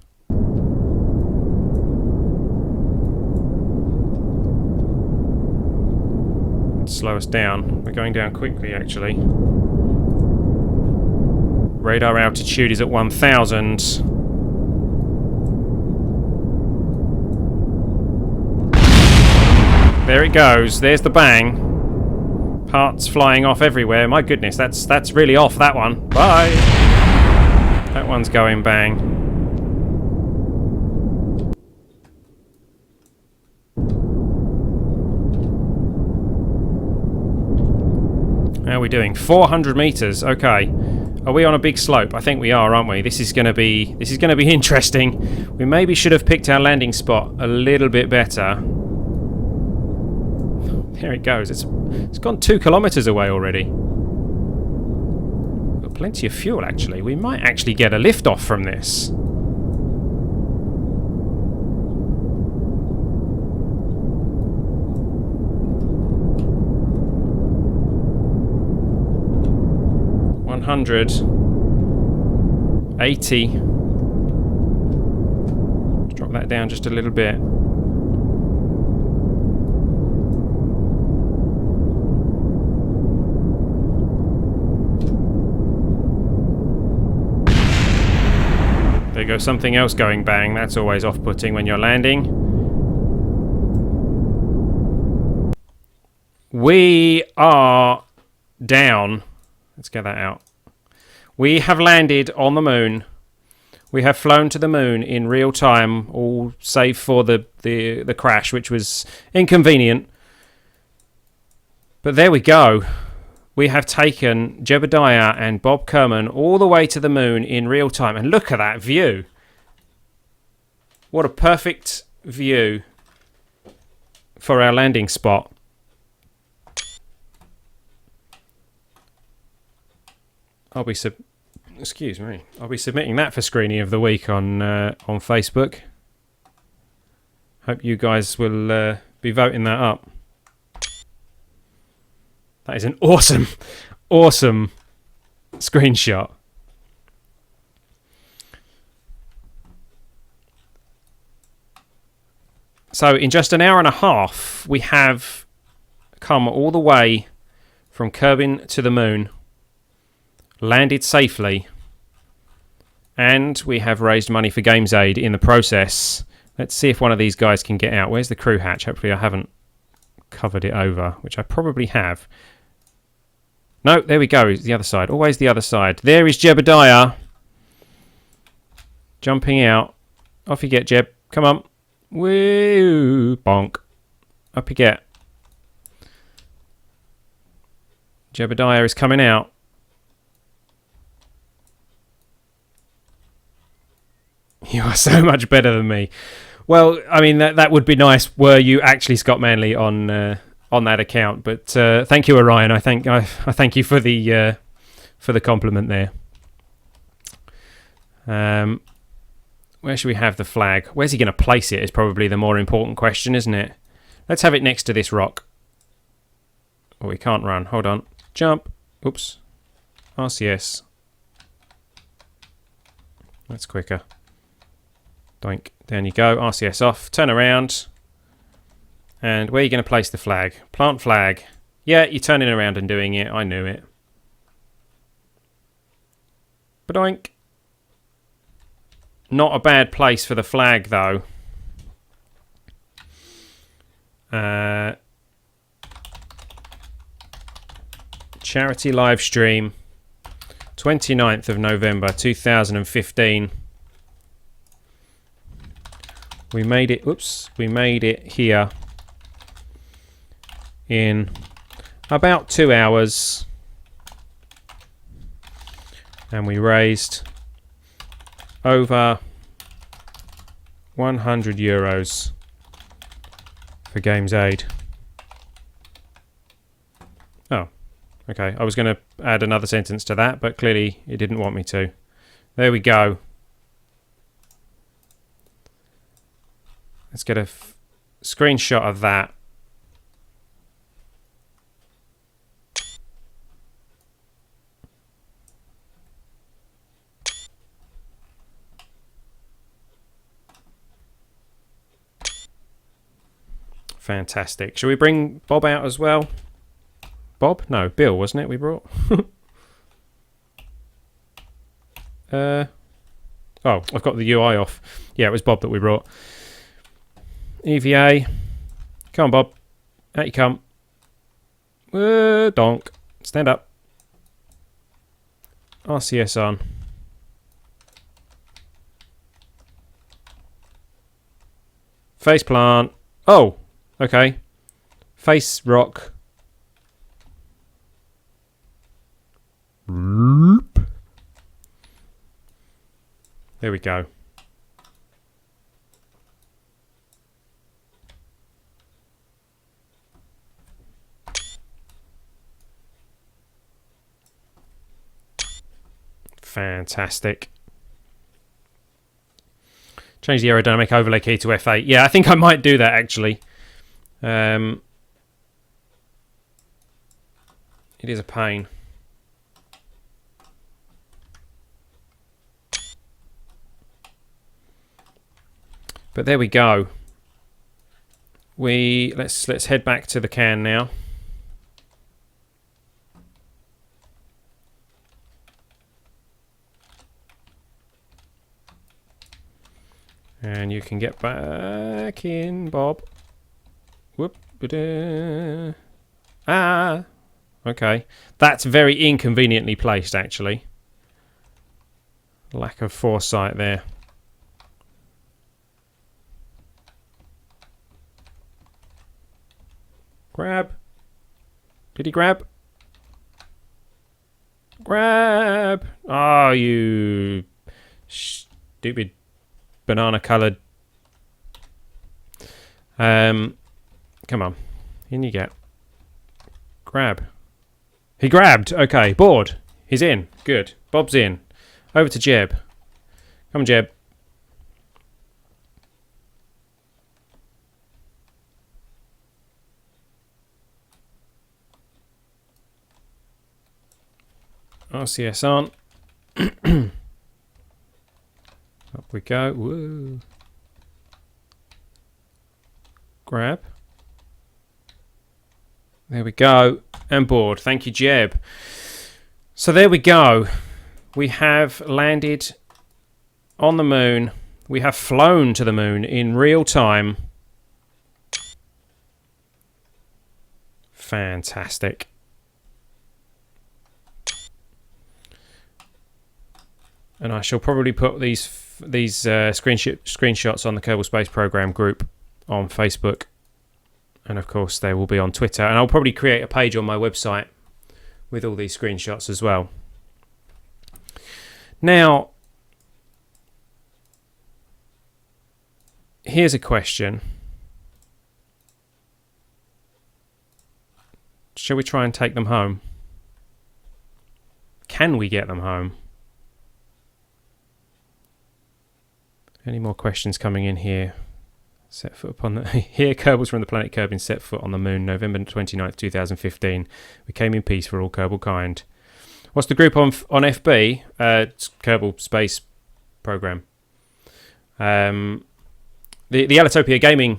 Speaker 1: Slow us down. We're going down quickly, actually. Radar altitude is at 1,000. There it goes. There's the bang. Parts flying off everywhere. My goodness, that's really off, that one. Bye. That one's going bang. How are we doing? 400 meters. Okay. Are we on a big slope? I think we are, aren't we? This is going to be interesting. We maybe should have picked our landing spot a little bit better. There it goes. It's gone 2 kilometers away already. Got plenty of fuel, actually. We might actually get a lift off from this. $180. Drop that down just a little bit. There goes something else going bang. That's always off-putting when you're landing. We are down. Let's get that out. We have landed on the moon. We have flown to the moon in real time, all save for the crash, which was inconvenient. But there we go. We have taken Jebediah and Bob Kerman all the way to the moon in real time. And look at that view. What a perfect view for our landing spot. I'll be submitting that for Screening of the Week on Facebook. Hope you guys will be voting that up. That is an awesome, awesome screenshot. So in just an hour and a half, we have come all the way from Kerbin to the moon, landed safely, and we have raised money for GamesAid in the process. Let's see if one of these guys can get out. Where's the crew hatch? Hopefully I haven't covered it over, which I probably have. No, there we go. It's the other side. Always the other side. There is Jebediah. Jumping out. Off you get, Jeb. Come on. Woo! Bonk. Up you get. Jebediah is coming out. You are so much better than me. Well, I mean, that would be nice were you actually Scott Manley on that account. But thank you, Orion. I thank you for the compliment there. Where should we have the flag? Where's he going to place it is probably the more important question, isn't it? Let's have it next to this rock. Oh, we can't run. Hold on. Jump. Oops. RCS. That's quicker. Doink. Down you go. RCS off. Turn around. And where are you going to place the flag? Plant flag. Yeah, you're turning around and doing it. I knew it. Doink. Not a bad place for the flag, though. Charity live stream. 29th of November 2015. We made it. Oops. We made it here in about 2 hours. And we raised over €100 for GamesAid. Oh, okay. I was going to add another sentence to that, but clearly it didn't want me to. There we go. Let's get a screenshot of that. Fantastic. Shall we bring Bob out as well? Bob? No, Bill, wasn't it we brought? Oh, I've got the UI off. Yeah, it was Bob that we brought. EVA. Come on, Bob. Out you come. Donk. Stand up. RCS on. Face plant. Oh, okay. Face rock. There we go. Fantastic. Change the aerodynamic overlay key to F8. Yeah, I think I might do that actually. It is a pain. But there we go. Let's head back to the can now. And you can get back in, Bob. Whoop. Ah. Okay. That's very inconveniently placed, actually. Lack of foresight there. Grab. Did he grab? Grab. Oh, you stupid banana coloured. Come on. In you get. Grab. He grabbed. Okay. Board. He's in. Good. Bob's in. Over to Jeb. Come on, Jeb. RCS on. Up we go. Woo. Grab. There we go. And board. Thank you, Jeb. So there we go. We have landed on the moon. We have flown to the moon in real time. Fantastic. And I shall probably put these screenshots on the Kerbal Space Program group on Facebook. And of course they will be on Twitter. And I'll probably create a page on my website with all these screenshots as well. Now, here's a question. Shall we try and take them home? Can we get them home? Any more questions coming in here? Set foot upon the... Here, Kerbals from the planet Kerbin set foot on the moon, November 29th, 2015. We came in peace for all Kerbal kind. What's the group on FB? It's Kerbal Space Program. The Ellitopia Gaming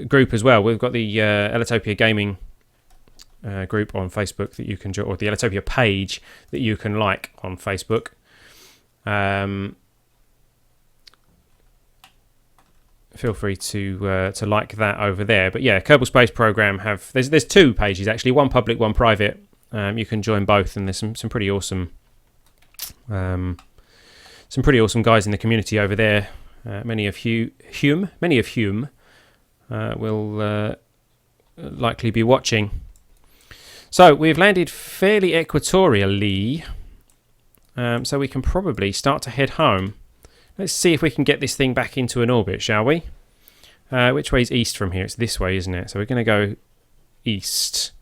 Speaker 1: group as well. We've got the Ellitopia Gaming group on Facebook that you can join, or the Ellitopia page that you can like on Facebook. Feel free to like that over there. But yeah, Kerbal Space Program have there's two pages actually, one public, one private. You can join both, and there's some pretty awesome guys in the community over there. Many of whom will likely be watching. So we've landed fairly equatorially, so we can probably start to head home. Let's see if we can get this thing back into an orbit, shall we? Which way is east from here? It's this way, isn't it? So we're going to go east.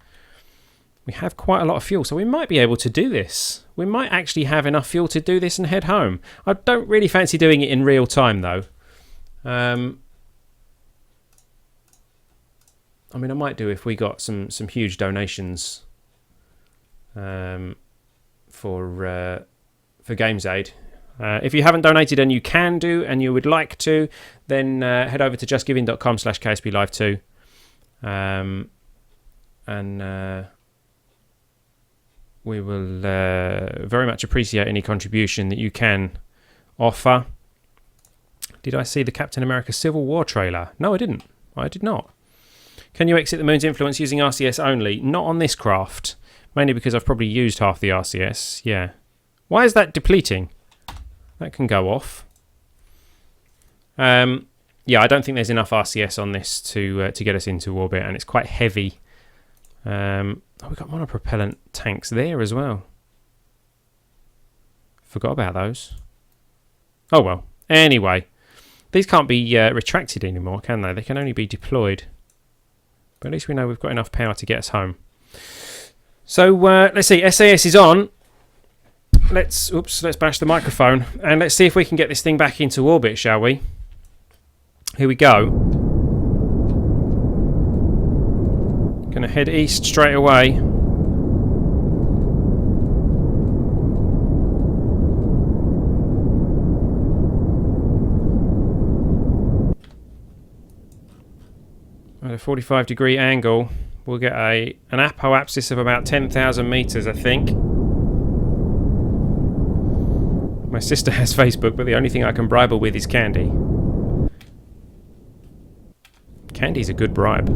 Speaker 1: We have quite a lot of fuel, so we might be able to do this. We might actually have enough fuel to do this and head home. I don't really fancy doing it in real time, though. I mean, I might do if we got some huge donations for GamesAid. If you haven't donated and you can do and you would like to, then head over to justgiving.com/KSP Live 2. And we will very much appreciate any contribution that you can offer. Did I see the Captain America Civil War trailer? No, I didn't. I did not. Can you exit the moon's influence using RCS only? Not on this craft. Mainly because I've probably used half the RCS. Yeah. Why is that depleting? That can go off. Yeah, I don't think there's enough RCS on this to get us into orbit, and it's quite heavy. Oh, we've got monopropellant tanks there as well. Forgot about those. Oh well. Anyway, these can't be retracted anymore, can they? They can only be deployed. But at least we know we've got enough power to get us home. So let's see. SAS is on. Let's bash the microphone and let's see if we can get this thing back into orbit, shall we? Here we go. Gonna head east straight away. At a 45-degree angle, we'll get an apoapsis of about 10,000 meters, I think. My sister has Facebook, but the only thing I can bribe her with is candy. Candy's a good bribe.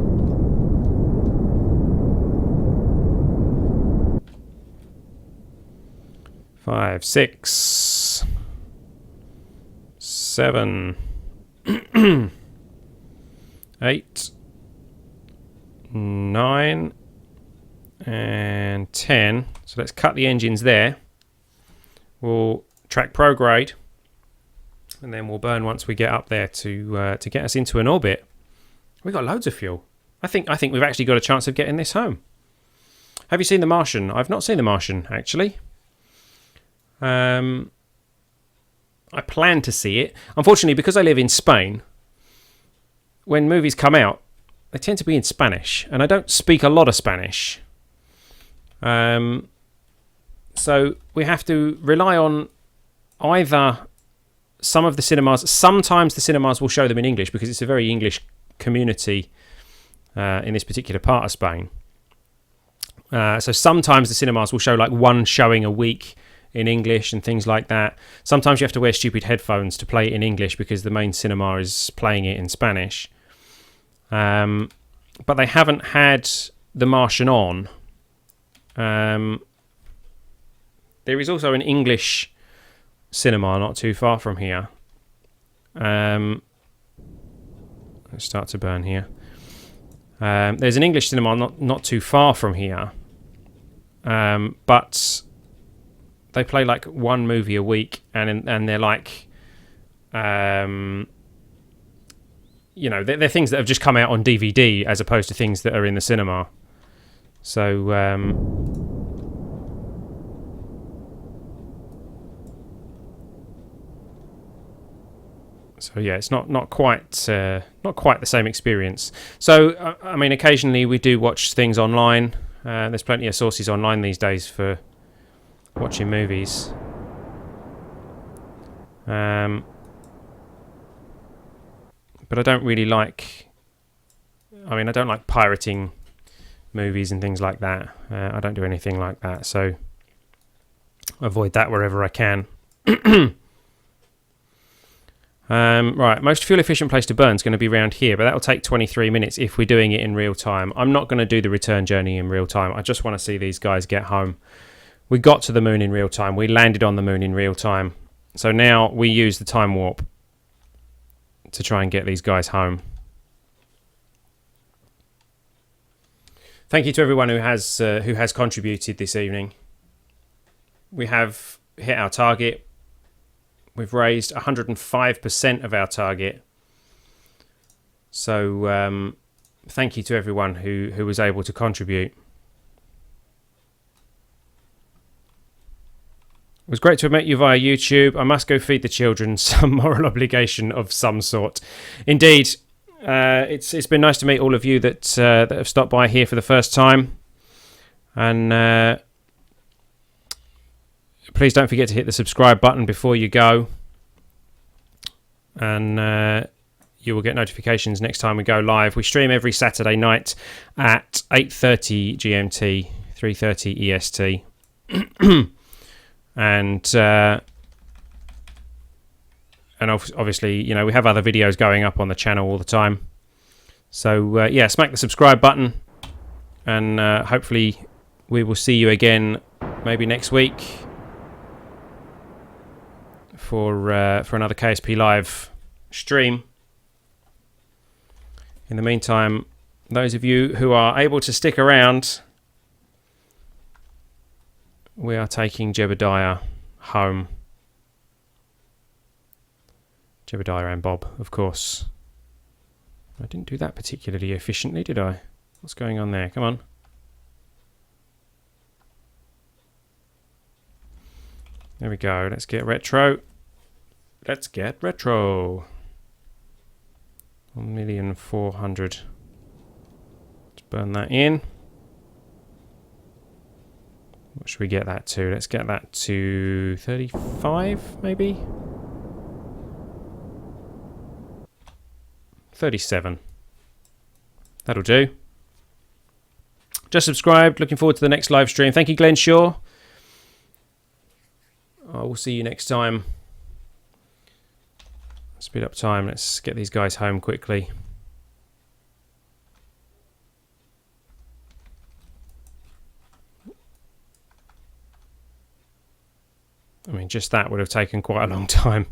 Speaker 1: Five, 6, 7, 8, 9, and 10. So let's cut the engines there. We'll track prograde, and then we'll burn once we get up there to get us into an orbit. We've got loads of fuel. I think we've actually got a chance of getting this home. Have you seen The Martian? I've not seen The Martian, actually. I plan to see it. Unfortunately, because I live in Spain, when movies come out, they tend to be in Spanish, and I don't speak a lot of Spanish. So we have to rely on either some of the cinemas. Sometimes the cinemas will show them in English because it's a very English community in this particular part of Spain. So sometimes the cinemas will show like one showing a week in English and things like that. Sometimes you have to wear stupid headphones to play it in English because the main cinema is playing it in Spanish. But they haven't had The Martian on. There is also an English cinema not too far from here. Let's start to burn here. There's an English cinema not too far from here. But they play like one movie a week, and they're like, you know, they're things that have just come out on DVD as opposed to things that are in the cinema. So yeah, it's not quite the same experience. So I mean, occasionally we do watch things online. There's plenty of sources online these days for watching movies. But I don't really like. I mean, I don't like pirating movies and things like that. I don't do anything like that, so avoid that wherever I can. Right, most fuel efficient place to burn is going to be around here, but that'll take 23 minutes if we're doing it in real time. I'm not going to do the return journey in real time. I just want to see these guys get home. We got to the moon in real time. We landed on the moon in real time. So now we use the time warp to try and get these guys home. Thank you to everyone who has contributed this evening. We have hit our target. We've raised 105% of our target. So thank you to everyone who was able to contribute. It was great to have met you via YouTube. I must go feed the children, some moral obligation of some sort. Indeed, it's been nice to meet all of you that have stopped by here for the first time. And Please don't forget to hit the subscribe button before you go. And you will get notifications next time we go live. We stream every Saturday night at 8:30 GMT, 3:30 EST. And obviously, you know, we have other videos going up on the channel all the time. So, yeah, smack the subscribe button. And hopefully we will see you again maybe next week for another KSP Live stream. In the meantime, those of you who are able to stick around, we are taking Jebediah home. Jebediah and Bob, of course. I didn't do that particularly efficiently, did I? What's going on there? Come on. There we go. Let's get retro. Let's get retro. 1,400,000. Let's burn that in. What should we get that to? Let's get that to 35, maybe? 37. That'll do. Just subscribed. Looking forward to the next live stream. Thank you, Glenn Shaw. I will see you next time. Speed up time. Let's get these guys home quickly. I mean, just that would have taken quite a long time,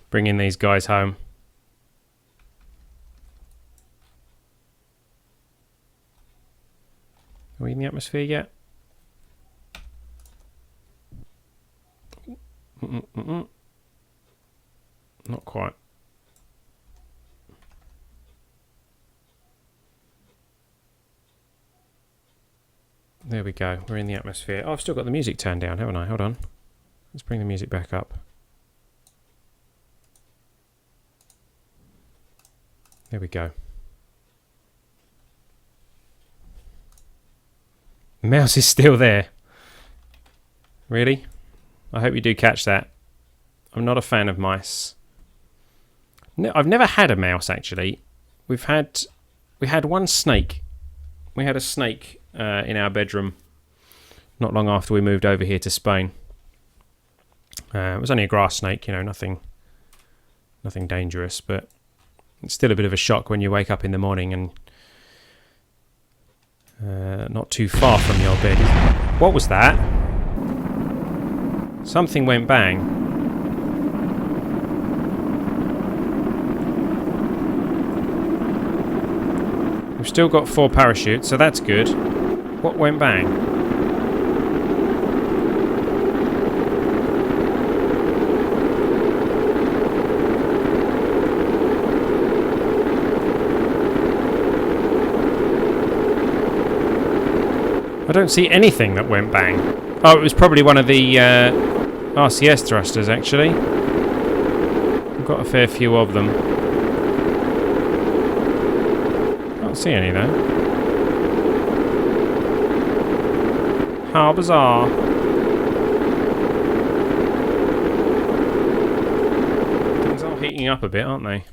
Speaker 1: bringing these guys home. Are we in the atmosphere yet? Not quite. There we go. We're in the atmosphere. Oh, I've still got the music turned down, haven't I? Hold on. Let's bring the music back up. There we go. The mouse is still there. Really? I hope you do catch that. I'm not a fan of mice. No, I've never had a mouse, actually. We had one snake. We had a snake in our bedroom not long after we moved over here to Spain. It was only a grass snake, you know, nothing dangerous, but it's still a bit of a shock when you wake up in the morning and not too far from your bed. What was that? Something went bang. We've still got 4 parachutes, so that's good. What went bang? I don't see anything that went bang. Oh, it was probably one of the RCS thrusters, actually. I've got a fair few of them. Can't see any, though. How bizarre. Things are heating up a bit, aren't they?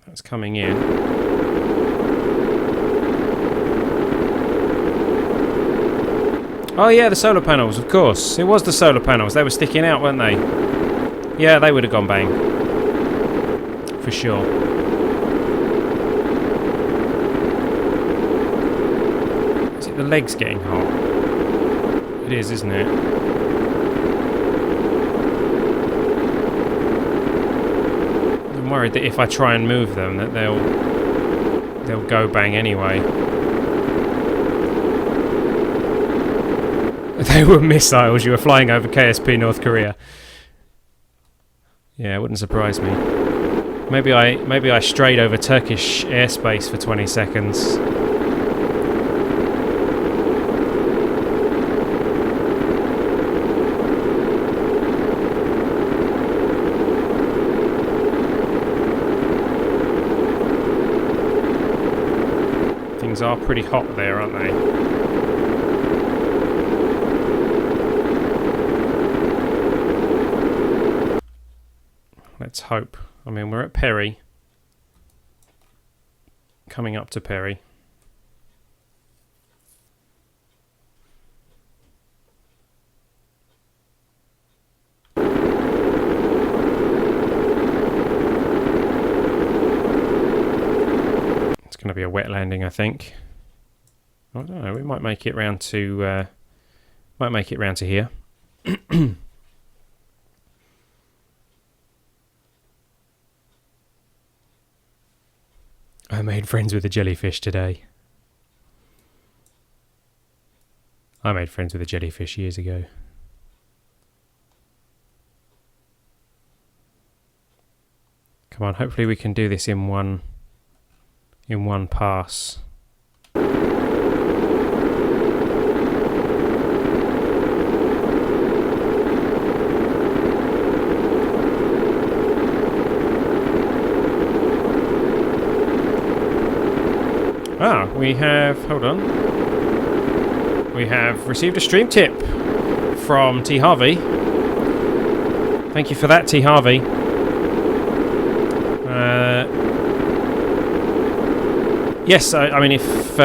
Speaker 1: That's coming in. Oh yeah, the solar panels, of course. It was the solar panels. They were sticking out, weren't they? Yeah, they would have gone bang. For sure. Is it the legs getting hot? It is, isn't it? I'm worried that if I try and move them, that they'll go bang anyway. They were missiles. You were flying over KSP North Korea. Yeah, it wouldn't surprise me. Maybe I strayed over Turkish airspace for 20 seconds. Things are pretty hot there, aren't they? hope. I mean, we're at Perry. Coming up to Perry. It's going to be a wet landing, I think. I don't know. We might make it round to. Might make it round to here. I made friends with a jellyfish today. I made friends with a jellyfish years ago. Come on, hopefully we can do this in one pass. We have, hold on, we have received a stream tip from T. Harvey. Thank you for that, T. Harvey. Yes, I mean, if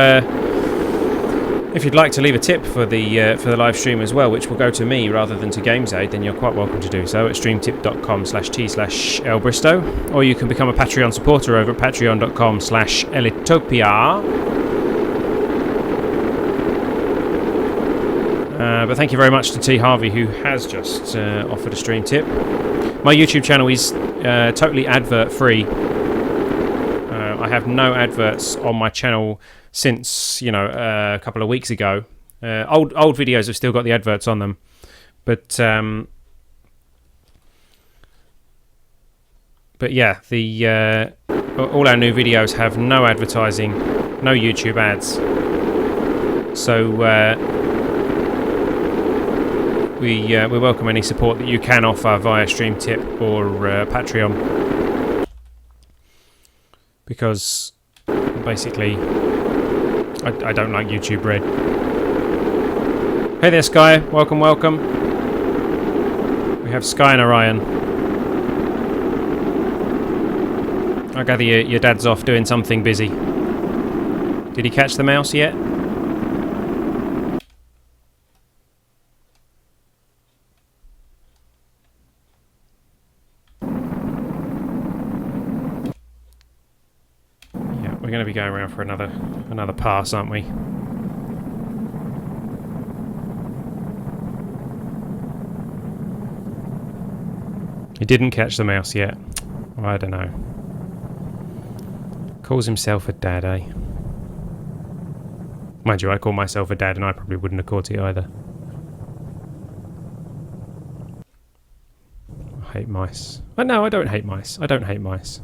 Speaker 1: you'd like to leave a tip for the live stream as well, which will go to me rather than to GamesAid, then you're quite welcome to do so at streamtip.com/t/elbristow, or you can become a Patreon supporter over at patreon.com/Ellitopia. But thank you very much to T. Harvey, who has just offered a stream tip. My YouTube channel is totally advert free. I have no adverts on my channel since, a couple of weeks ago. Old videos have still got the adverts on them, but yeah, all our new videos have no advertising, no YouTube ads. So we welcome any support that you can offer via Stream Tip or Patreon. Because basically, I don't like YouTube Red. Hey there, Sky. Welcome, welcome. We have Sky and Orion. I gather your dad's off doing something busy. Did he catch the mouse yet? We're going to be going around for another pass, aren't we? He didn't catch the mouse yet. I don't know. Calls himself a dad, eh? Mind you, I call myself a dad and I probably wouldn't have caught it either. I hate mice. Oh, no, I don't hate mice. I don't hate mice.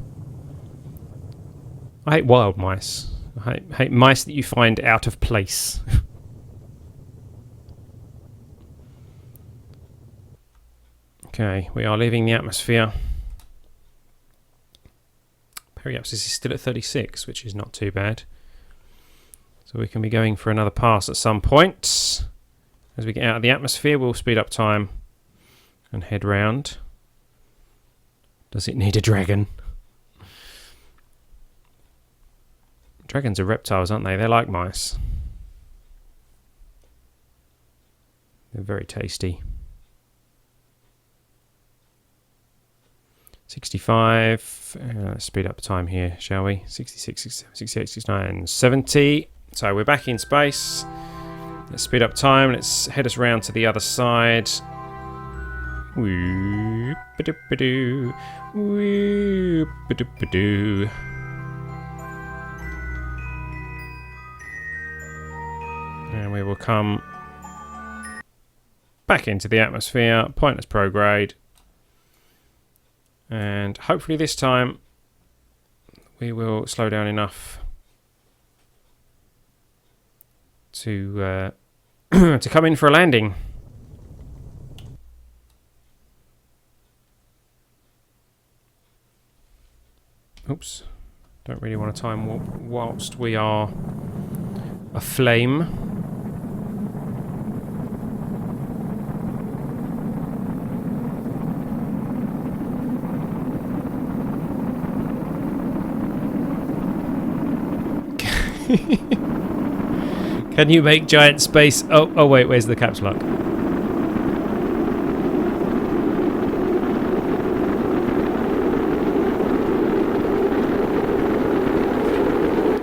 Speaker 1: I hate wild mice. I hate mice that you find out of place. Okay, we are leaving the atmosphere. Periapsis is still at 36, which is not too bad. So we can be going for another pass at some point. As we get out of the atmosphere, we'll speed up time and head round. Does it need a dragon? Dragons are reptiles, aren't they? They're like mice. They're very tasty. 65. Let's speed up time here, shall we? 66, 67, 68, 69, 70. So we're back in space. Let's speed up time. Let's head us round to the other side. Woo-ba-doo-ba-doo. Woo-ba-doo-ba-doo. And we will come back into the atmosphere, pointless prograde, and hopefully this time we will slow down enough to to come in for a landing. Oops, don't really want to time warp whilst we are aflame. Can you make giant space... Oh, wait, where's the caps lock?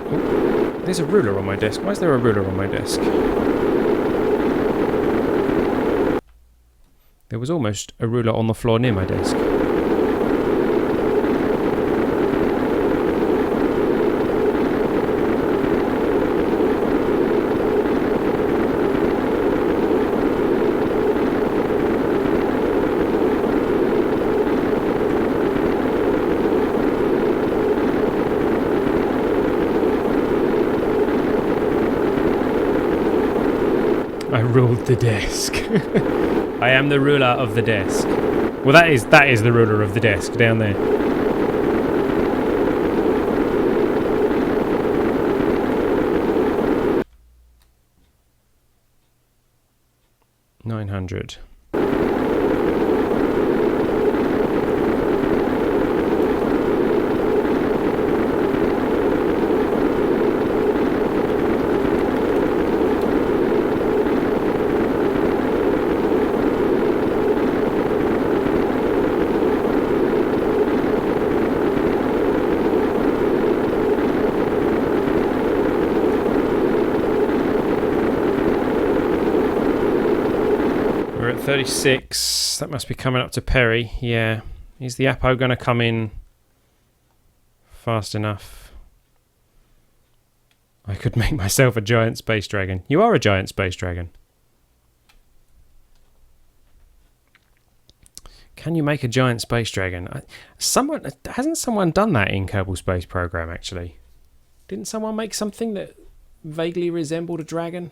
Speaker 1: Oh, there's a ruler on my desk. Why is there a ruler on my desk? There was almost a ruler on the floor near my desk. I ruled the desk. I am the ruler of the desk. Well, that is the ruler of the desk down there. $900. We're at 36. That must be coming up to Perry. Yeah. Is the Apo going to come in fast enough? I could make myself a giant space dragon. You are a giant space dragon. Can you make a giant space dragon? Hasn't someone done that in Kerbal Space Program actually? Didn't someone make something that vaguely resembled a dragon?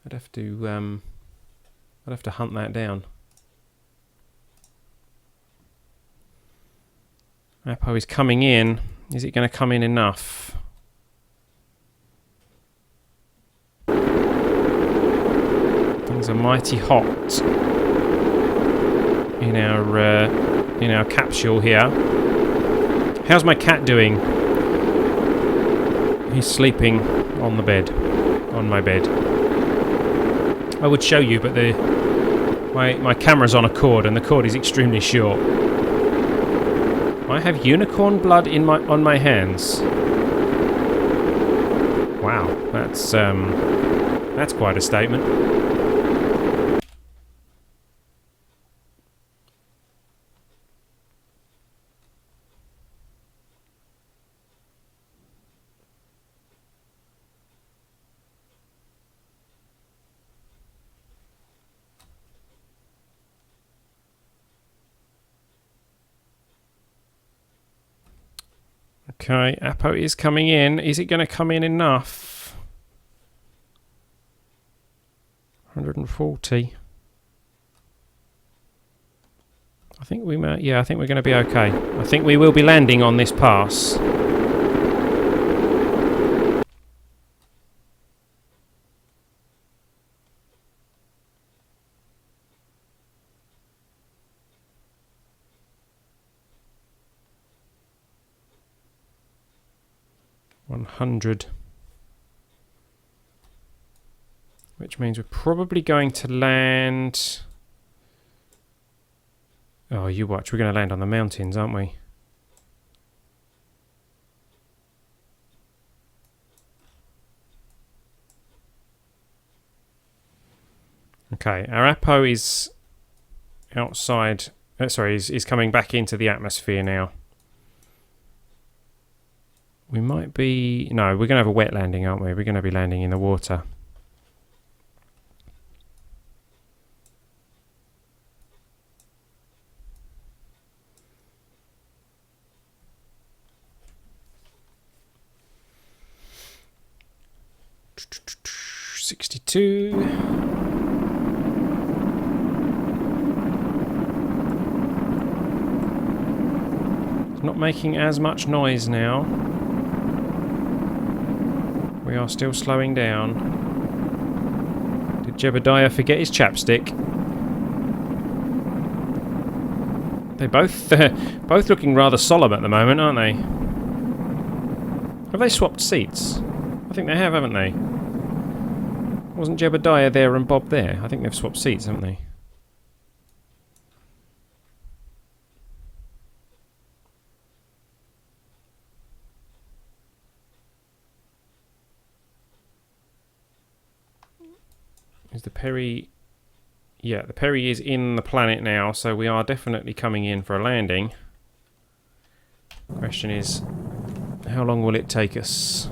Speaker 1: I'd have to hunt that down. Apo is coming in. Is it going to come in enough? Things are mighty hot in our capsule here. How's my cat doing? He's sleeping on the bed, on my bed. I would show you, but my camera's on a cord, and the cord is extremely short. I have unicorn blood on my hands. Wow, that's quite a statement. Okay, Apo is coming in. Is it going to come in enough? 140. I think we might. Yeah, I think we're going to be okay. I think we will be landing on this pass. $100, which means we're probably going to land. Oh, you watch, we're going to land on the mountains, aren't we? Okay, our Apo is outside. Sorry, is coming back into the atmosphere now. We might be... No, we're going to have a wet landing, aren't we? We're going to be landing in the water. $62. It's not making as much noise now. We are still slowing down. Did Jebediah forget his chapstick? They're both looking rather solemn at the moment, aren't they? Have they swapped seats? I think they have, haven't they? Wasn't Jebediah there and Bob there? I think they've swapped seats, haven't they? Is the Perry... Yeah, the Perry is in the planet now, so we are definitely coming in for a landing. Question is, how long will it take us?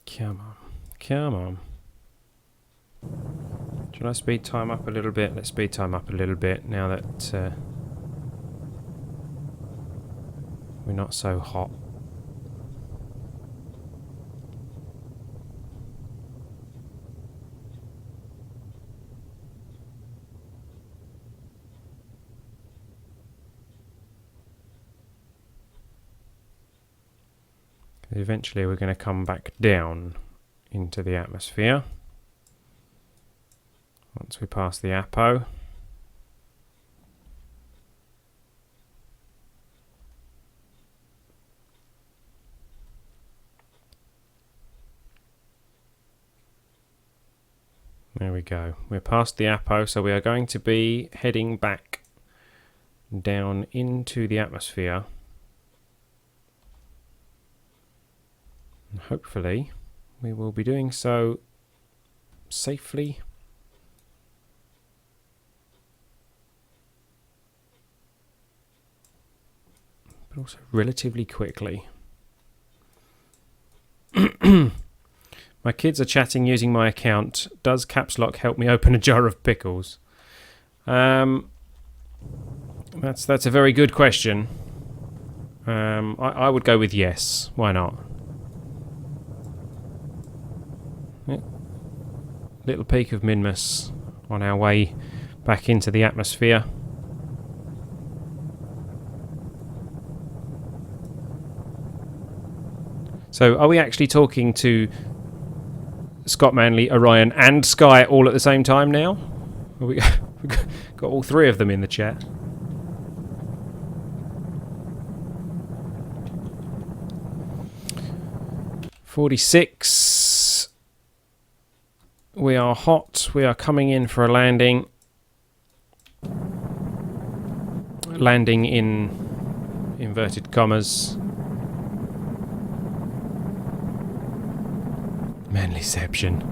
Speaker 1: Come on. Come on. Should I speed time up a little bit? Let's speed time up a little bit now that we're not so hot. Eventually we're going to come back down into the atmosphere. Once we pass the Apo. There we go. We're past the Apo, so we are going to be heading back down into the atmosphere. And hopefully we will be doing so safely. But also relatively quickly. My kids are chatting using my account. Does Caps Lock help me open a jar of pickles? That's a very good question. I would go with yes. Why not? Yeah. Little peak of Minmus on our way back into the atmosphere. So, are we actually talking to Scott, Manley, Orion, and Sky all at the same time now? We've got all three of them in the chat. .46. We are hot. We are coming in for a landing. Landing in inverted commas. Manlyception.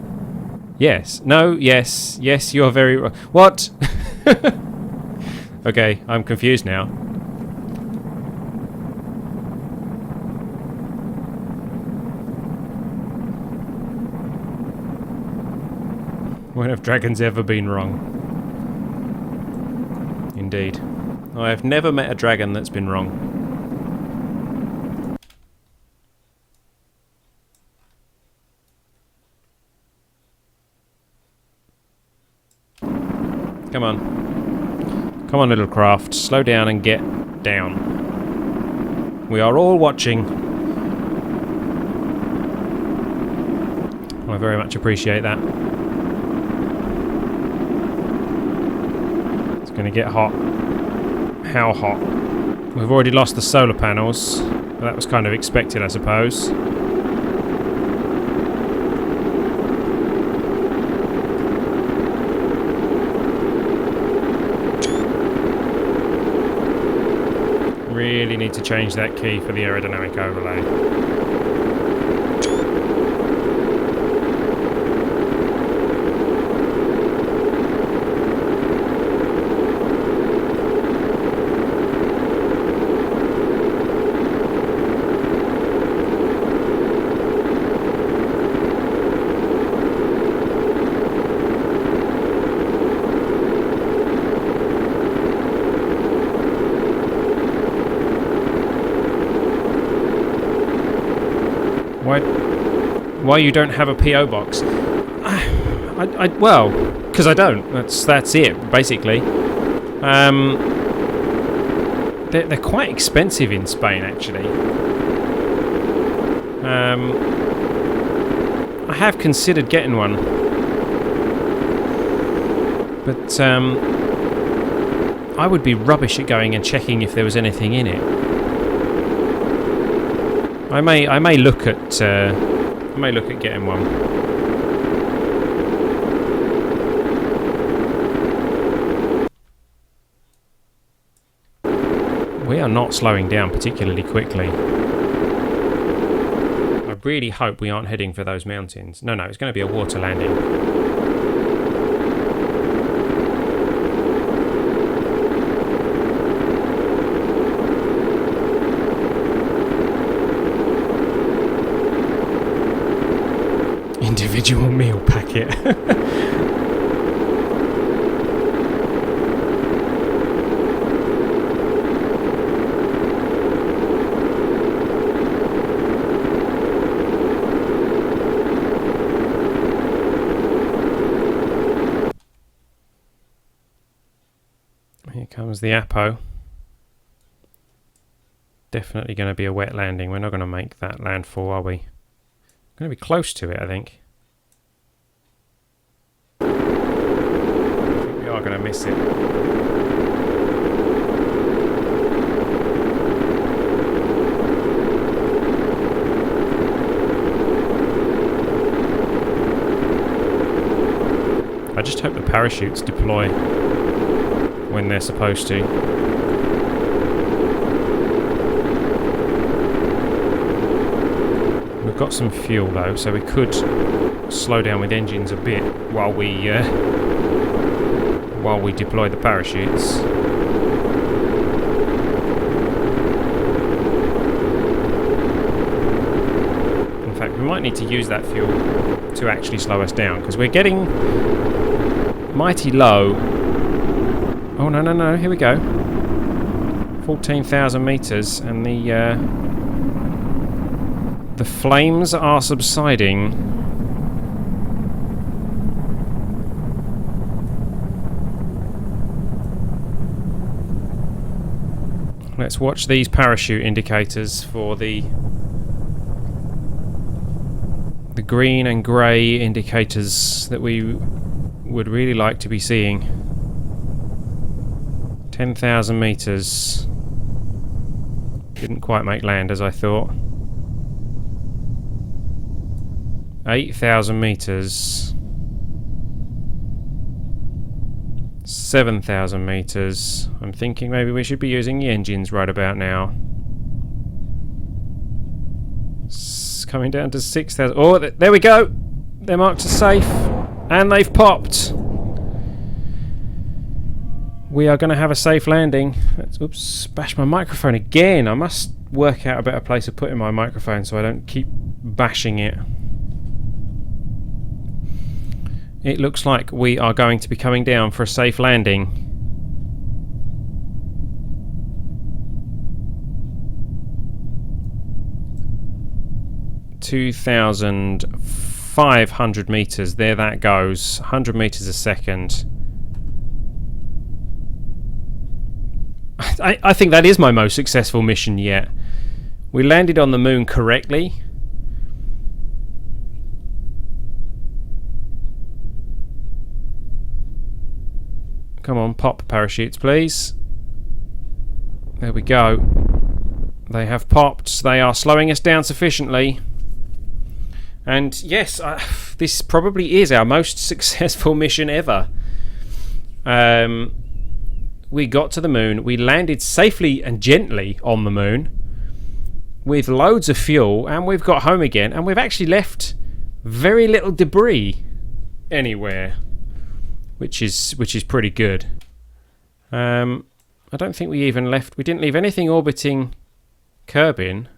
Speaker 1: Yes. No. Yes. Yes, you are very wrong. What? Okay, I'm confused now. When have dragons ever been wrong? Indeed. I have never met a dragon that's been wrong. Come on. Come on, little craft. Slow down and get down. We are all watching. I very much appreciate that. It's going to get hot. How hot? We've already lost the solar panels. That was kind of expected, I suppose. Really need to change that key for the aerodynamic overlay. Why you don't have a PO box? Well, because I don't. That's it, basically. They're quite expensive in Spain, actually. I have considered getting one, but I would be rubbish at going and checking if there was anything in it. I may look at getting one. We are not slowing down particularly quickly. I really hope we aren't heading for those mountains. No, it's going to be a water landing. Individual meal packet. Here comes the Apo. Definitely going to be a wet landing. We're not going to make that landfall, are we? Going to be close to it, I think. We are going to miss it. I just hope the parachutes deploy when they're supposed to. We've got some fuel though, so we could slow down with engines a bit while we deploy the parachutes. In fact, we might need to use that fuel to actually slow us down, because we're getting mighty low. Oh no, here we go. 14,000 meters, and the flames are subsiding. Let's watch these parachute indicators for the green and grey indicators that we would really like to be seeing. 10,000 meters. Didn't quite make land as I thought. 8,000 meters. 7,000 meters. I'm thinking maybe we should be using the engines right about now. It's coming down to 6,000. Oh, there we go! They're marked as safe. And they've popped. We are going to have a safe landing. Oops, bash my microphone again. I must work out a better place to put in my microphone so I don't keep bashing it. It looks like we are going to be coming down for a safe landing. (2,500 meters. There that goes. 100 meters a second. I think that is my most successful mission yet. We landed on the moon correctly. Come on, pop parachutes, please. There we go. They have popped. They are slowing us down sufficiently. And yes, this probably is our most successful mission ever. We got to the moon. We landed safely and gently on the moon with loads of fuel, and we've got home again, and we've actually left very little debris anywhere, which is pretty good. I don't think we didn't leave anything orbiting Kerbin.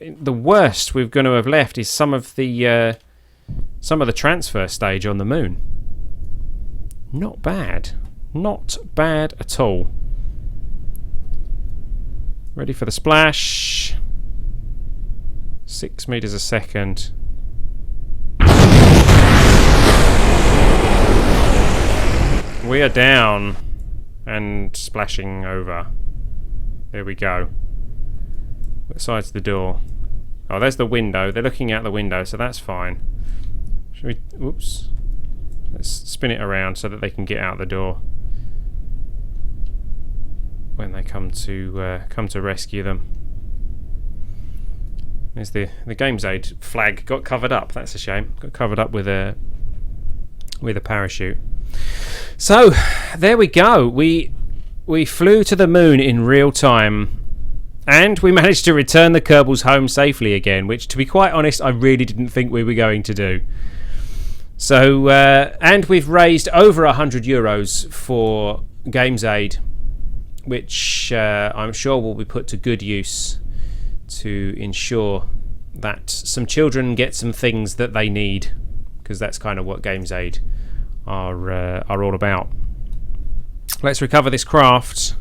Speaker 1: The worst we're going to have left is some of the transfer stage on the moon. Not bad. Not bad at all. Ready for the splash. 6 meters a second. We are down and splashing over. There we go. What side's the door? Oh, there's the window. They're looking out the window, so that's fine. Should we... Whoops. Let's spin it around so that they can get out the door when they come to rescue them. There's the GamesAid flag got covered up. That's a shame. Got covered up with a parachute. So there we go. We flew to the moon in real time. And we managed to return the Kerbals home safely again, which, to be quite honest, I really didn't think we were going to do. So, and we've raised over €100 for GamesAid, which I'm sure will be put to good use to ensure that some children get some things that they need, because that's kind of what GamesAid are all about. Let's recover this craft.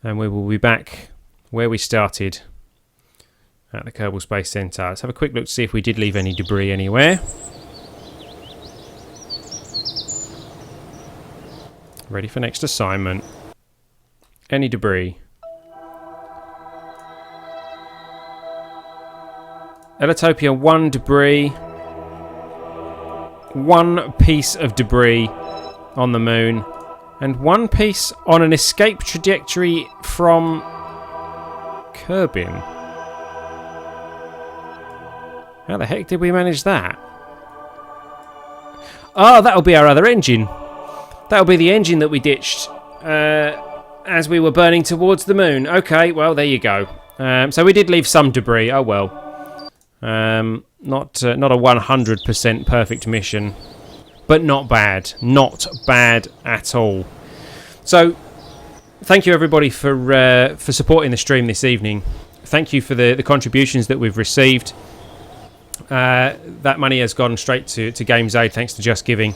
Speaker 1: And we will be back where we started at the Kerbal Space Centre. Let's have a quick look to see if we did leave any debris anywhere. Ready for next assignment. Any debris? Ellitopia, 1 debris. 1 piece of debris on the moon. And 1 piece on an escape trajectory from Kerbin. How the heck did we manage that? Oh, that'll be our other engine. That'll be the engine that we ditched as we were burning towards the moon. Okay, well, there you go. So we did leave some debris. Oh, well. Not a 100% perfect mission. But not bad. Not bad at all. So, thank you everybody for supporting the stream this evening. Thank you for the contributions that we've received. That money has gone straight to GamesAid, thanks to Just Giving.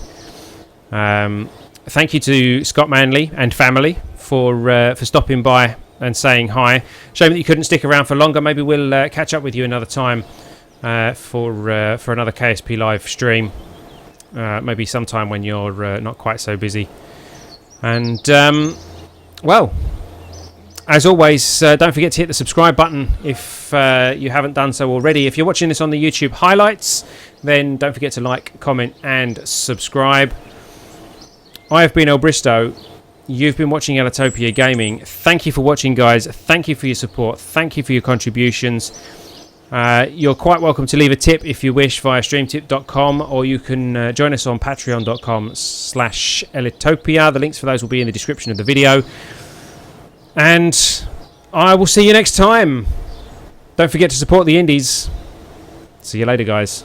Speaker 1: Thank you to Scott Manley and family for stopping by and saying hi. Shame that you couldn't stick around for longer. Maybe we'll catch up with you another time for another KSP live stream. Maybe sometime when you're not quite so busy. And, well, as always, don't forget to hit the subscribe button if you haven't done so already. If you're watching this on the YouTube highlights, then don't forget to like, comment, and subscribe. I have been El Bristow. You've been watching Ellitopia Gaming. Thank you for watching, guys. Thank you for your support. Thank you for your contributions. You're quite welcome to leave a tip if you wish via streamtip.com, or you can join us on patreon.com/Ellitopia. The links for those will be in the description of the video. And I will see you next time. Don't forget to support the indies. See you later, guys.